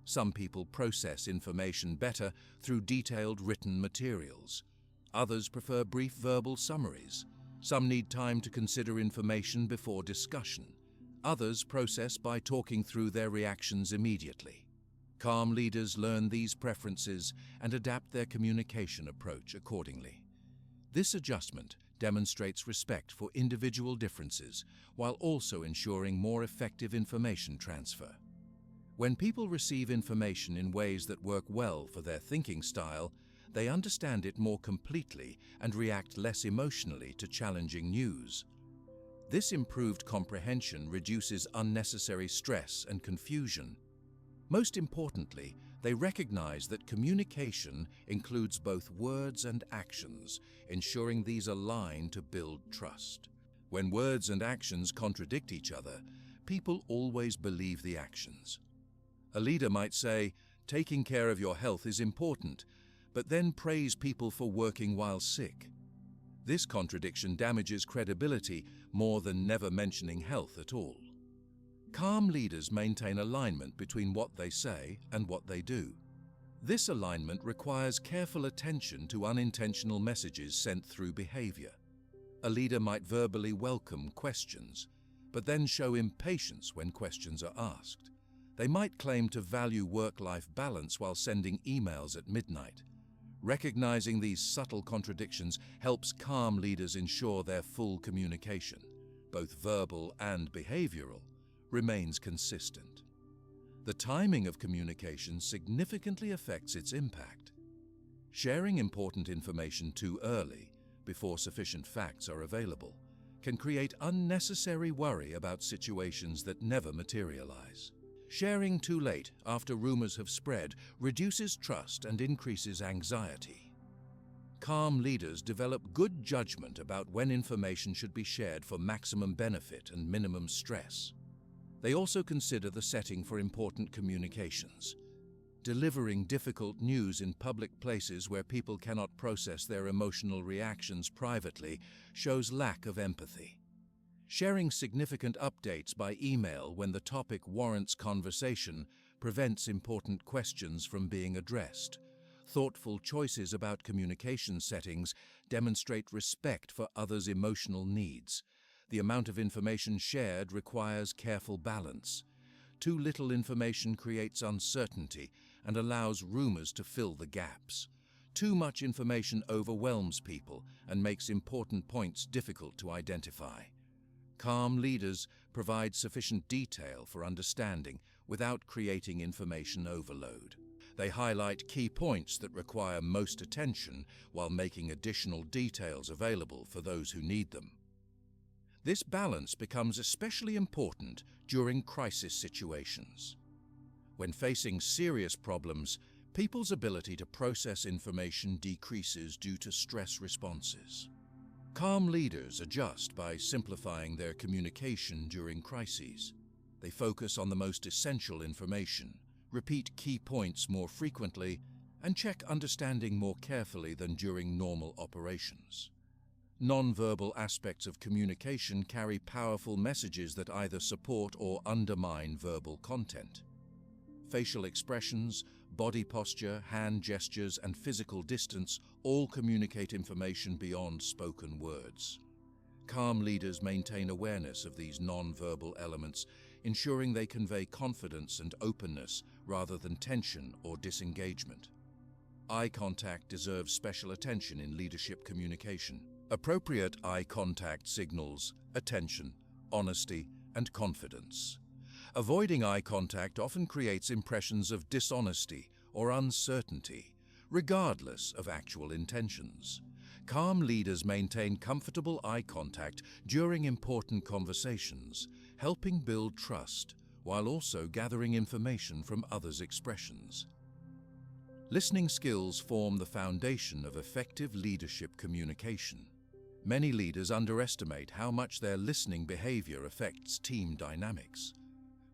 Some people process information better through detailed written materials. Others prefer brief verbal summaries. Some need time to consider information before discussion. Others process by talking through their reactions immediately. Calm leaders learn these preferences and adapt their communication approach accordingly. This adjustment demonstrates respect for individual differences while also ensuring more effective information transfer. When people receive information in ways that work well for their thinking style, they understand it more completely and react less emotionally to challenging news. This improved comprehension reduces unnecessary stress and confusion. Most importantly, they recognize that communication includes both words and actions, ensuring these align to build trust. When words and actions contradict each other, people always believe the actions. A leader might say, "Taking care of your health is important," but then praise people for working while sick. This contradiction damages credibility more than never mentioning health at all. Calm leaders maintain alignment between what they say and what they do. This alignment requires careful attention to unintentional messages sent through behavior. A leader might verbally welcome questions, but then show impatience when questions are asked. They might claim to value work-life balance while sending emails at midnight. Recognizing these subtle contradictions helps calm leaders ensure their full communication, both verbal and behavioral, remains consistent. The timing of communication significantly affects its impact. Sharing important information too early, before sufficient facts are available, can create unnecessary worry about situations that never materialize. Sharing too late after rumors have spread reduces trust and increases anxiety. Calm leaders develop good judgment about when information should be shared for maximum benefit and minimum stress. They also consider the setting for important communications. Delivering difficult news in public places where people cannot process their emotional reactions privately shows lack of empathy. Sharing significant updates by email when the topic warrants conversation prevents important questions from being addressed. Thoughtful choices about communication settings demonstrate respect for others' emotional needs. The amount of information shared requires careful balance. Too little information creates uncertainty and allows rumors to fill the gaps. Too much information overwhelms people and makes important points difficult to identify. Calm leaders provide sufficient detail for understanding without creating information overload. They highlight key points that require most attention while making additional details available for those who need them. This balance becomes especially important during crisis situations. When facing serious problems, people's ability to process information decreases due to stress responses. Calm leaders adjust by simplifying their communication during crises. They focus on the most essential information, repeat key points more frequently, and check understanding more carefully than during normal operations. Non-verbal aspects of communication carry powerful messages that either support or undermine verbal content. Facial expressions, body posture, hand gestures, and physical distance all communicate information beyond spoken words. Calm leaders maintain awareness of these non-verbal elements, ensuring they convey confidence and openness rather than tension or disengagement. Eye contact deserves special attention in leadership communication. Appropriate eye contact signals attention, honesty, and confidence. Avoiding eye contact often creates impressions of dishonesty or uncertainty, regardless of actual intentions. Calm leaders maintain comfortable eye contact during important conversations, helping build trust while also gathering information from others' expressions. Listening skills form the foundation of effective leadership communication. Many leaders underestimate how much their listening behavior affects team dynamics.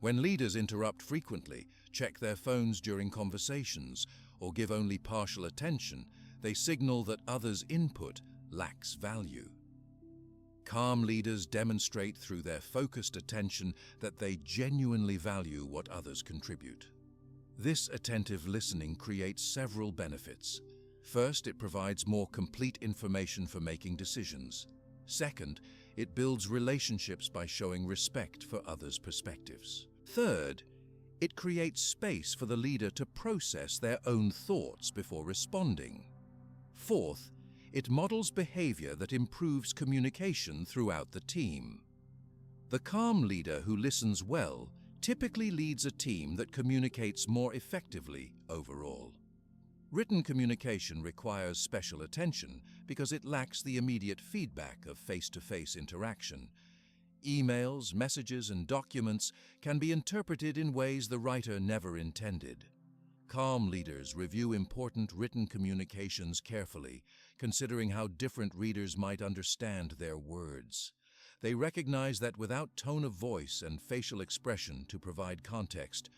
When leaders interrupt frequently, check their phones during conversations, or give only partial attention, they signal that others' input lacks value. Calm leaders demonstrate through their focused attention that they genuinely value what others contribute. This attentive listening creates several benefits. First, it provides more complete information for making decisions. Second, it builds relationships by showing respect for others' perspectives. Third, it creates space for the leader to process their own thoughts before responding. Fourth, it models behavior that improves communication throughout the team. The calm leader who listens well typically leads a team that communicates more effectively overall. Written communication requires special attention because it lacks the immediate feedback of face-to-face interaction. Emails, messages, and documents can be interpreted in ways the writer never intended. Calm leaders review important written communications carefully, considering how different readers might understand their words. They recognize that without tone of voice and facial expression to provide context,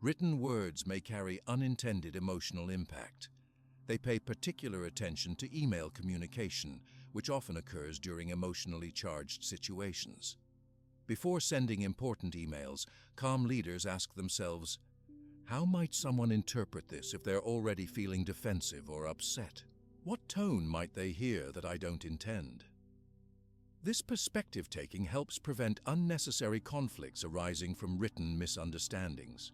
written words may carry unintended emotional impact. They pay particular attention to email communication, which often occurs during emotionally charged situations. Before sending important emails, calm leaders ask themselves, how might someone interpret this if they're already feeling defensive or upset? What tone might they hear that I don't intend? This perspective-taking helps prevent unnecessary conflicts arising from written misunderstandings.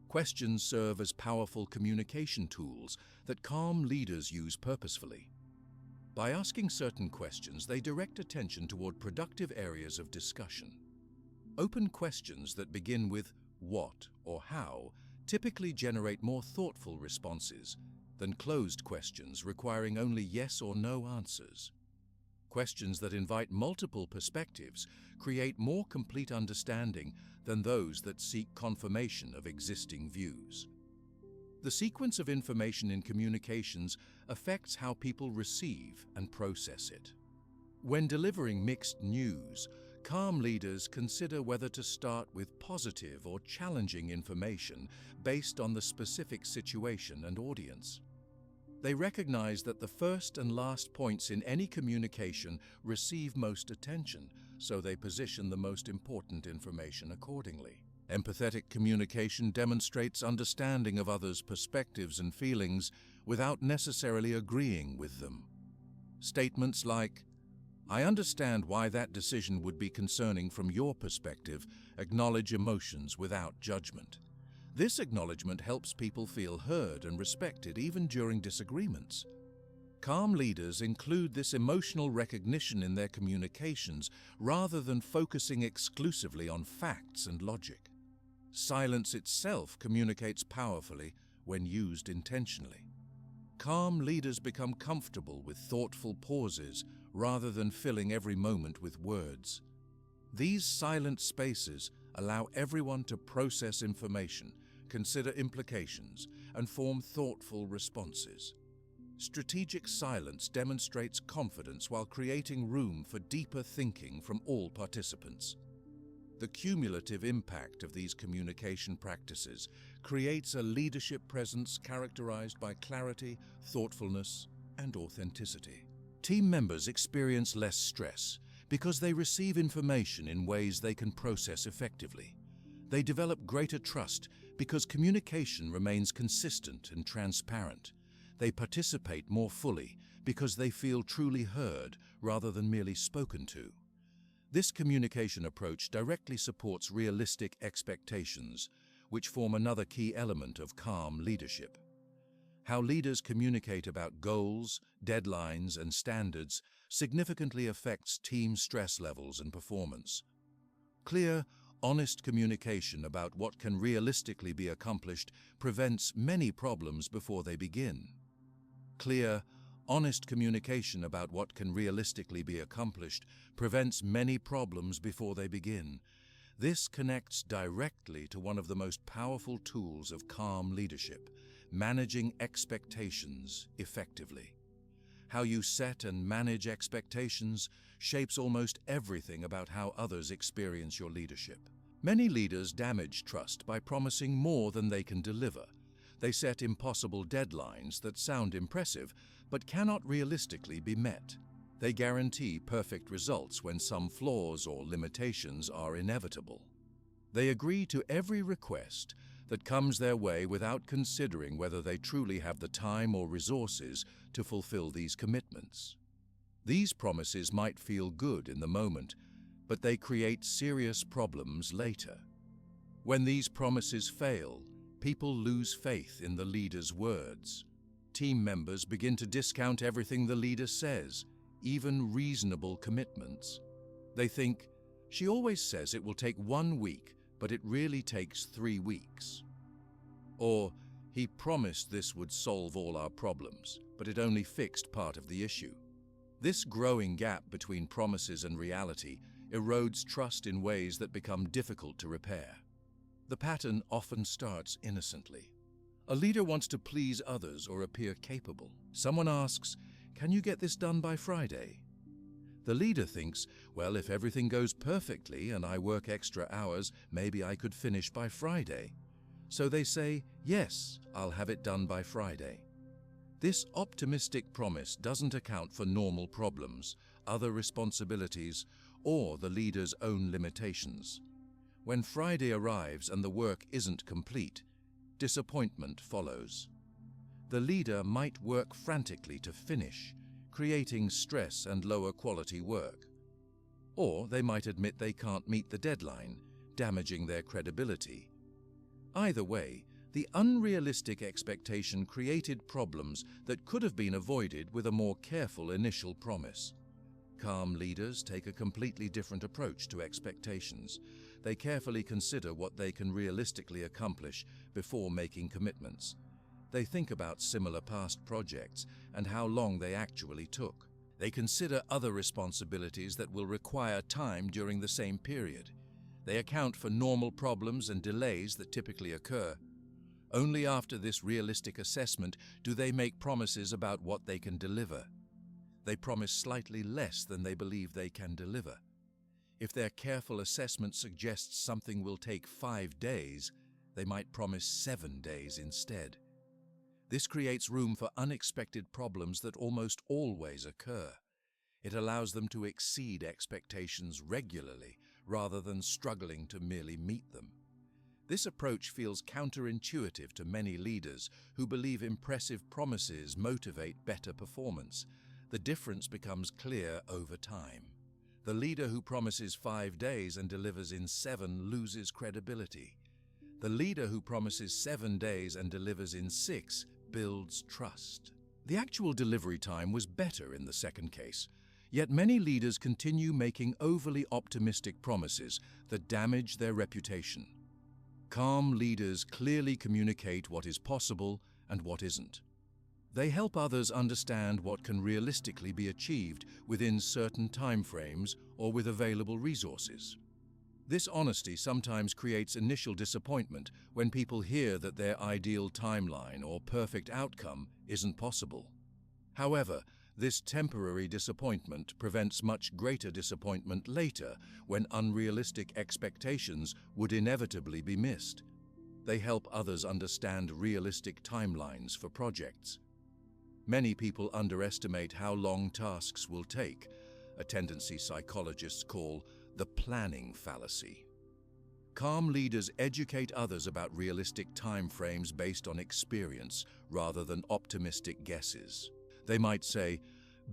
Questions serve as powerful communication tools that calm leaders use purposefully. By asking certain questions, they direct attention toward productive areas of discussion. Open questions that begin with what or how typically generate more thoughtful responses than closed questions requiring only yes or no answers. Questions that invite multiple perspectives create more complete understanding than those that seek confirmation of existing views. The sequence of information in communications affects how people receive and process it. When delivering mixed news, calm leaders consider whether to start with positive or challenging information based on the specific situation and audience. They recognize that the first and last points in any communication receive most attention, so they position the most important information accordingly. Empathetic communication demonstrates understanding of others' perspectives and feelings without necessarily agreeing with them. Statements like, "I understand why that decision would be concerning from your perspective," acknowledge emotions without judgment. This acknowledgement helps people feel heard and respected even during disagreements. Calm leaders include this emotional recognition in their communications rather than focusing exclusively on facts and logic. Silence itself communicates powerfully when used intentionally. Calm leaders become comfortable with thoughtful pauses rather than filling every moment with words. These silent spaces allow everyone to process information, consider implications, and form thoughtful responses. Strategic silence demonstrates confidence while creating room for deeper thinking from all participants. The cumulative impact of these communication practices creates a leadership presence characterized by clarity, thoughtfulness, and authenticity. Team members experience less stress because they receive information in ways they can process effectively. They develop greater trust Because communication remains consistent and transparent. They participate more fully because they feel truly heard rather than merely spoken to. This communication approach directly supports realistic expectations, which form another key element of calm leadership. How leaders communicate about goals, deadlines, and standards significantly affects team stress levels and performance. Clear, honest communication about what can realistically be accomplished prevents many problems before they begin. Clear, honest communication about what can realistically be accomplished prevents many problems before they begin. This connects directly to one of the most powerful tools of calm leadership, managing expectations effectively. How you set and manage expectations shapes almost everything about how others experience your leadership. Many leaders damage trust by promising more than they can deliver. They set impossible deadlines that sound impressive but cannot realistically be met. They guarantee perfect results when some flaws or limitations are inevitable. They agree to every request that comes their way without considering whether they truly have the time or resources to fulfill these commitments. These promises might feel good in the moment, but they create serious problems later. When these promises fail, people lose faith in the leader's words. Team members begin to discount everything the leader says, even reasonable commitments. They think, "She always says it will take 1 week, but it really takes 3 weeks." Or, "He promised this would solve all our problems, but it only fixed part of the issue." This growing gap between promises and reality erodes trust in ways that become difficult to repair. The pattern often starts innocently. A leader wants to please others or appear capable. Someone asks, "Can you get this done by Friday?" The leader thinks, "Well, if everything goes perfectly and I work extra hours, maybe I could finish by Friday." So they say, "Yes, I'll have it done by Friday." This optimistic promise doesn't account for normal problems, other responsibilities, or the leader's own limitations. When Friday arrives and the work isn't complete, disappointment follows. The leader might work frantically to finish, creating stress and lower quality work. Or they might admit they can't meet the deadline, damaging their credibility. Either way, the unrealistic expectation created problems that could have been avoided with a more careful initial promise. Calm leaders take a completely different approach to expectations. They carefully consider what they can realistically accomplish before making commitments. They think about similar past projects and how long they actually took. They consider other responsibilities that will require time during the same period. They account for normal problems and delays that typically occur. Only after this realistic assessment do they make promises about what they can deliver. They promise slightly less than they believe they can deliver. If their careful assessment suggests something will take 5 days, they might promise 7 days instead. This creates room for unexpected problems that almost always occur. It allows them to exceed expectations regularly rather than struggling to merely meet them. This approach feels counterintuitive to many leaders who believe impressive promises motivate better performance. The difference becomes clear over time. The leader who promises 5 days and delivers in 7 loses credibility. The leader who promises 7 days and delivers in 6 builds trust. The actual delivery time was better in the second case, yet many leaders continue making overly optimistic promises that damage their reputation. Calm leaders clearly communicate what is possible and what isn't. They help others understand what can realistically be achieved within certain timeframes or with available resources. This honesty sometimes creates initial disappointment when people hear that their ideal timeline or perfect outcome isn't possible. However, this temporary disappointment prevents much greater disappointment later when unrealistic expectations would inevitably be missed. They help others understand realistic timelines for projects. Many people underestimate how long tasks will take, a tendency psychologists call the planning fallacy. Calm leaders educate others about realistic timeframes based on experience rather than optimistic guesses. They might say,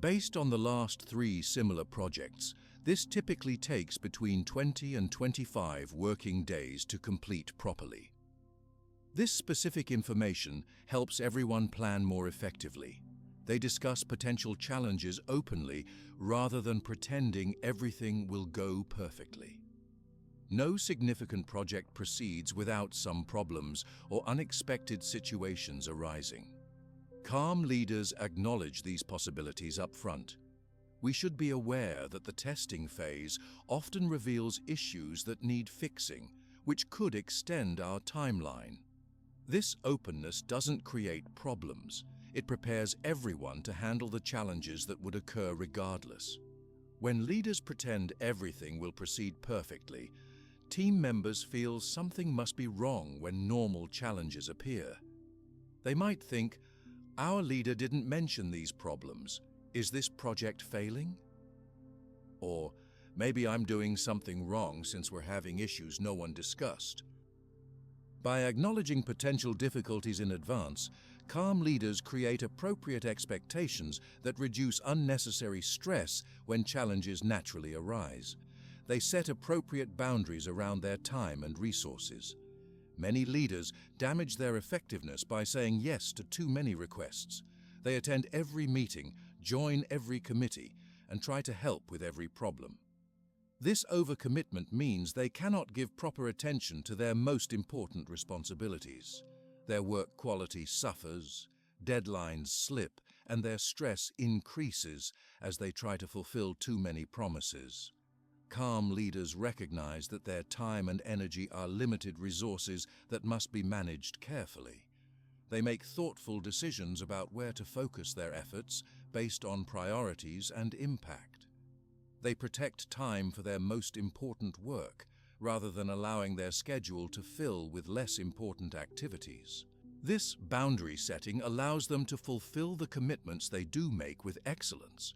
based on the last 3 similar projects, this typically takes between 20 and 25 working days to complete properly. This specific information helps everyone plan more effectively. They discuss potential challenges openly rather than pretending everything will go perfectly. No significant project proceeds without some problems or unexpected situations arising. Calm leaders acknowledge these possibilities up front. We should be aware that the testing phase often reveals issues that need fixing, which could extend our timeline. This openness doesn't create problems. It prepares everyone to handle the challenges that would occur regardless. When leaders pretend everything will proceed perfectly, team members feel something must be wrong when normal challenges appear. They might think, our leader didn't mention these problems. Is this project failing? Or, maybe I'm doing something wrong since we're having issues no one discussed. By acknowledging potential difficulties in advance, calm leaders create appropriate expectations that reduce unnecessary stress when challenges naturally arise. They set appropriate boundaries around their time and resources. Many leaders damage their effectiveness by saying yes to too many requests. They attend every meeting, join every committee, and try to help with every problem. This overcommitment means they cannot give proper attention to their most important responsibilities. Their work quality suffers, deadlines slip, and their stress increases as they try to fulfill too many promises. Calm leaders recognize that their time and energy are limited resources that must be managed carefully. They make thoughtful decisions about where to focus their efforts based on priorities and impact. They protect time for their most important work, rather than allowing their schedule to fill with less important activities. This boundary setting allows them to fulfill the commitments they do make with excellence.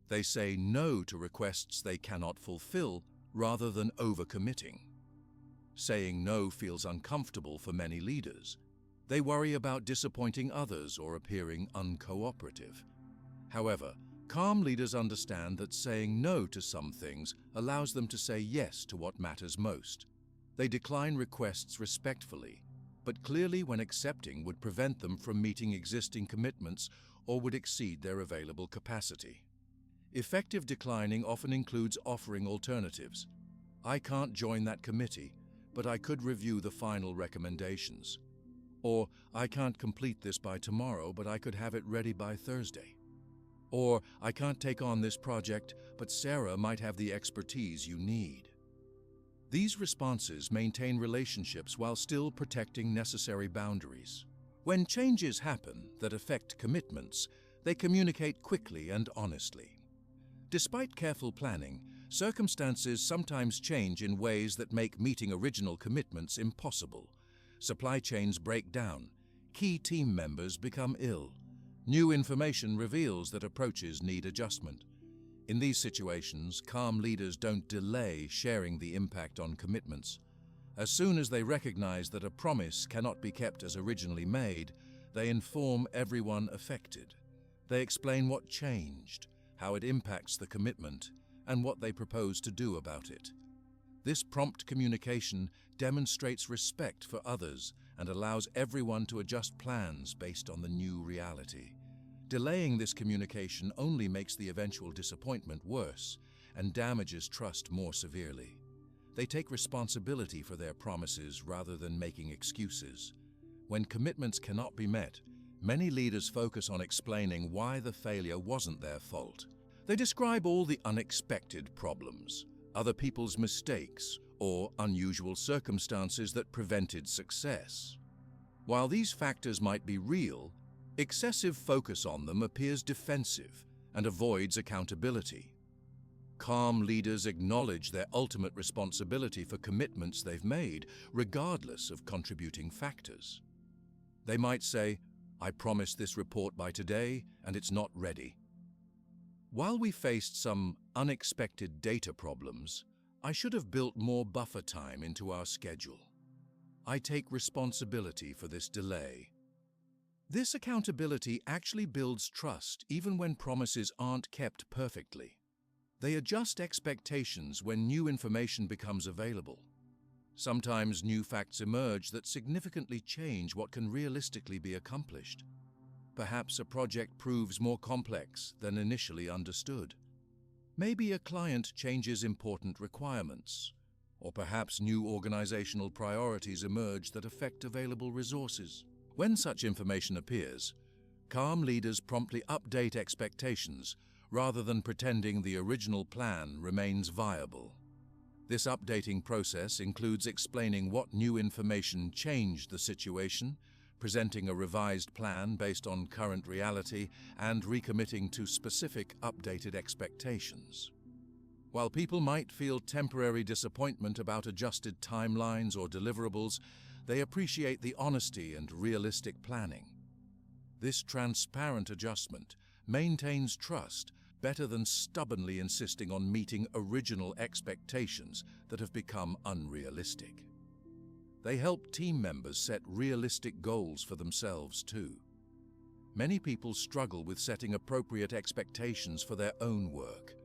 They say no to requests they cannot fulfill, rather than overcommitting. Saying no feels uncomfortable for many leaders. They worry about disappointing others or appearing uncooperative. However, calm leaders understand that saying no to some things allows them to say yes to what matters most. They decline requests respectfully, but clearly when accepting would prevent them from meeting existing commitments or would exceed their available capacity. Effective declining often includes offering alternatives. I can't join that committee, but I could review the final recommendations. Or, I can't complete this by tomorrow, but I could have it ready by Thursday. Or, I can't take on this project, but Sarah might have the expertise you need. These responses maintain relationships while still protecting necessary boundaries. When changes happen that affect commitments, they communicate quickly and honestly. Despite careful planning, circumstances sometimes change in ways that make meeting original commitments impossible. Supply chains break down, key team members become ill, new information reveals that approaches need adjustment. In these situations, calm leaders don't delay sharing the impact on commitments. As soon as they recognize that a promise cannot be kept as originally made, they inform everyone affected. They explain what changed, how it impacts the commitment, and what they propose to do about it. This prompt communication demonstrates respect for others and allows everyone to adjust plans based on the new reality. Delaying this communication only makes the eventual disappointment worse and damages trust more severely. They take responsibility for their promises rather than making excuses. When commitments cannot be met, many leaders focus on explaining why the failure wasn't their fault. They describe all the unexpected problems, other people's mistakes, or unusual circumstances that prevented success. While these factors might be real, excessive focus on them appears defensive and avoids accountability. Calm leaders acknowledge their ultimate responsibility for commitments they've made, regardless of contributing factors. They might say, I promised this report by today, and it's not ready. While we faced some unexpected data problems, I should have built more buffer time into our schedule. I take responsibility for this delay. This accountability actually builds trust even when promises aren't kept perfectly. They adjust expectations when new information becomes available. Sometimes new facts emerge that significantly change what can realistically be accomplished. Perhaps a project proves more complex than initially understood. Maybe a client changes important requirements, or perhaps new organizational priorities emerge that affect available resources. When such information appears, calm leaders promptly update expectations rather than pretending the original plan remains viable. This updating process includes explaining what new information changed the situation, presenting a revised plan based on current reality, and recommitting to specific updated expectations. While people might feel temporary disappointment about adjusted timelines or deliverables, they appreciate the honesty and realistic planning. This transparent adjustment maintains trust better than stubbornly insisting on meeting original expectations that have become unrealistic. They help team members set realistic goals for themselves too. Many people struggle with setting appropriate expectations for their own work.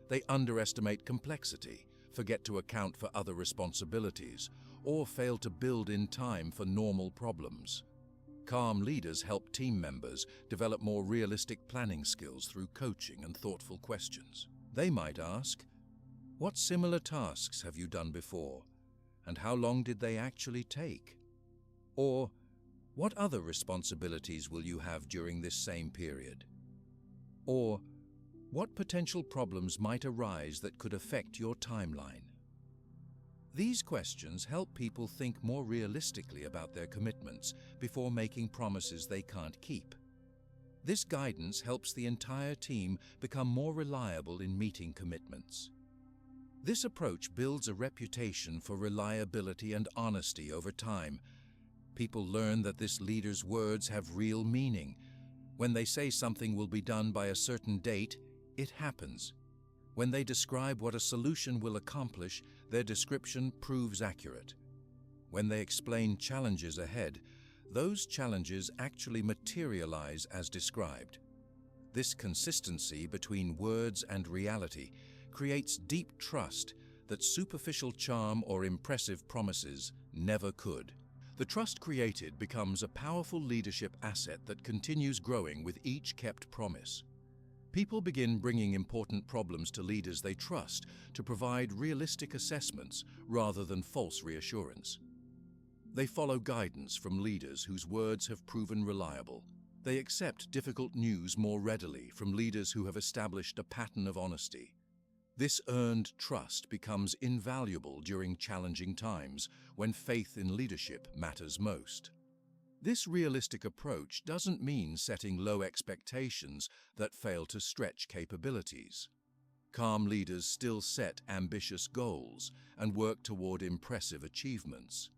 They underestimate complexity, forget to account for other responsibilities, or fail to build in time for normal problems. Calm leaders help team members develop more realistic planning skills through coaching and thoughtful questions. They might ask, "What similar tasks have you done before, and how long did they actually take?" Or, "What other responsibilities will you have during this same period?" Or, "What potential problems might arise that could affect your timeline?" These questions help people think more realistically about their commitments before making promises they can't keep. This guidance helps the entire team become more reliable in meeting commitments. This approach builds a reputation for reliability and honesty over time. People learn that this leader's words have real meaning. When they say something will be done by a certain date, it happens. When they describe what a solution will accomplish, their description proves accurate. When they explain challenges ahead, those challenges actually materialize as described. This consistency between words and reality creates deep trust that superficial charm or impressive promises never could. The trust created becomes a powerful leadership asset that continues growing with each kept promise. People begin bringing important problems to leaders they trust to provide realistic assessments rather than false reassurance. They follow guidance from leaders whose words have proven reliable. They accept difficult news more readily from leaders who have established a pattern of honesty. This earned trust becomes invaluable during challenging times when faith in leadership matters most. This realistic approach doesn't mean setting low expectations that fail to stretch capabilities. Calm leaders still set ambitious goals and work toward impressive achievements.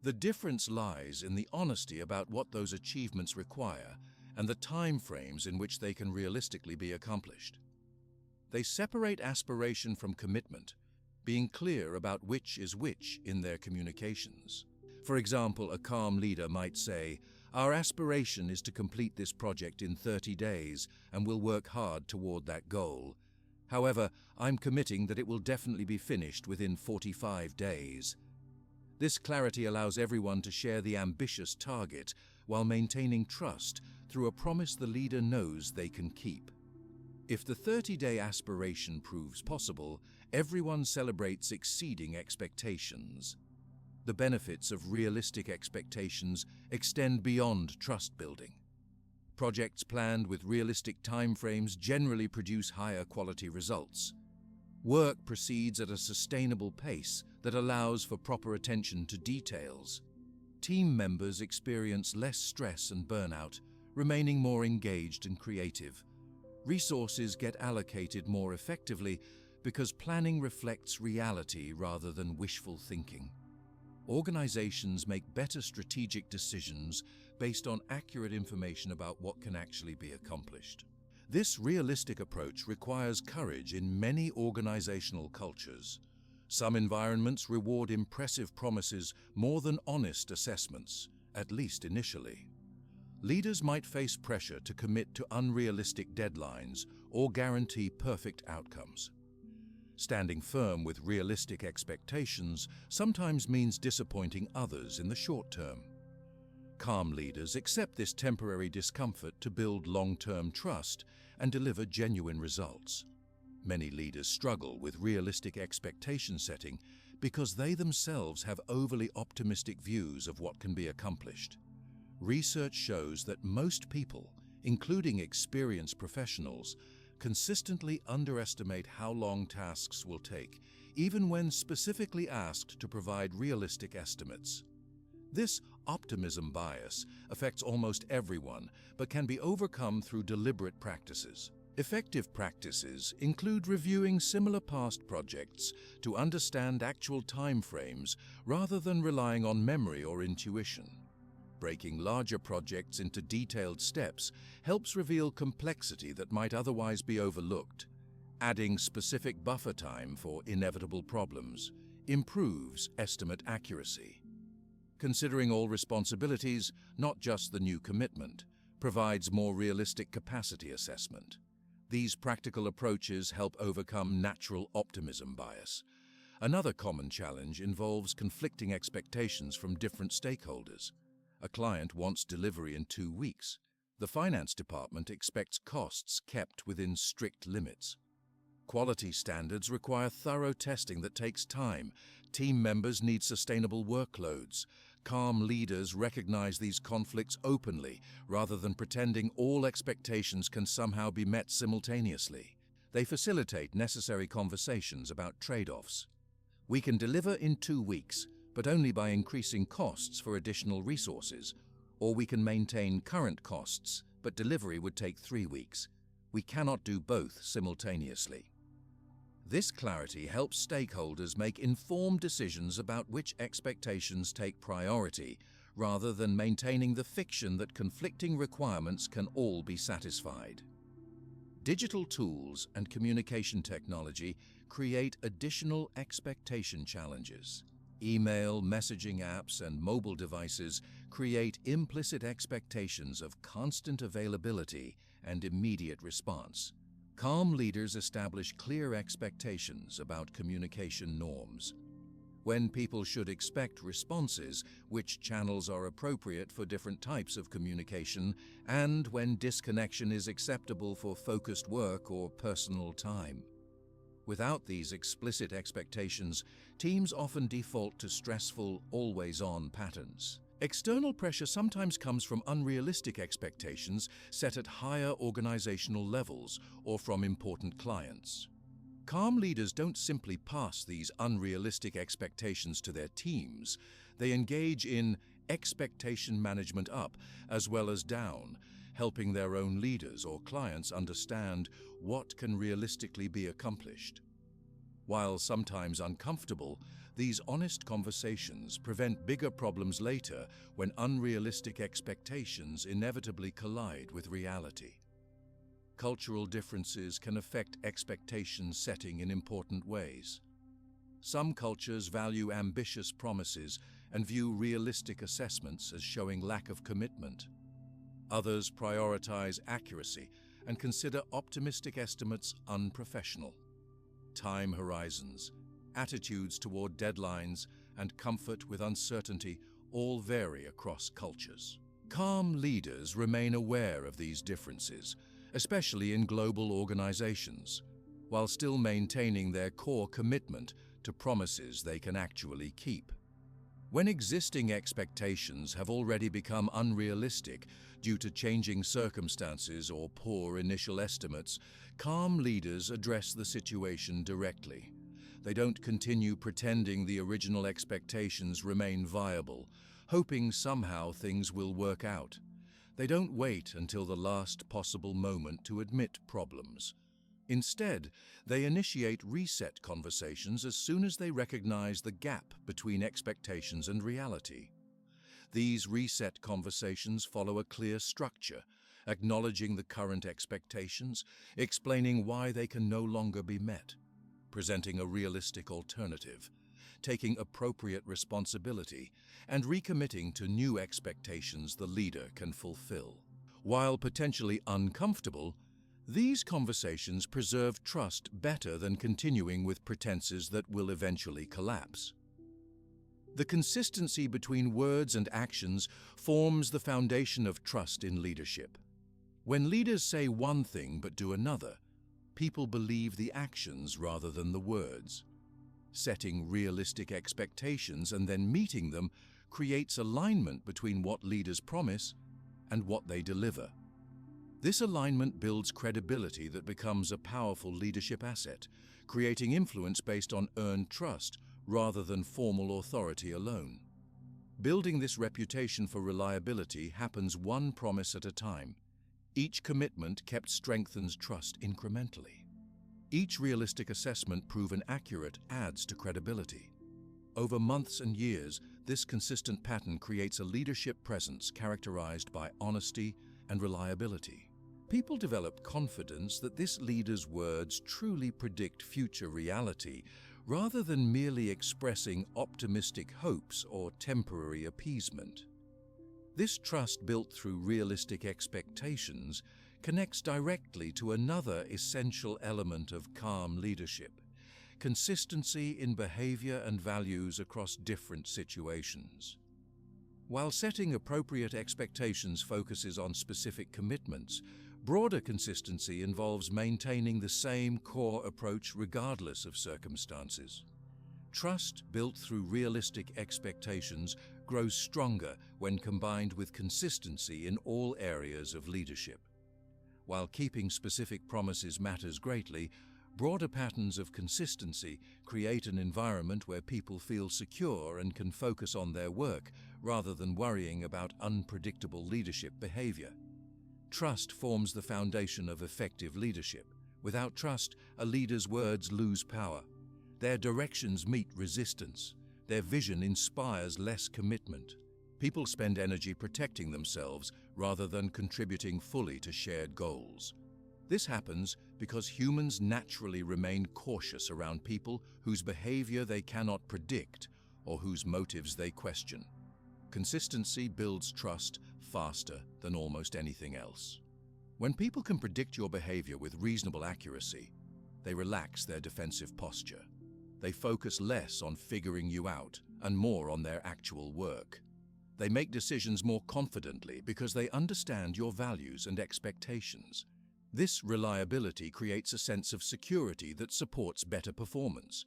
The difference lies in the honesty about what those achievements require and the time frames in which they can realistically be accomplished. They separate aspiration from commitment, being clear about which is which in their communications. For example, a calm leader might say, "Our aspiration is to complete this project in 30 days and we'll work hard toward that goal. However, I'm committing that it will definitely be finished within 45 days. This clarity allows everyone to share the ambitious target while maintaining trust through a promise the leader knows they can keep. If the 30-day aspiration proves possible, everyone celebrates exceeding expectations. The benefits of realistic expectations extend beyond trust building. Projects planned with realistic timeframes generally produce higher quality results. Work proceeds at a sustainable pace that allows for proper attention to details. Team members experience less stress and burnout, remaining more engaged and creative. Resources get allocated more effectively because planning reflects reality rather than wishful thinking. Organizations make better strategic decisions based on accurate information about what can actually be accomplished. This realistic approach requires courage in many organizational cultures. Some environments reward impressive promises more than honest assessments, at least initially. Leaders might face pressure to commit to unrealistic deadlines or guarantee perfect outcomes. Standing firm with realistic expectations sometimes means disappointing others in the short term. Calm leaders accept this temporary discomfort to build long-term trust and deliver genuine results. Many leaders struggle with realistic expectation setting because they themselves have overly optimistic views of what can be accomplished. Research shows that most people, including experienced professionals, consistently underestimate how long tasks will take, even when specifically asked to provide realistic estimates. This optimism bias affects almost everyone, but can be overcome through deliberate practices. Effective practices include reviewing similar past projects to understand actual timeframes rather than relying on memory or intuition. Breaking larger projects into detailed steps helps reveal complexity that might otherwise be overlooked. Adding specific buffer time for inevitable problems improves estimate accuracy. Considering all responsibilities, not just the new commitment, provides more realistic capacity assessment. These practical approaches help overcome natural optimism bias. Another common challenge involves conflicting expectations from different stakeholders. A client wants delivery in 2 weeks. The finance department expects costs kept within strict limits. Quality standards require thorough testing that takes time. Team members need sustainable workloads. Calm leaders recognize these conflicts openly, rather than pretending all expectations can somehow be met simultaneously. They facilitate necessary conversations about trade-offs. We can deliver in 2 weeks, but only by increasing costs for additional resources, or we can maintain current costs, but delivery would take 3 weeks. We cannot do both simultaneously. This clarity helps stakeholders make informed decisions about which expectations take priority, rather than maintaining the fiction that conflicting requirements can all be satisfied. Digital tools and communication technology create additional expectation challenges. Email, messaging apps, and mobile devices create implicit expectations of constant availability and immediate response. Calm leaders establish clear expectations about communication norms. When people should expect responses, which channels are appropriate for different types of communication, and when disconnection is acceptable for focused work or personal time. Without these explicit expectations, teams often default to stressful, always-on patterns. External pressure sometimes comes from unrealistic expectations set at higher organizational levels or from important clients. Calm leaders don't simply pass these unrealistic expectations to their teams. They engage in expectation management up as well as down, helping their own leaders or clients understand what can realistically be accomplished. While sometimes uncomfortable, these honest conversations prevent bigger problems later when unrealistic expectations inevitably collide with reality. Cultural differences can affect expectation setting in important ways. Some cultures value ambitious promises and view realistic assessments as showing lack of commitment. Others prioritize accuracy and consider optimistic estimates unprofessional. Time horizons, attitudes toward deadlines, and comfort with uncertainty all vary across cultures. Calm leaders remain aware of these differences, especially in global organizations, while still maintaining their core commitment to promises they can actually keep. When existing expectations have already become unrealistic due to changing circumstances or poor initial estimates, calm leaders address the situation directly. They don't continue pretending the original expectations remain viable, hoping somehow things will work out. They don't wait until the last possible moment to admit problems. Instead, they initiate reset conversations as soon as they recognize the gap between expectations and reality. These reset conversations follow a clear structure, acknowledging the current expectations, explaining why they can no longer be met. presenting a realistic alternative, taking appropriate responsibility, and recommitting to new expectations the leader can fulfill. While potentially uncomfortable, these conversations preserve trust better than continuing with pretenses that will eventually collapse. The consistency between words and actions forms the foundation of trust in leadership. When leaders say one thing but do another, people believe the actions rather than the words. Setting realistic expectations and then meeting them creates alignment between what leaders promise and what they deliver. This alignment builds credibility that becomes a powerful leadership asset, creating influence based on earned trust rather than formal authority alone. Building this reputation for reliability happens one promise at a time. Each commitment kept strengthens trust incrementally. Each realistic assessment proven accurate adds to credibility. Over months and years, this consistent pattern creates a leadership presence characterized by honesty and reliability. People develop confidence that this leader's words truly predict future reality, rather than merely expressing optimistic hopes or temporary appeasement. This trust built through realistic expectations connects directly to another essential element of calm leadership: consistency in behavior and values across different situations. While setting appropriate expectations focuses on specific commitments, broader consistency involves maintaining the same core approach regardless of circumstances. Trust built through realistic expectations grows stronger when combined with consistency in all areas of leadership. While keeping specific promises matters greatly, broader patterns of consistency create an environment where people feel secure and can focus on their work rather than worrying about unpredictable leadership behavior. Trust forms the foundation of effective leadership. Without trust, a leader's words lose power. Their directions meet resistance. Their vision inspires less commitment. People spend energy protecting themselves rather than contributing fully to shared goals. This happens because humans naturally remain cautious around people whose behavior they cannot predict or whose motives they question. Consistency builds trust faster than almost anything else. When people can predict your behavior with reasonable accuracy, they relax their defensive posture. They focus less on figuring you out and more on their actual work. They make decisions more confidently because they understand your values and expectations. This reliability creates a sense of security that supports better performance.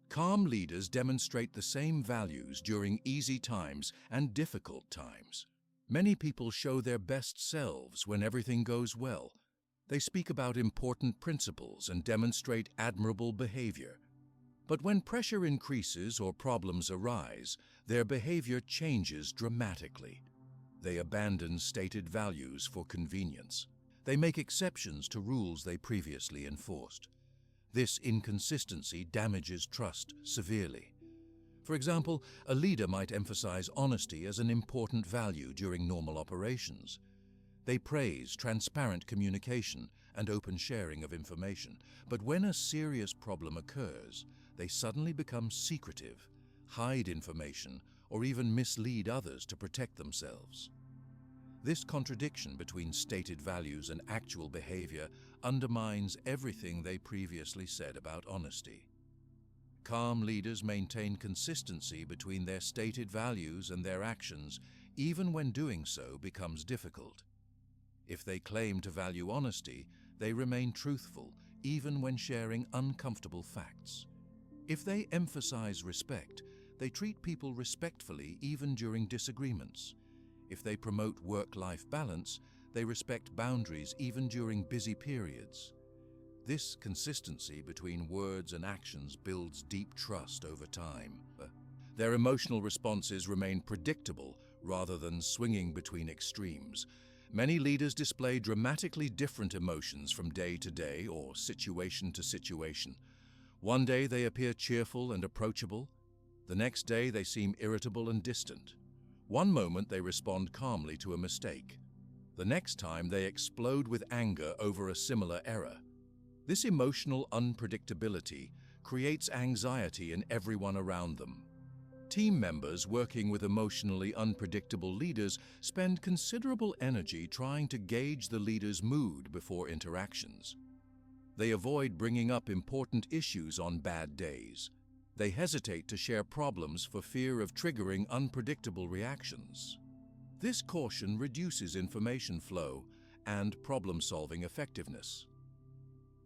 Calm leaders demonstrate the same values during easy times and difficult times. Many people show their best selves when everything goes well. They speak about important principles and demonstrate admirable behavior. But when pressure increases or problems arise, their behavior changes dramatically. They abandon stated values for convenience. They make exceptions to rules they previously enforced. This inconsistency damages trust severely. For example, a leader might emphasize honesty as an important value during normal operations. They praise transparent communication and open sharing of information, but when a serious problem occurs, they suddenly become secretive, hide information, or even mislead others to protect themselves. This contradiction between stated values and actual behavior undermines everything they previously said about honesty. Calm leaders maintain consistency between their stated values and their actions, even when doing so becomes difficult. If they claim to value honesty, they remain truthful, even when sharing uncomfortable facts. If they emphasize respect, they treat people respectfully even during disagreements. If they promote work-life balance, they respect boundaries even during busy periods. This consistency between words and actions builds deep trust over time. Their emotional responses remain predictable rather than swinging between extremes. Many leaders display dramatically different emotions from day to day or situation to situation. One day they appear cheerful and approachable. The next day they seem irritable and distant. One moment they respond calmly to a mistake. The next time they explode with anger over a similar error. This emotional unpredictability creates anxiety in everyone around them. Team members working with emotionally unpredictable leaders spend considerable energy trying to gauge the leader's mood before interactions. They avoid bringing up important issues on bad days. They hesitate to share problems for fear of triggering unpredictable reactions. This caution reduces information flow and problem-solving effectiveness.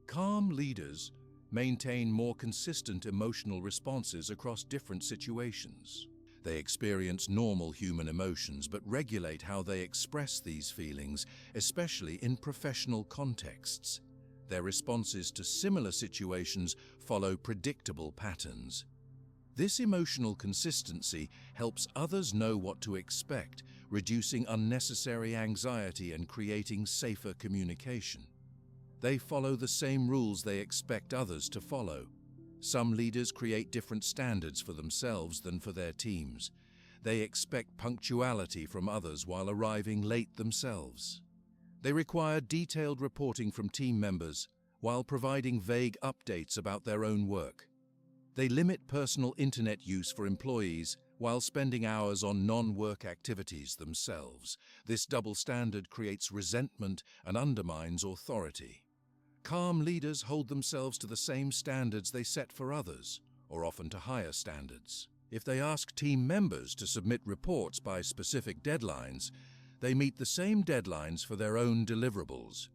Calm leaders maintain more consistent emotional responses across different situations. They experience normal human emotions but regulate how they express these feelings, especially in professional contexts. Their responses to similar situations follow predictable patterns. This emotional consistency helps others know what to expect, reducing unnecessary anxiety and creating safer communication. They follow the same rules they expect others to follow. Some leaders create different standards for themselves than for their teams. They expect punctuality from others while arriving late themselves. They require detailed reporting from team members while providing vague updates about their own work. They limit personal internet use for employees while spending hours on non-work activities themselves. This double standard creates resentment and undermines authority. Calm leaders hold themselves to the same standards they set for others, or often to higher standards. If they ask team members to submit reports by specific deadlines, they meet the same deadlines for their own deliverables.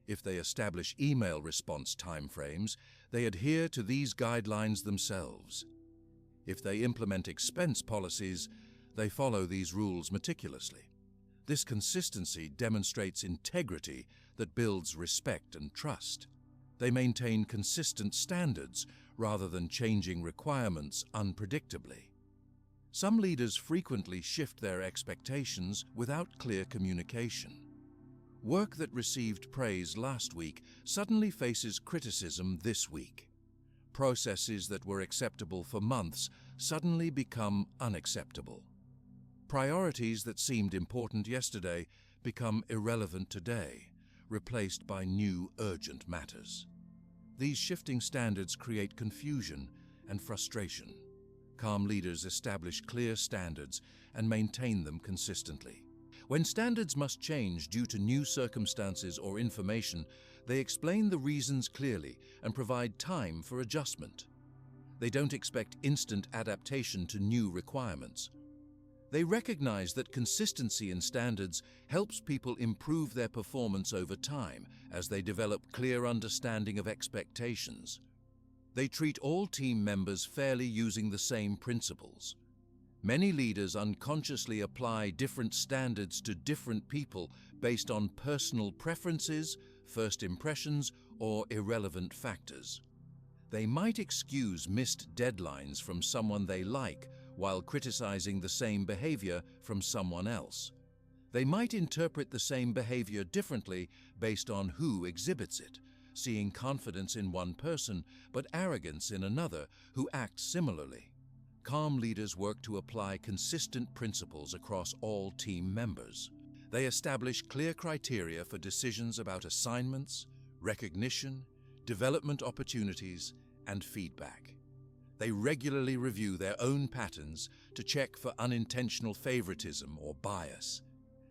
If they establish email response timeframes, they adhere to these guidelines themselves. If they implement expense policies, they follow these rules meticulously. This consistency demonstrates integrity that builds respect and trust. They maintain consistent standards rather than changing requirements unpredictably. Some leaders frequently shift their expectations without clear communication. Work that received praise last week suddenly faces criticism this week. Processes that were acceptable for months suddenly become unacceptable. Priorities that seemed important yesterday become irrelevant today, replaced by new urgent matters. These shifting standards create confusion and frustration. Calm leaders establish clear standards and maintain them consistently. When standards must change due to new circumstances or information, they explain the reasons clearly and provide time for adjustment. They don't expect instant adaptation to new requirements. They recognize that consistency in standards helps people improve their performance over time as they develop clear understanding of expectations. They treat all team members fairly using the same principles. Many leaders unconsciously apply different standards to different people based on personal preferences, first impressions, or irrelevant factors. They might excuse missed deadlines from someone they like while criticizing the same behavior from someone else. They might interpret the same behavior differently based on who exhibits it, seeing confidence in one person but arrogance in another who acts similarly. Calm leaders work to apply consistent principles across all team members. They establish clear criteria for decisions about assignments, recognition, development opportunities, and feedback. They regularly review their own patterns to check for unintentional favoritism or bias.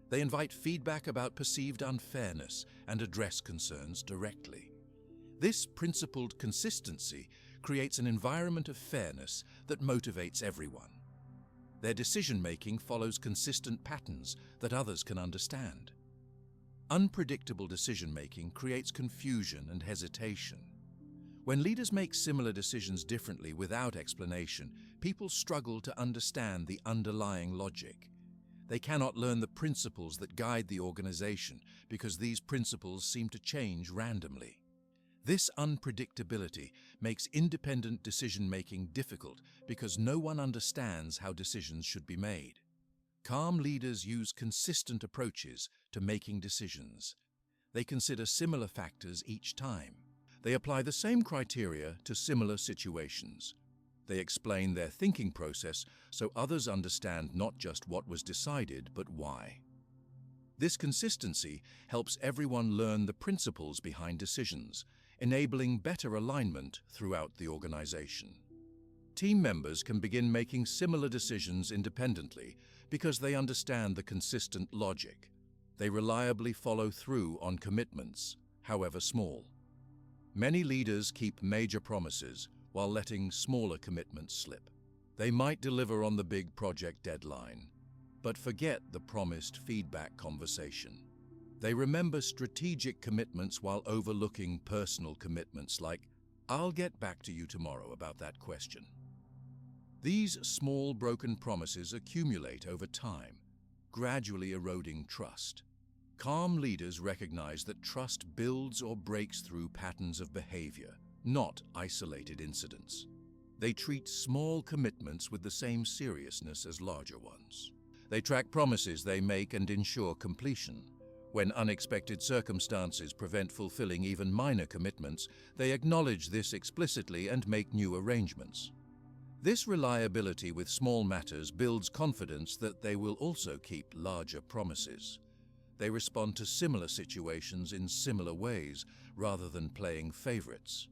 They invite feedback about perceived unfairness and address concerns directly. This principled consistency creates an environment of fairness that motivates everyone. Their decision-making follows consistent patterns that others can understand. Unpredictable decision-making creates confusion and hesitation. When leaders make similar decisions differently without explanation, people struggle to understand the underlying logic. They cannot learn the principles that guide the organization because these principles seem to change randomly. This unpredictability makes independent decision-making difficult because no one understands how decisions should be made. Calm leaders use consistent approaches to making decisions. They consider similar factors each time. They apply the same criteria to similar situations. They explain their thinking process so others understand not just what was decided, but why. This consistency helps everyone learn the principles behind decisions, enabling better alignment throughout the organization. Team members can begin making similar decisions independently because they understand the consistent logic. They reliably follow through on commitments, however small. Many leaders keep major promises while letting smaller commitments slip. They might deliver on the big project deadline, but forget the promised feedback conversation. They remember strategic commitments while overlooking personal commitments like, "I'll get back to you tomorrow about that question." These small broken promises accumulate over time, gradually eroding trust. Calm leaders recognize that trust builds or breaks through patterns of behavior, not isolated incidents. They treat small commitments with the same seriousness as larger ones. They track promises they make and ensure completion. When unexpected circumstances prevent fulfilling even minor commitments, they acknowledge this explicitly and make new arrangements. This reliability with small matters builds confidence that they will also keep larger promises. They respond to similar situations in similar ways rather than playing favorites.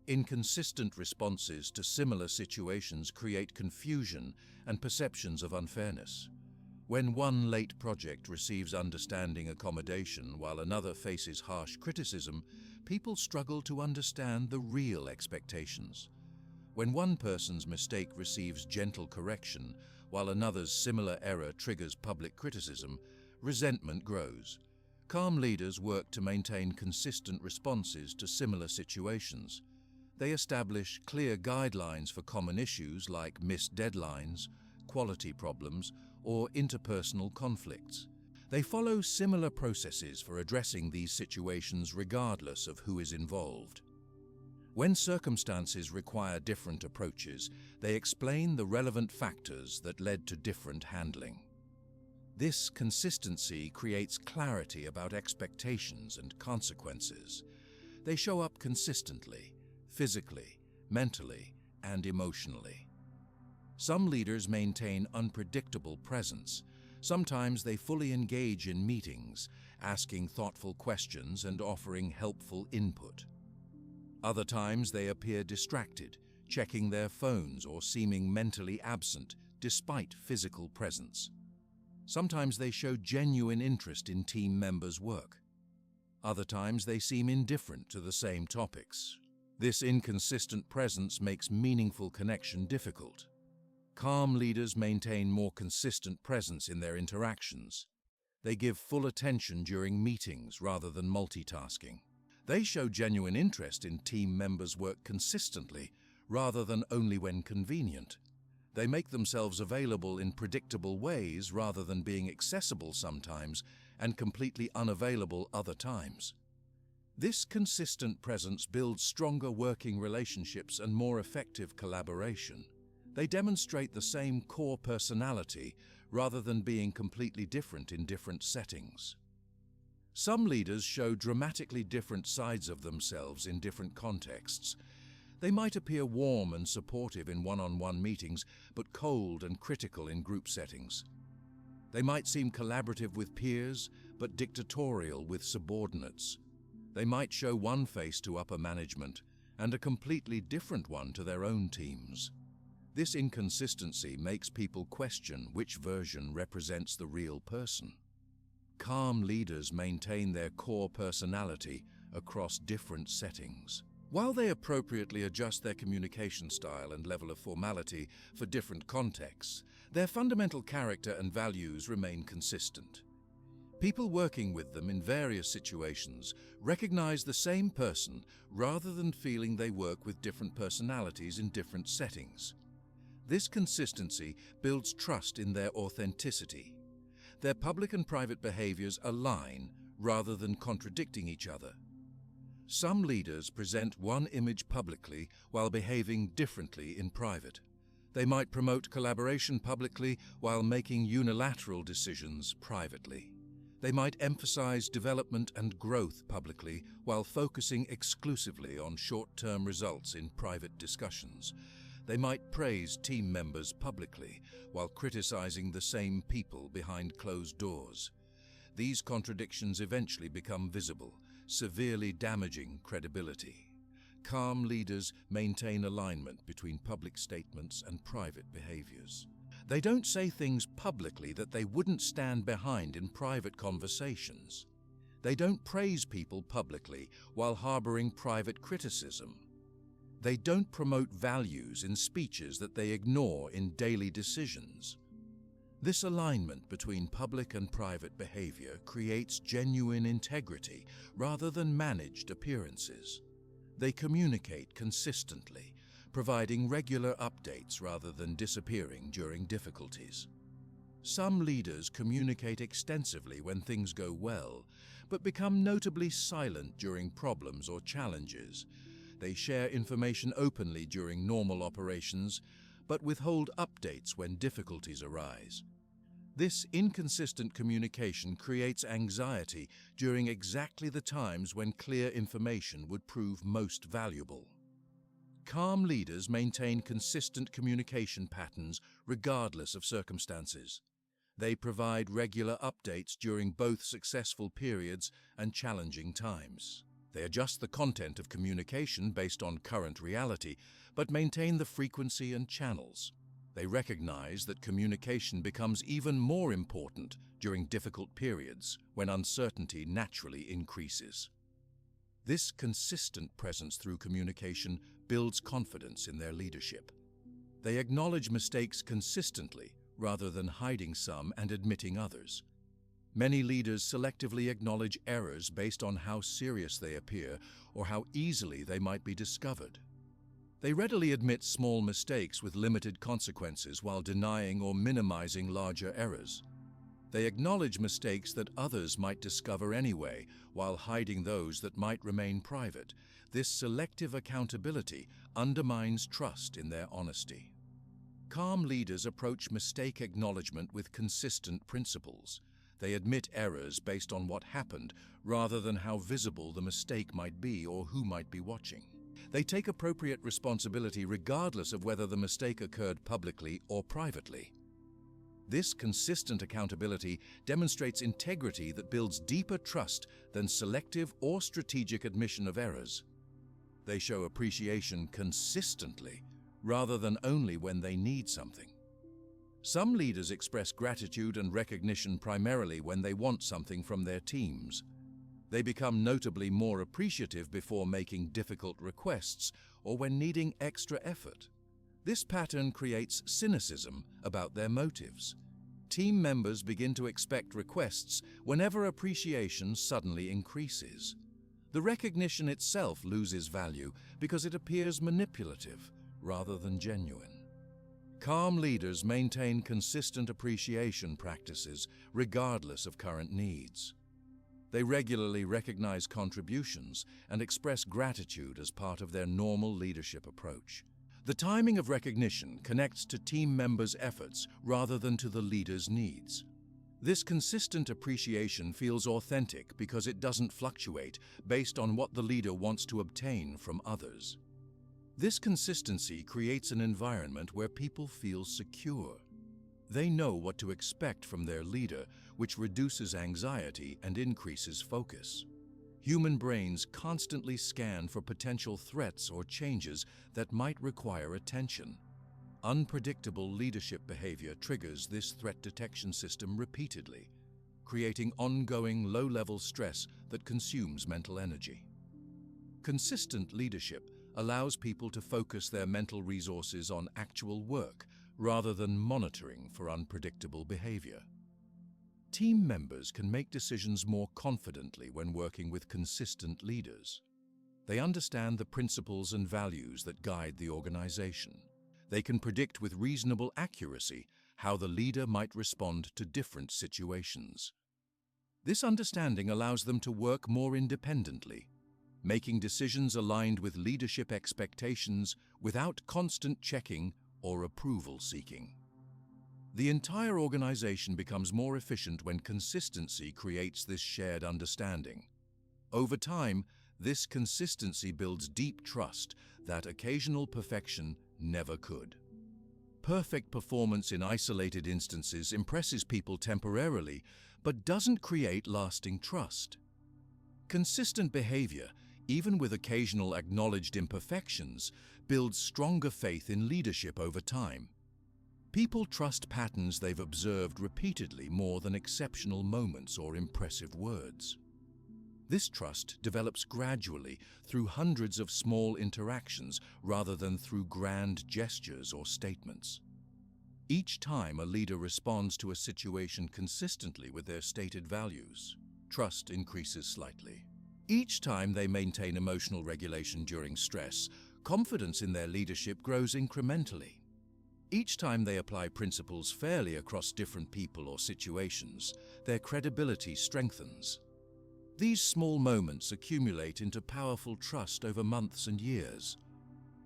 Inconsistent responses to similar situations create confusion and perceptions of unfairness. When one late project receives understanding accommodation while another faces harsh criticism, people struggle to understand the real expectations. When one person's mistake receives gentle correction while another's similar error triggers public criticism, resentment grows. Calm leaders work to maintain consistent responses to similar situations. They establish clear guidelines for common issues like missed deadlines, quality problems, or interpersonal conflicts. They follow similar processes for addressing these situations regardless of who is involved. When circumstances require different approaches, they explain the relevant factors that led to different handling. This consistency creates clarity about expectations and consequences. They show up consistently, physically, mentally, and emotionally. Some leaders maintain unpredictable presence. Sometimes they fully engage in meetings, asking thoughtful questions and offering helpful input. Other times they appear distracted, checking their phones or seeming mentally absent despite physical presence. Sometimes they show genuine interest in team members' work. Other times they seem indifferent to the same topics. This inconsistent presence makes meaningful connection difficult. Calm leaders maintain more consistent presence in their interactions. They give full attention during meetings rather than multitasking. They show genuine interest in team members' work consistently rather than only when convenient. They make themselves available in predictable ways rather than being accessible sometimes and completely unavailable other times. This consistent presence builds stronger working relationships and more effective collaboration. They demonstrate the same core personality rather than being completely different in different settings. Some leaders show dramatically different sides of themselves in different contexts. They might appear warm and supportive in one-on-one meetings, but cold and critical in group settings. They might seem collaborative with peers, but dictatorial with subordinates. They might show one face to upper management and a completely different one to their own teams. This inconsistency makes people question which version represents the real person. Calm leaders maintain their core personality across different settings. While they appropriately adjust their communication style and level of formality for different contexts, their fundamental character and values remain consistent. People working with them in various situations recognize the same person rather than feeling they work with different personalities in different settings. This consistency builds trust in their authenticity. Their public and private behaviors align rather than contradicting each other. Some leaders present one image publicly while behaving differently in private. They might promote collaboration publicly while making unilateral decisions privately. They might emphasize development and growth publicly while focusing exclusively on short-term results in private discussions. They might praise team members publicly while criticizing the same people behind closed doors. These contradictions eventually become visible, severely damaging credibility. Calm leaders maintain alignment between public statements and private behaviors. They don't say things publicly that they wouldn't stand behind in private conversations. They don't praise people publicly while harboring private criticism. They don't promote values in speeches that they ignore in daily decisions. This alignment between public and private behavior creates genuine integrity rather than managed appearances. They communicate consistently, providing regular updates rather than disappearing during difficulties. Some leaders communicate extensively when things go well, but become notably silent during problems or challenges. They share information openly during normal operations, but withhold updates when difficulties arise. This inconsistent communication creates anxiety during exactly the times when clear information would prove most valuable. Calm leaders maintain consistent communication patterns regardless of circumstances. They provide regular updates during both successful periods and challenging times. They adjust the content of communication based on current reality, but maintain the frequency and channels. They recognize that communication becomes even more important during difficult periods when uncertainty naturally increases. This consistent presence through communication builds confidence in their leadership. They acknowledge mistakes consistently rather than hiding some and admitting others. Many leaders selectively acknowledge errors based on how serious they appear or how easily they might be discovered. They readily admit small mistakes with limited consequences while denying or minimizing larger errors. They acknowledge mistakes that others might discover anyway, while hiding those that might remain private. This selective accountability undermines trust in their honesty. Calm leaders approach mistake acknowledgement with consistent principles. They admit errors based on what happened rather than how visible the mistake might be or who might be watching. They take appropriate responsibility regardless of whether the mistake occurred publicly or privately. This consistent accountability demonstrates integrity that builds deeper trust than selective or strategic admission of errors. They show appreciation consistently rather than only when they need something. Some leaders express gratitude and recognition primarily when they want something from their teams. They become notably more appreciative before making difficult requests or when needing extra effort. This pattern creates cynicism about their motives. Team members begin to expect requests whenever appreciation suddenly increases. The recognition itself loses value because it appears manipulative rather than genuine. Calm leaders maintain consistent appreciation practices regardless of current needs. They regularly recognize contributions and express gratitude as part of their normal leadership approach. The timing of recognition connects to team members' efforts rather than to the leader's needs. This consistent appreciation feels authentic because it doesn't fluctuate based on what the leader wants to obtain from others. This consistency creates an environment where people feel secure. They know what to expect from their leader, which reduces anxiety and increases focus. Human brains constantly scan for potential threats or changes that might require attention. Unpredictable leadership behavior triggers this threat detection system repeatedly, creating ongoing low-level stress that consumes mental energy. Consistent leadership allows people to focus their mental resources on actual work rather than monitoring for unpredictable behavior. Team members can make decisions more confidently when working with consistent leaders. They understand the principles and values that guide the organization. They can predict with reasonable accuracy how the leader might respond to different situations. This understanding allows them to work more independently, making decisions aligned with leadership expectations without constant checking or approval seeking. The entire organization becomes more efficient when consistency creates this shared understanding. Over time, this consistency builds deep trust that occasional perfection never could. Perfect performance in isolated instances impresses people temporarily, but doesn't create lasting trust. Consistent behavior, even with occasional acknowledged imperfections, builds stronger faith in leadership over time. People trust patterns they've observed repeatedly more than exceptional moments or impressive words. This trust develops gradually through hundreds of small interactions rather than through grand gestures or statements. Each time a leader responds to a situation consistently with their stated values, trust increases slightly. Each time they maintain emotional regulation during stress, confidence in their leadership grows incrementally. Each time they apply principles fairly across different people or situations, their credibility strengthens. These small moments accumulate into powerful trust over months and years.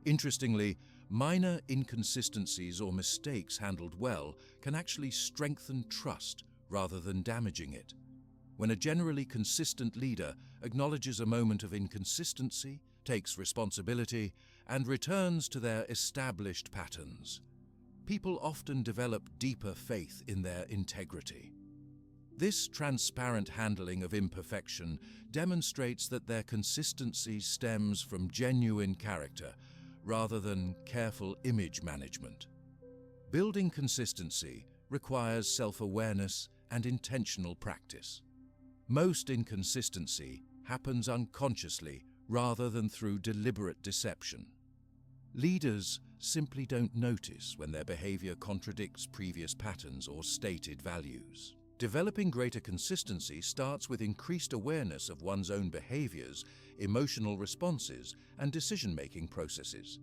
Interestingly, minor inconsistencies or mistakes handled well can actually strengthen trust rather than damaging it. When a generally consistent leader acknowledges a moment of inconsistency, takes responsibility, and returns to their established patterns, people often develop deeper faith in their integrity. This transparent handling of imperfection demonstrates that their consistency stems from genuine character rather than careful image management. Building consistency requires self-awareness and intentional practice. Most inconsistency happens unconsciously rather than through deliberate deception. Leaders simply don't notice when their behavior contradicts previous patterns or stated values. Developing greater consistency starts with increased awareness of one's own behaviors, emotional responses, and decision-making processes.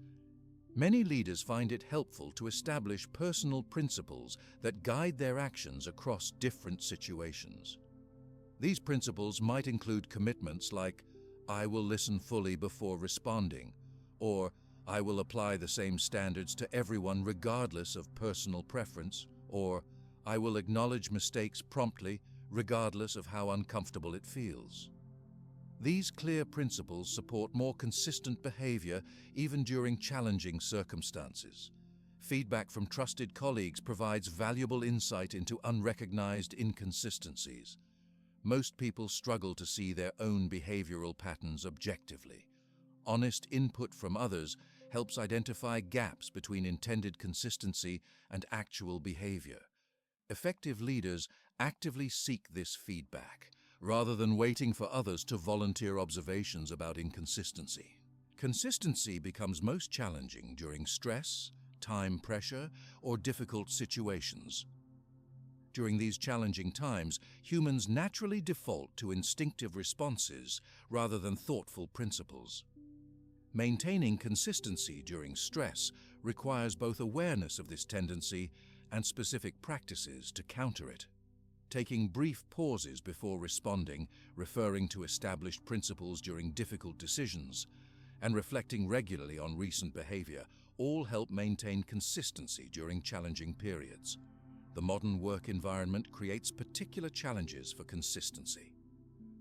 Many leaders find it helpful to establish personal principles that guide their actions across different situations. These principles might include commitments like, "I will listen fully before responding," or "I will apply the same standards to everyone regardless of personal preference," or "I will acknowledge mistakes promptly regardless of how uncomfortable it feels." These clear principles support more consistent behavior even during challenging circumstances. Feedback from trusted colleagues provides valuable insight into unrecognized inconsistencies. Most people struggle to see their own behavioral patterns objectively. Honest input from others helps identify gaps between intended consistency and actual behavior. Effective leaders actively seek this feedback, rather than waiting for others to volunteer observations about inconsistency. Consistency becomes most challenging during stress, time pressure, or difficult situations. During these challenging times, humans naturally default to instinctive responses rather than thoughtful principles. Maintaining consistency during stress requires both awareness of this tendency and specific practices to counter it. Taking brief pauses before responding, referring to established principles during difficult decisions, and reflecting regularly on recent behavior all help maintain consistency during challenging periods. The modern work environment creates particular challenges for consistency.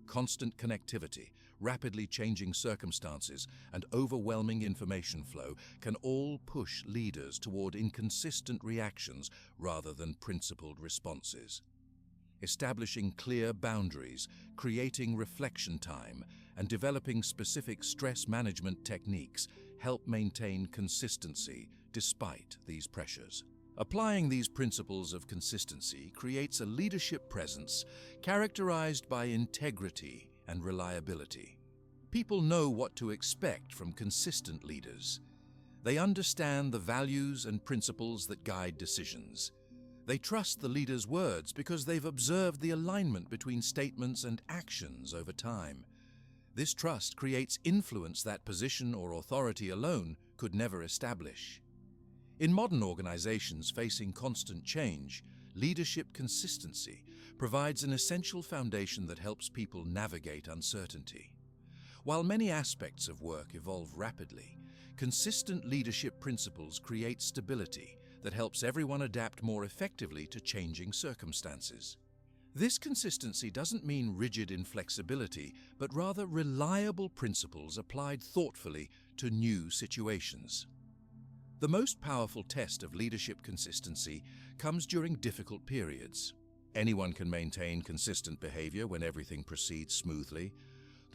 Constant connectivity, rapidly changing circumstances, and overwhelming information flow can all push leaders toward inconsistent reactions rather than principled responses. Establishing clear boundaries, creating reflection time, and developing specific stress management techniques help maintain consistency despite these pressures. Applying these principles of consistency creates a leadership presence characterized by integrity and reliability. People know what to expect from consistent leaders. They understand the values and principles that guide decisions. They trust the leader's words because they've observed the alignment between statements and actions over time. This trust creates influence that position or authority alone could never establish. In modern organizations facing constant change, leadership consistency provides an essential foundation that helps people navigate uncertainty. While many aspects of work evolve rapidly, consistent leadership principles create stability that helps everyone adapt more effectively to changing circumstances. This consistency doesn't mean rigid inflexibility, but rather reliable principles applied thoughtfully to new situations. The most powerful test of leadership consistency comes during difficult periods. Anyone can maintain consistent behavior when everything proceeds smoothly.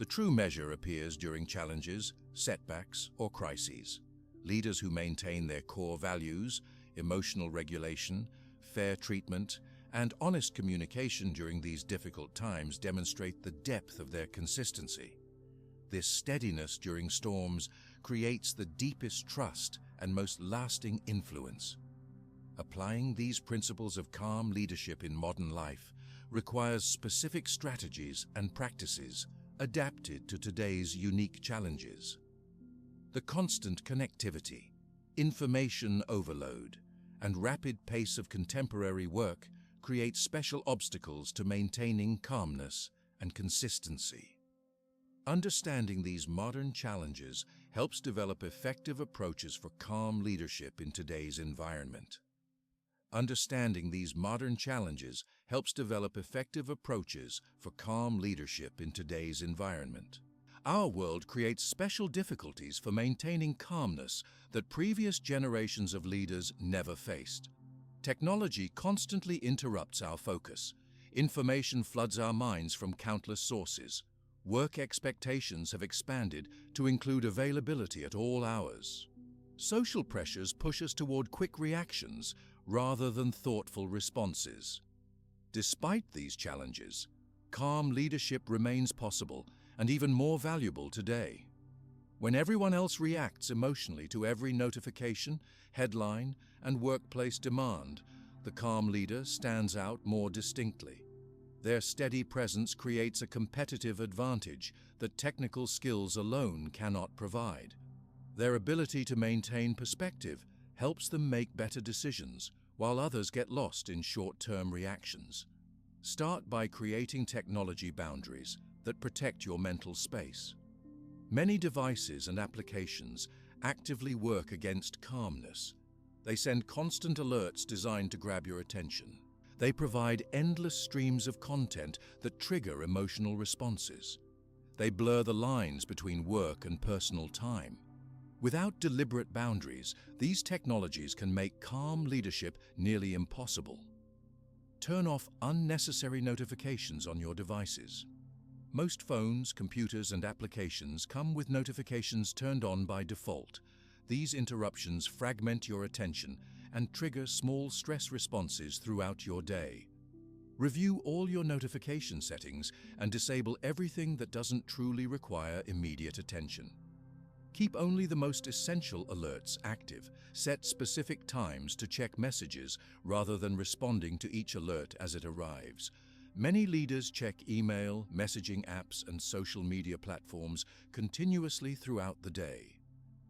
The true measure appears during challenges, setbacks, or crises. Leaders who maintain their core values, emotional regulation, fair treatment, and honest communication during these difficult times demonstrate the depth of their consistency. This steadiness during storms creates the deepest trust and most lasting influence. Applying these principles of calm leadership in modern life requires specific strategies and practices adapted to today's unique challenges. The constant connectivity, information overload, and rapid pace of contemporary work create special obstacles to maintaining calmness and consistency. Understanding these modern challenges helps develop effective approaches for calm leadership in today's environment. Understanding these modern challenges helps develop effective approaches for calm leadership in today's environment. Our world creates special difficulties for maintaining calmness that previous generations of leaders never faced. Technology constantly interrupts our focus. Information floods our minds from countless sources. Work expectations have expanded to include availability at all hours. Social pressures push us toward quick reactions rather than thoughtful responses. Despite these challenges, calm leadership remains possible and even more valuable today. When everyone else reacts emotionally to every notification, headline, and workplace demand, the calm leader stands out more distinctly. Their steady presence creates a competitive advantage that technical skills alone cannot provide. Their ability to maintain perspective helps them make better decisions, while others get lost in short-term reactions. Start by creating technology boundaries that protect your mental space. Many devices and applications actively work against calmness. They send constant alerts designed to grab your attention. They provide endless streams of content that trigger emotional responses. They blur the lines between work and personal time. Without deliberate boundaries, these technologies can make calm leadership nearly impossible. Turn off unnecessary notifications on your devices. Most phones, computers, and applications come with notifications turned on by default. These interruptions fragment your attention and trigger small stress responses throughout your day. Review all your notification settings and disable everything that doesn't truly require immediate attention. Keep only the most essential alerts active. Set specific times to check messages rather than responding to each alert as it arrives. Many leaders check email, messaging apps, and social media platforms continuously throughout the day.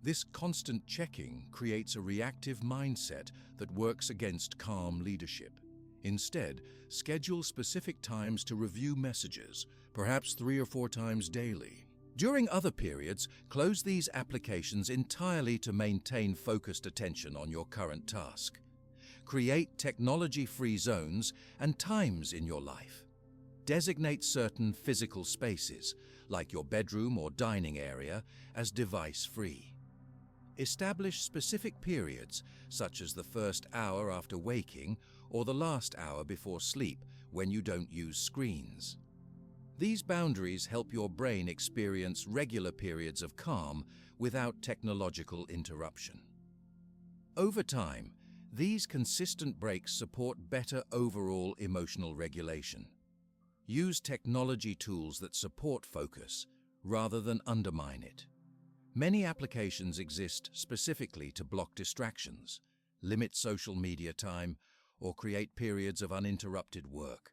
This constant checking creates a reactive mindset that works against calm leadership. Instead, schedule specific times to review messages, perhaps 3 or 4 times daily. During other periods, close these applications entirely to maintain focused attention on your current task. Create technology-free zones and times in your life. Designate certain physical spaces, like your bedroom or dining area, as device-free. Establish specific periods, such as the first hour after waking or the last hour before sleep, when you don't use screens. These boundaries help your brain experience regular periods of calm without technological interruption. Over time, these consistent breaks support better overall emotional regulation. Use technology tools that support focus rather than undermine it. Many applications exist specifically to block distractions, limit social media time, or create periods of uninterrupted work.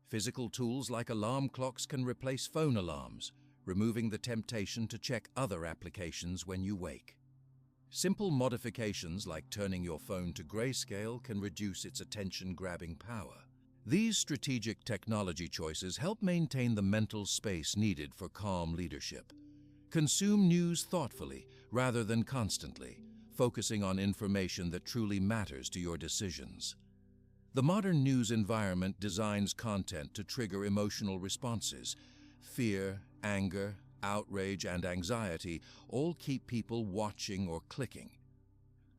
Physical tools like alarm clocks can replace phone alarms, removing the temptation to check other applications when you wake. Simple modifications like turning your phone to grayscale can reduce its attention-grabbing power. These strategic technology choices help maintain the mental space needed for calm leadership. Consume news thoughtfully rather than constantly, focusing on information that truly matters to your decisions. The modern news environment designs content to trigger emotional responses. Fear, anger, outrage, and anxiety all keep people watching or clicking.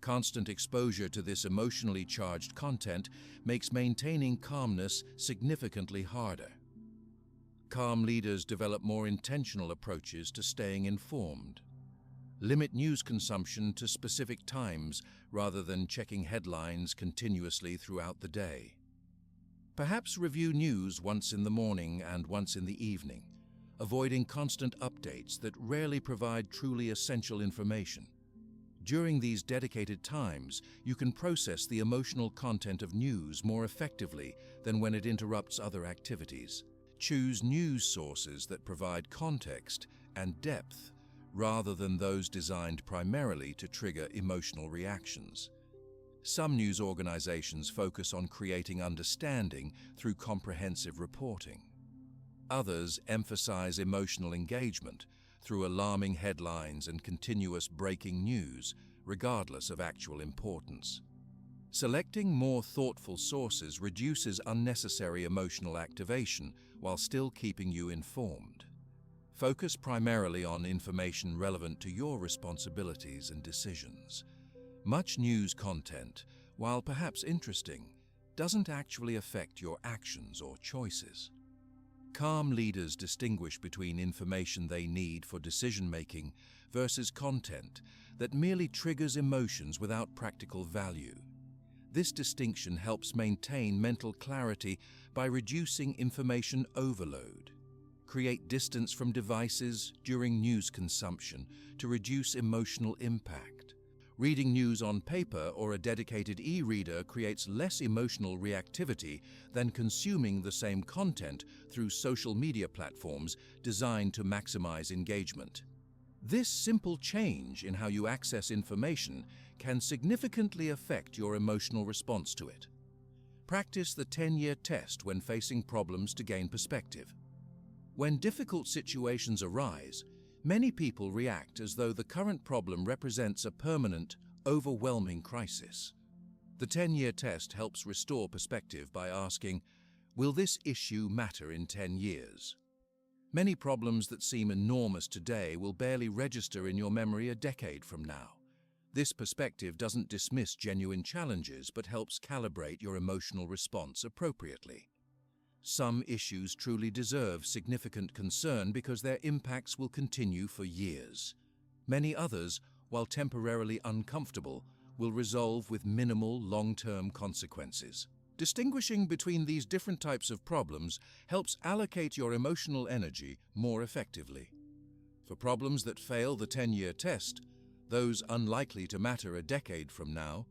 Constant exposure to this emotionally charged content makes maintaining calmness significantly harder. Calm leaders develop more intentional approaches to staying informed. Limit news consumption to specific times rather than checking headlines continuously throughout the day. Perhaps review news once in the morning and once in the evening, avoiding constant updates that rarely provide truly essential information. During these dedicated times, you can process the emotional content of news more effectively than when it interrupts other activities. Choose news sources that provide context and depth rather than those designed primarily to trigger emotional reactions. Some news organizations focus on creating understanding through comprehensive reporting. Others emphasize emotional engagement through alarming headlines and continuous breaking news, regardless of actual importance. Selecting more thoughtful sources reduces unnecessary emotional activation while still keeping you informed. Focus primarily on information relevant to your responsibilities and decisions. Much news content, while perhaps interesting, doesn't actually affect your actions or choices. Calm leaders distinguish between information they need for decision-making versus content that merely triggers emotions without practical value. This distinction helps maintain mental clarity by reducing information overload. Create distance from devices during news consumption to reduce emotional impact. Reading news on paper or a dedicated e-reader creates less emotional reactivity than consuming the same content through social media platforms designed to maximize engagement. This simple change in how you access information can significantly affect your emotional response to it. Practice the 10-year test when facing problems to gain perspective. When difficult situations arise, many people react as though the current problem represents a permanent, overwhelming crisis. The 10-year test helps restore perspective by asking, will this issue matter in 10 years? Many problems that seem enormous today will barely register in your memory a decade from now. This perspective doesn't dismiss genuine challenges but helps calibrate your emotional response appropriately. Some issues truly deserve significant concern because their impacts will continue for years. Many others, while temporarily uncomfortable, will resolve with minimal long-term consequences. Distinguishing between these different types of problems helps allocate your emotional energy more effectively. For problems that fail the 10-year test, those unlikely to matter a decade from now,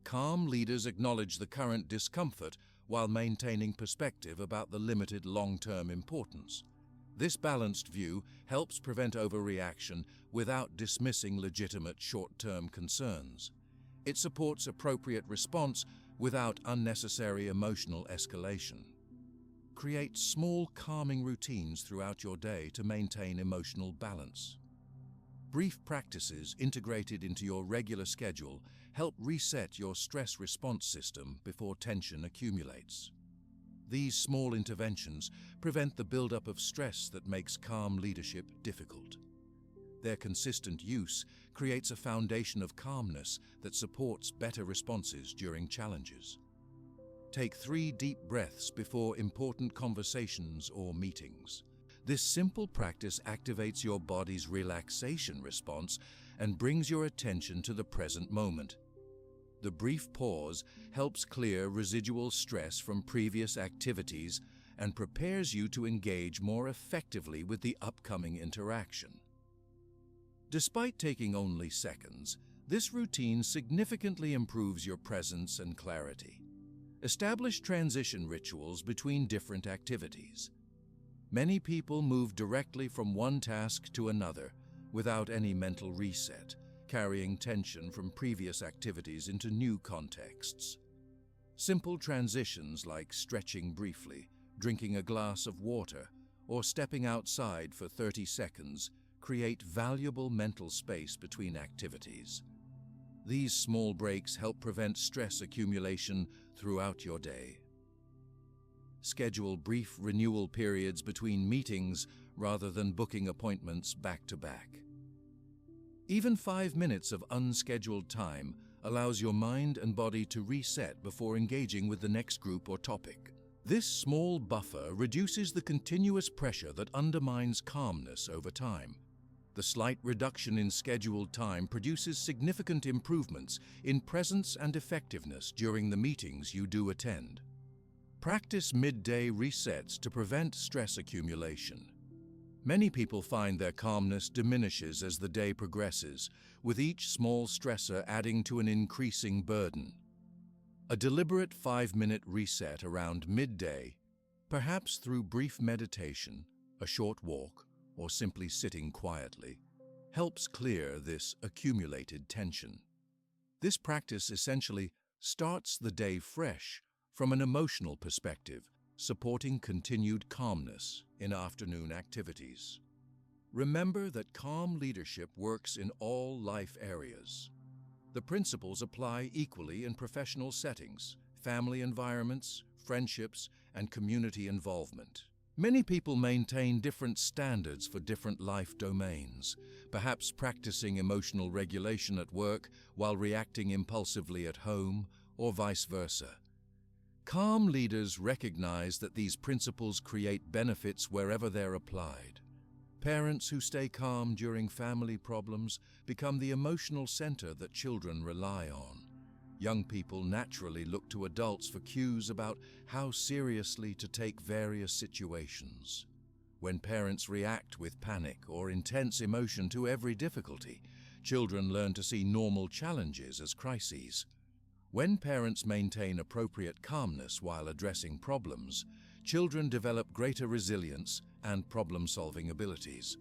calm leaders acknowledge the current discomfort while maintaining perspective about the limited long-term importance. This balanced view helps prevent overreaction without dismissing legitimate short-term concerns. It supports appropriate response without unnecessary emotional escalation. Create small calming routines throughout your day to maintain emotional balance. Brief practices integrated into your regular schedule help reset your stress response system before tension accumulates. These small interventions prevent the buildup of stress that makes calm leadership difficult. Their consistent use creates a foundation of calmness that supports better responses during challenges. Take 3 deep breaths before important conversations or meetings. This simple practice activates your body's relaxation response and brings your attention to the present moment. The brief pause helps clear residual stress from previous activities and prepares you to engage more effectively with the upcoming interaction. Despite taking only seconds, this routine significantly improves your presence and clarity. Establish transition rituals between different activities. Many people move directly from one task to another without any mental reset, carrying tension from previous activities into new contexts. Simple transitions like stretching briefly, drinking a glass of water, or stepping outside for 30 seconds create valuable mental space between activities. These small breaks help prevent stress accumulation throughout your day. Schedule brief renewal periods between meetings rather than booking appointments back-to-back. Even 5 minutes of unscheduled time allows your mind and body to reset before engaging with the next group or topic. This small buffer reduces the continuous pressure that undermines calmness over time. The slight reduction in scheduled time produces significant improvements in presence and effectiveness during the meetings you do attend. Practice midday resets to prevent stress accumulation. Many people find their calmness diminishes as the day progresses, with each small stressor adding to an increasing burden. A deliberate 5-minute reset around midday, perhaps through brief meditation, a short walk, or simply sitting quietly, helps clear this accumulated tension. This practice essentially starts the day fresh from an emotional perspective, supporting continued calmness in afternoon activities. Remember that calm leadership works in all life areas. The principles apply equally in professional settings, family environments, friendships, and community involvement. Many people maintain different standards for different life domains, perhaps practicing emotional regulation at work while reacting impulsively at home, or vice versa. Calm leaders recognize that these principles create benefits wherever they're applied. Parents who stay calm during family problems become the emotional center that children rely on. Young people naturally look to adults for cues about how seriously to take various situations. When parents react with panic or intense emotion to every difficulty, children learn to see normal challenges as crises. When parents maintain appropriate calmness while addressing problems, children develop greater resilience and problem-solving abilities.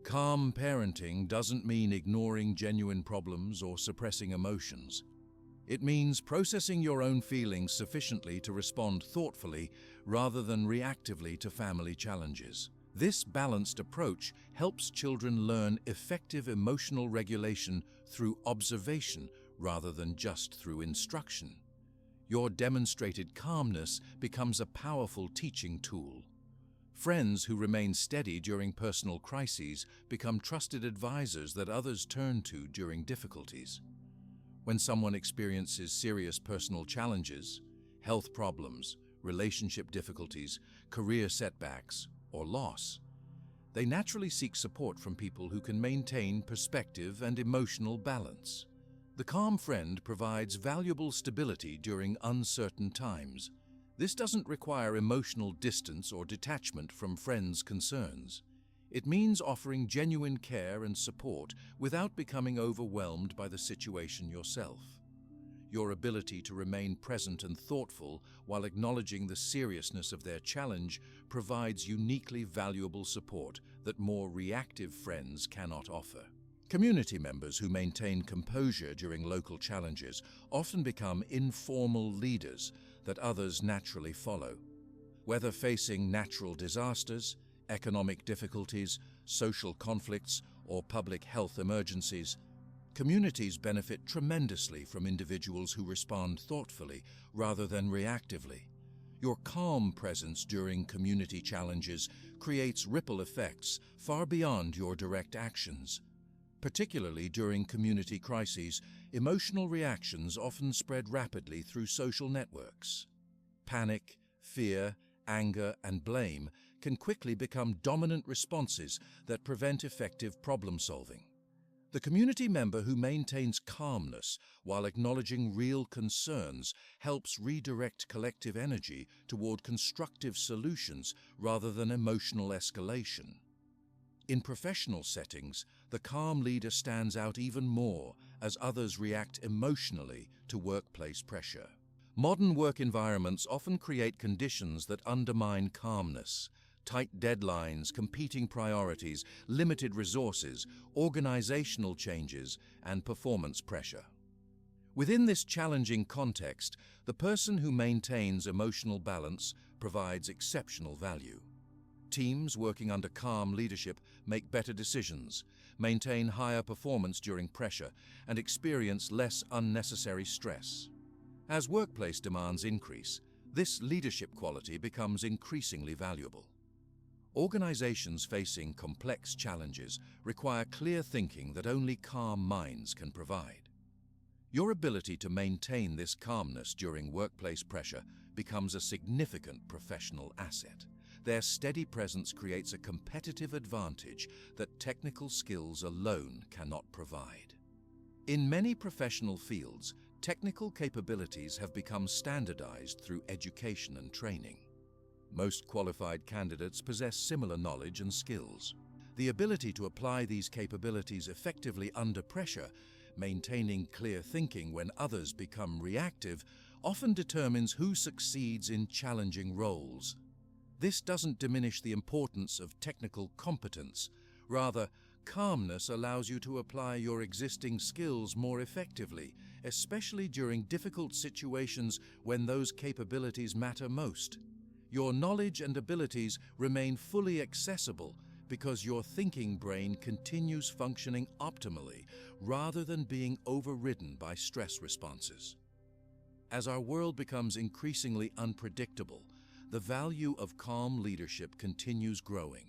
Calm parenting doesn't mean ignoring genuine problems or suppressing emotions. It means processing your own feelings sufficiently to respond thoughtfully rather than reactively to family challenges. This balanced approach helps children learn effective emotional regulation through observation rather than just through instruction. Your demonstrated calmness becomes a powerful teaching tool. Friends who remain steady during personal crises become trusted advisors that others turn to during difficulties. When someone experiences serious personal challenges, health problems, relationship difficulties, career setbacks, or loss, they naturally seek support from people who can maintain perspective and emotional balance. The calm friend provides valuable stability during uncertain times. This doesn't require emotional distance or detachment from friends' concerns. It means offering genuine care and support without becoming overwhelmed by the situation yourself. Your ability to remain present and thoughtful while acknowledging the seriousness of their challenge provides uniquely valuable support that more reactive friends cannot offer. Community members who maintain composure during local challenges often become informal leaders that others naturally follow. Whether facing natural disasters, economic difficulties, social conflicts, or public health emergencies, communities benefit tremendously from individuals who respond thoughtfully rather than reactively. Your calm presence during community challenges creates ripple effects far beyond your direct actions. Particularly during community crises, emotional reactions often spread rapidly through social networks. Panic, fear, anger, and blame can quickly become dominant responses that prevent effective problem-solving. The community member who maintains calmness while acknowledging real concerns helps redirect collective energy toward constructive solutions rather than emotional escalation. In professional settings, the calm leader stands out even more as others react emotionally to workplace pressure. Modern work environments often create conditions that undermine calmness. Tight deadlines, competing priorities, limited resources, organizational changes, and performance pressure. Within this challenging context, the person who maintains emotional balance provides exceptional value. Teams working under calm leadership make better decisions, maintain higher performance during pressure, and experience less unnecessary stress. As workplace demands increase, this leadership quality becomes increasingly valuable. Organizations facing complex challenges require clear thinking that only calm minds can provide. Your ability to maintain this calmness during workplace pressure becomes a significant professional asset. Their steady presence creates a competitive advantage that technical skills alone cannot provide. In many professional fields, technical capabilities have become standardized through education and training. Most qualified candidates possess similar knowledge and skills. The ability to apply these capabilities effectively under pressure, maintaining clear thinking when others become reactive, often determines who succeeds in challenging roles. This doesn't diminish the importance of technical competence. Rather, calmness allows you to apply your existing skills more effectively, especially during difficult situations when those capabilities matter most. Your knowledge and abilities remain fully accessible because your thinking brain continues functioning optimally rather than being overridden by stress responses. As our world becomes increasingly unpredictable, the value of calm leadership continues growing.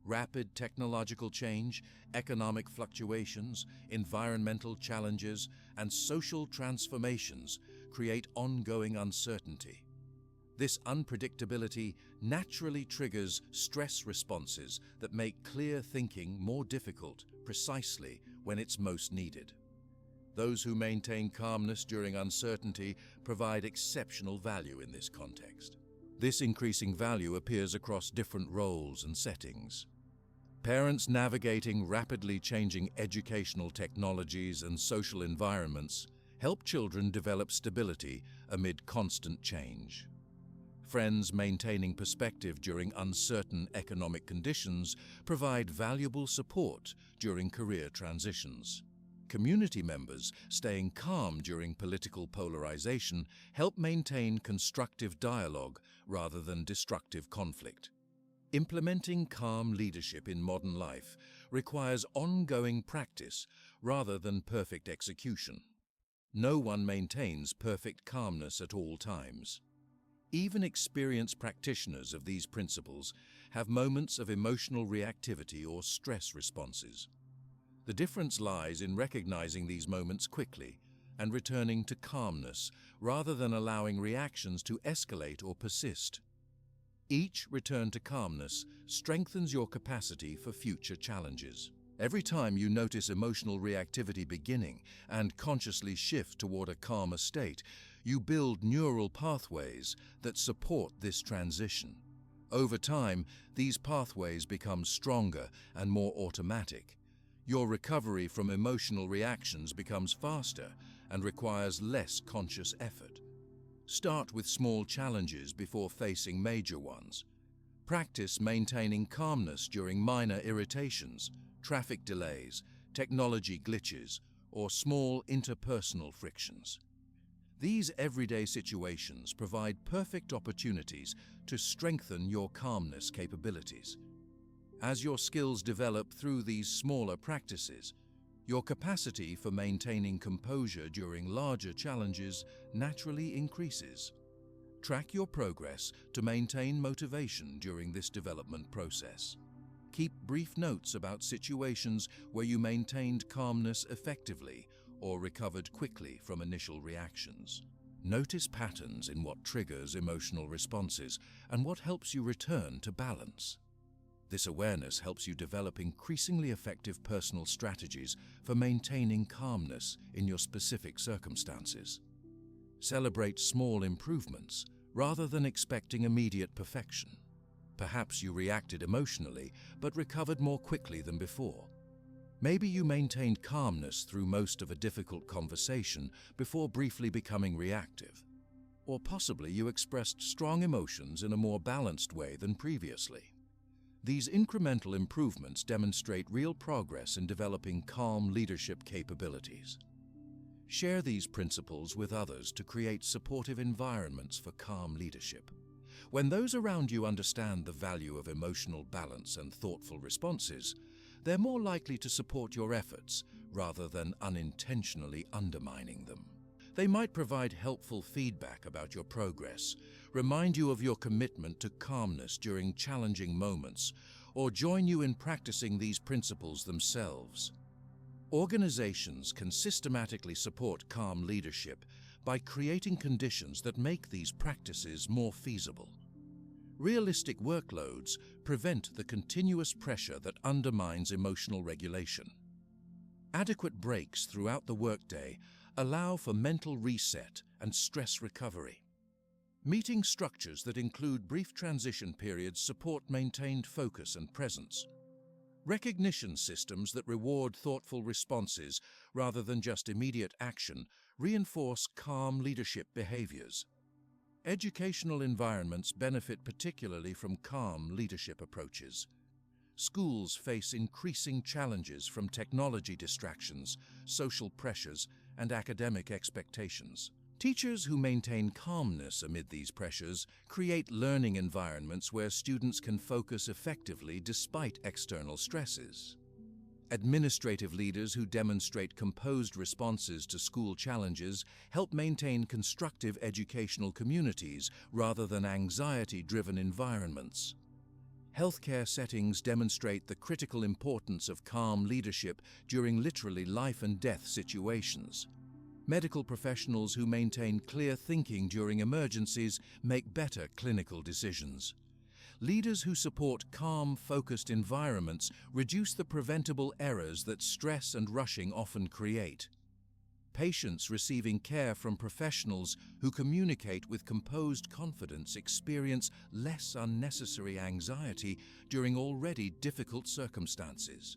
Rapid technological change, economic fluctuations, environmental challenges, and social transformations create ongoing uncertainty. This unpredictability naturally triggers stress responses that make clear thinking more difficult precisely when it's most needed. Those who maintain calmness during uncertainty provide exceptional value in this context. This increasing value appears across different roles and settings. Parents navigating rapidly changing educational technologies and social environments help children develop stability amid constant change. Friends maintaining perspective during uncertain economic conditions provide valuable support during career transitions. Community members staying calm during political polarization help maintain constructive dialogue rather than destructive conflict. Implementing calm leadership in modern life requires ongoing practice rather than perfect execution. No one maintains perfect calmness at all times. Even experienced practitioners of these principles have moments of emotional reactivity or stress responses. The difference lies in recognizing these moments quickly and returning to calmness rather than allowing reactions to escalate or persist. Each return to calmness strengthens your capacity for future challenges. Every time you notice emotional reactivity beginning and consciously shift toward a calmer state, you build neural pathways that support this transition. Over time, these pathways become stronger and more automatic. Your recovery from emotional reactions becomes faster and requires less conscious effort. Start with small challenges before facing major ones. Practice maintaining calmness during minor irritations, traffic delays, technology glitches, or small interpersonal frictions. These everyday situations provide perfect opportunities to strengthen your calmness capabilities. As your skills develop through these smaller practices, your capacity for maintaining composure during larger challenges naturally increases. Track your progress to maintain motivation during this development process. Keep brief notes about situations where you maintained calmness effectively or recovered quickly from initial reactions. Notice patterns in what triggers emotional responses and what helps you return to balance. This awareness helps you develop increasingly effective personal strategies for maintaining calmness in your specific circumstances. Celebrate small improvements rather than expecting immediate perfection. Perhaps you reacted emotionally but recovered more quickly than before. Maybe you maintained calmness through most of a difficult conversation before briefly becoming reactive. Or possibly you expressed strong emotions in a more balanced way than previously. These incremental improvements demonstrate real progress in developing calm leadership capabilities. Share these principles with others to create supportive environments for calm leadership. When those around you understand the value of emotional balance and thoughtful responses, they're more likely to support your efforts rather than unintentionally undermining them. They might provide helpful feedback about your progress, remind you of your commitment to calmness during challenging moments, or join you in practicing these principles themselves. Organizations can systematically support calm leadership by creating conditions that make these practices more feasible. Realistic workloads prevent the continuous pressure that undermines emotional regulation. Adequate breaks throughout the workday allow for mental reset and stress recovery. Meeting structures that include brief transition periods support maintained focus and presence. Recognition systems that reward thoughtful responses rather than just immediate action reinforce calm leadership behaviors. Educational environments benefit particularly from calm leadership approaches. Schools face increasing challenges from technology distractions, social pressures, and academic expectations. Teachers who maintain calmness amid these pressures create learning environments where students can focus effectively despite external stresses. Administrative leaders who demonstrate composed responses to school challenges help maintain constructive educational communities rather than anxiety-driven environments. Healthcare settings demonstrate the critical importance of calm leadership during literally life and death situations. Medical professionals who maintain clear thinking during emergencies make better clinical decisions. Leaders who support calm, focused environments reduce the preventable errors that stress and rushing often create. Patients receiving care from professionals who communicate with composed confidence experience less unnecessary anxiety during already difficult circumstances.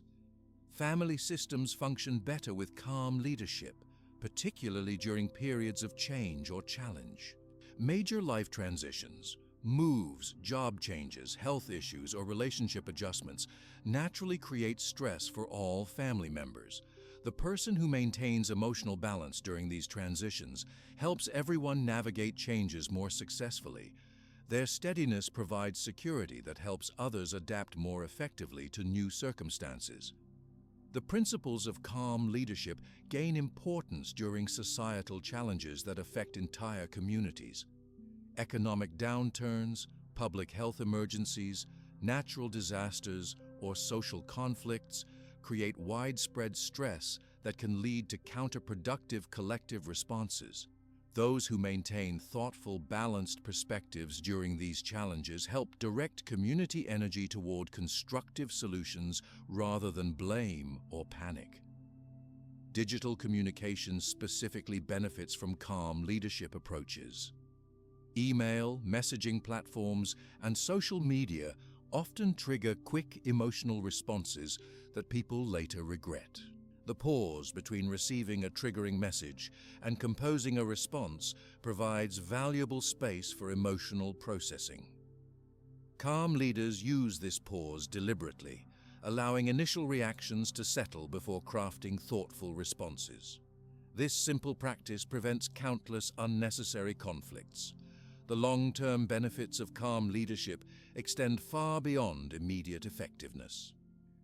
Family systems function better with calm leadership, particularly during periods of change or challenge. Major life transitions, moves, job changes, health issues, or relationship adjustments naturally create stress for all family members. The person who maintains emotional balance during these transitions helps everyone navigate changes more successfully. Their steadiness provides security that helps others adapt more effectively to new circumstances. The principles of calm leadership gain importance during societal challenges that affect entire communities. Economic downturns, public health emergencies, natural disasters, or social conflicts create widespread stress that can lead to counterproductive collective responses. Those who maintain thoughtful, balanced perspectives during these challenges help direct community energy toward constructive solutions rather than blame or panic. Digital communication specifically benefits from calm leadership approaches. Email, messaging platforms, and social media often trigger quick emotional responses that people later regret. The pause between receiving a triggering message and composing a response provides valuable space for emotional processing. Calm leaders use this pause deliberately, allowing initial reactions to settle before crafting thoughtful responses. This simple practice prevents countless unnecessary conflicts. The long-term benefits of calm leadership extend far beyond immediate effectiveness.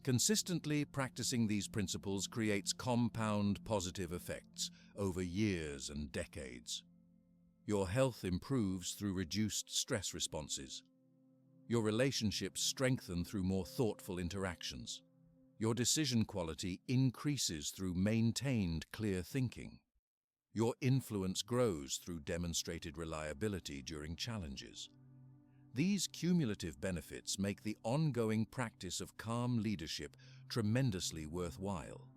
Consistently practicing these principles creates compound positive effects over years and decades. Your health improves through reduced stress responses. Your relationships strengthen through more thoughtful interactions. Your decision quality increases through maintained clear thinking. Your influence grows through demonstrated reliability during challenges. These cumulative benefits make the ongoing practice of calm leadership tremendously worthwhile.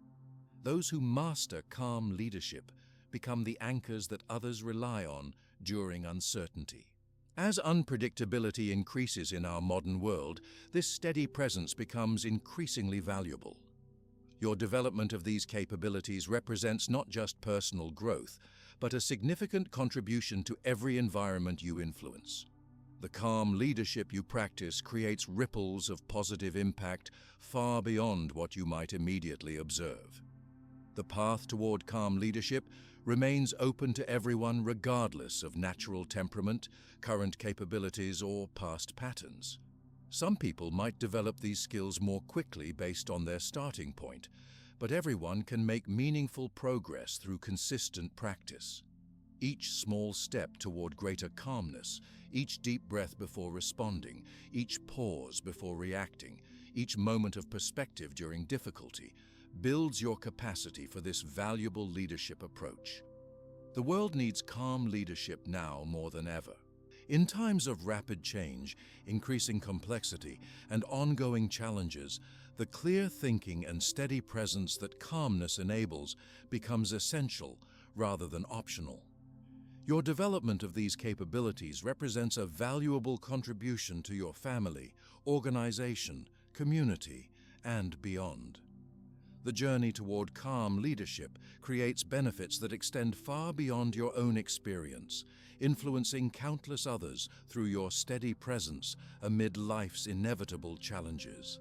Those who master calm leadership become the anchors that others rely on during uncertainty. As unpredictability increases in our modern world, this steady presence becomes increasingly valuable. Your development of these capabilities represents not just personal growth, but a significant contribution to every environment you influence. The calm leadership you practice creates ripples of positive impact far beyond what you might immediately observe. The path toward calm leadership remains open to everyone regardless of natural temperament, current capabilities, or past patterns. Some people might develop these skills more quickly based on their starting point, but everyone can make meaningful progress through consistent practice. Each small step toward greater calmness, each deep breath before responding, each pause before reacting, each moment of perspective during difficulty, builds your capacity for this valuable leadership approach. The world needs calm leadership now more than ever. In times of rapid change, increasing complexity, and ongoing challenges, the clear thinking and steady presence that calmness enables becomes essential rather than optional. Your development of these capabilities represents a valuable contribution to your family, organization, community, and beyond. The journey toward calm leadership creates benefits that extend far beyond your own experience, influencing countless others through your steady presence amid life's inevitable challenges.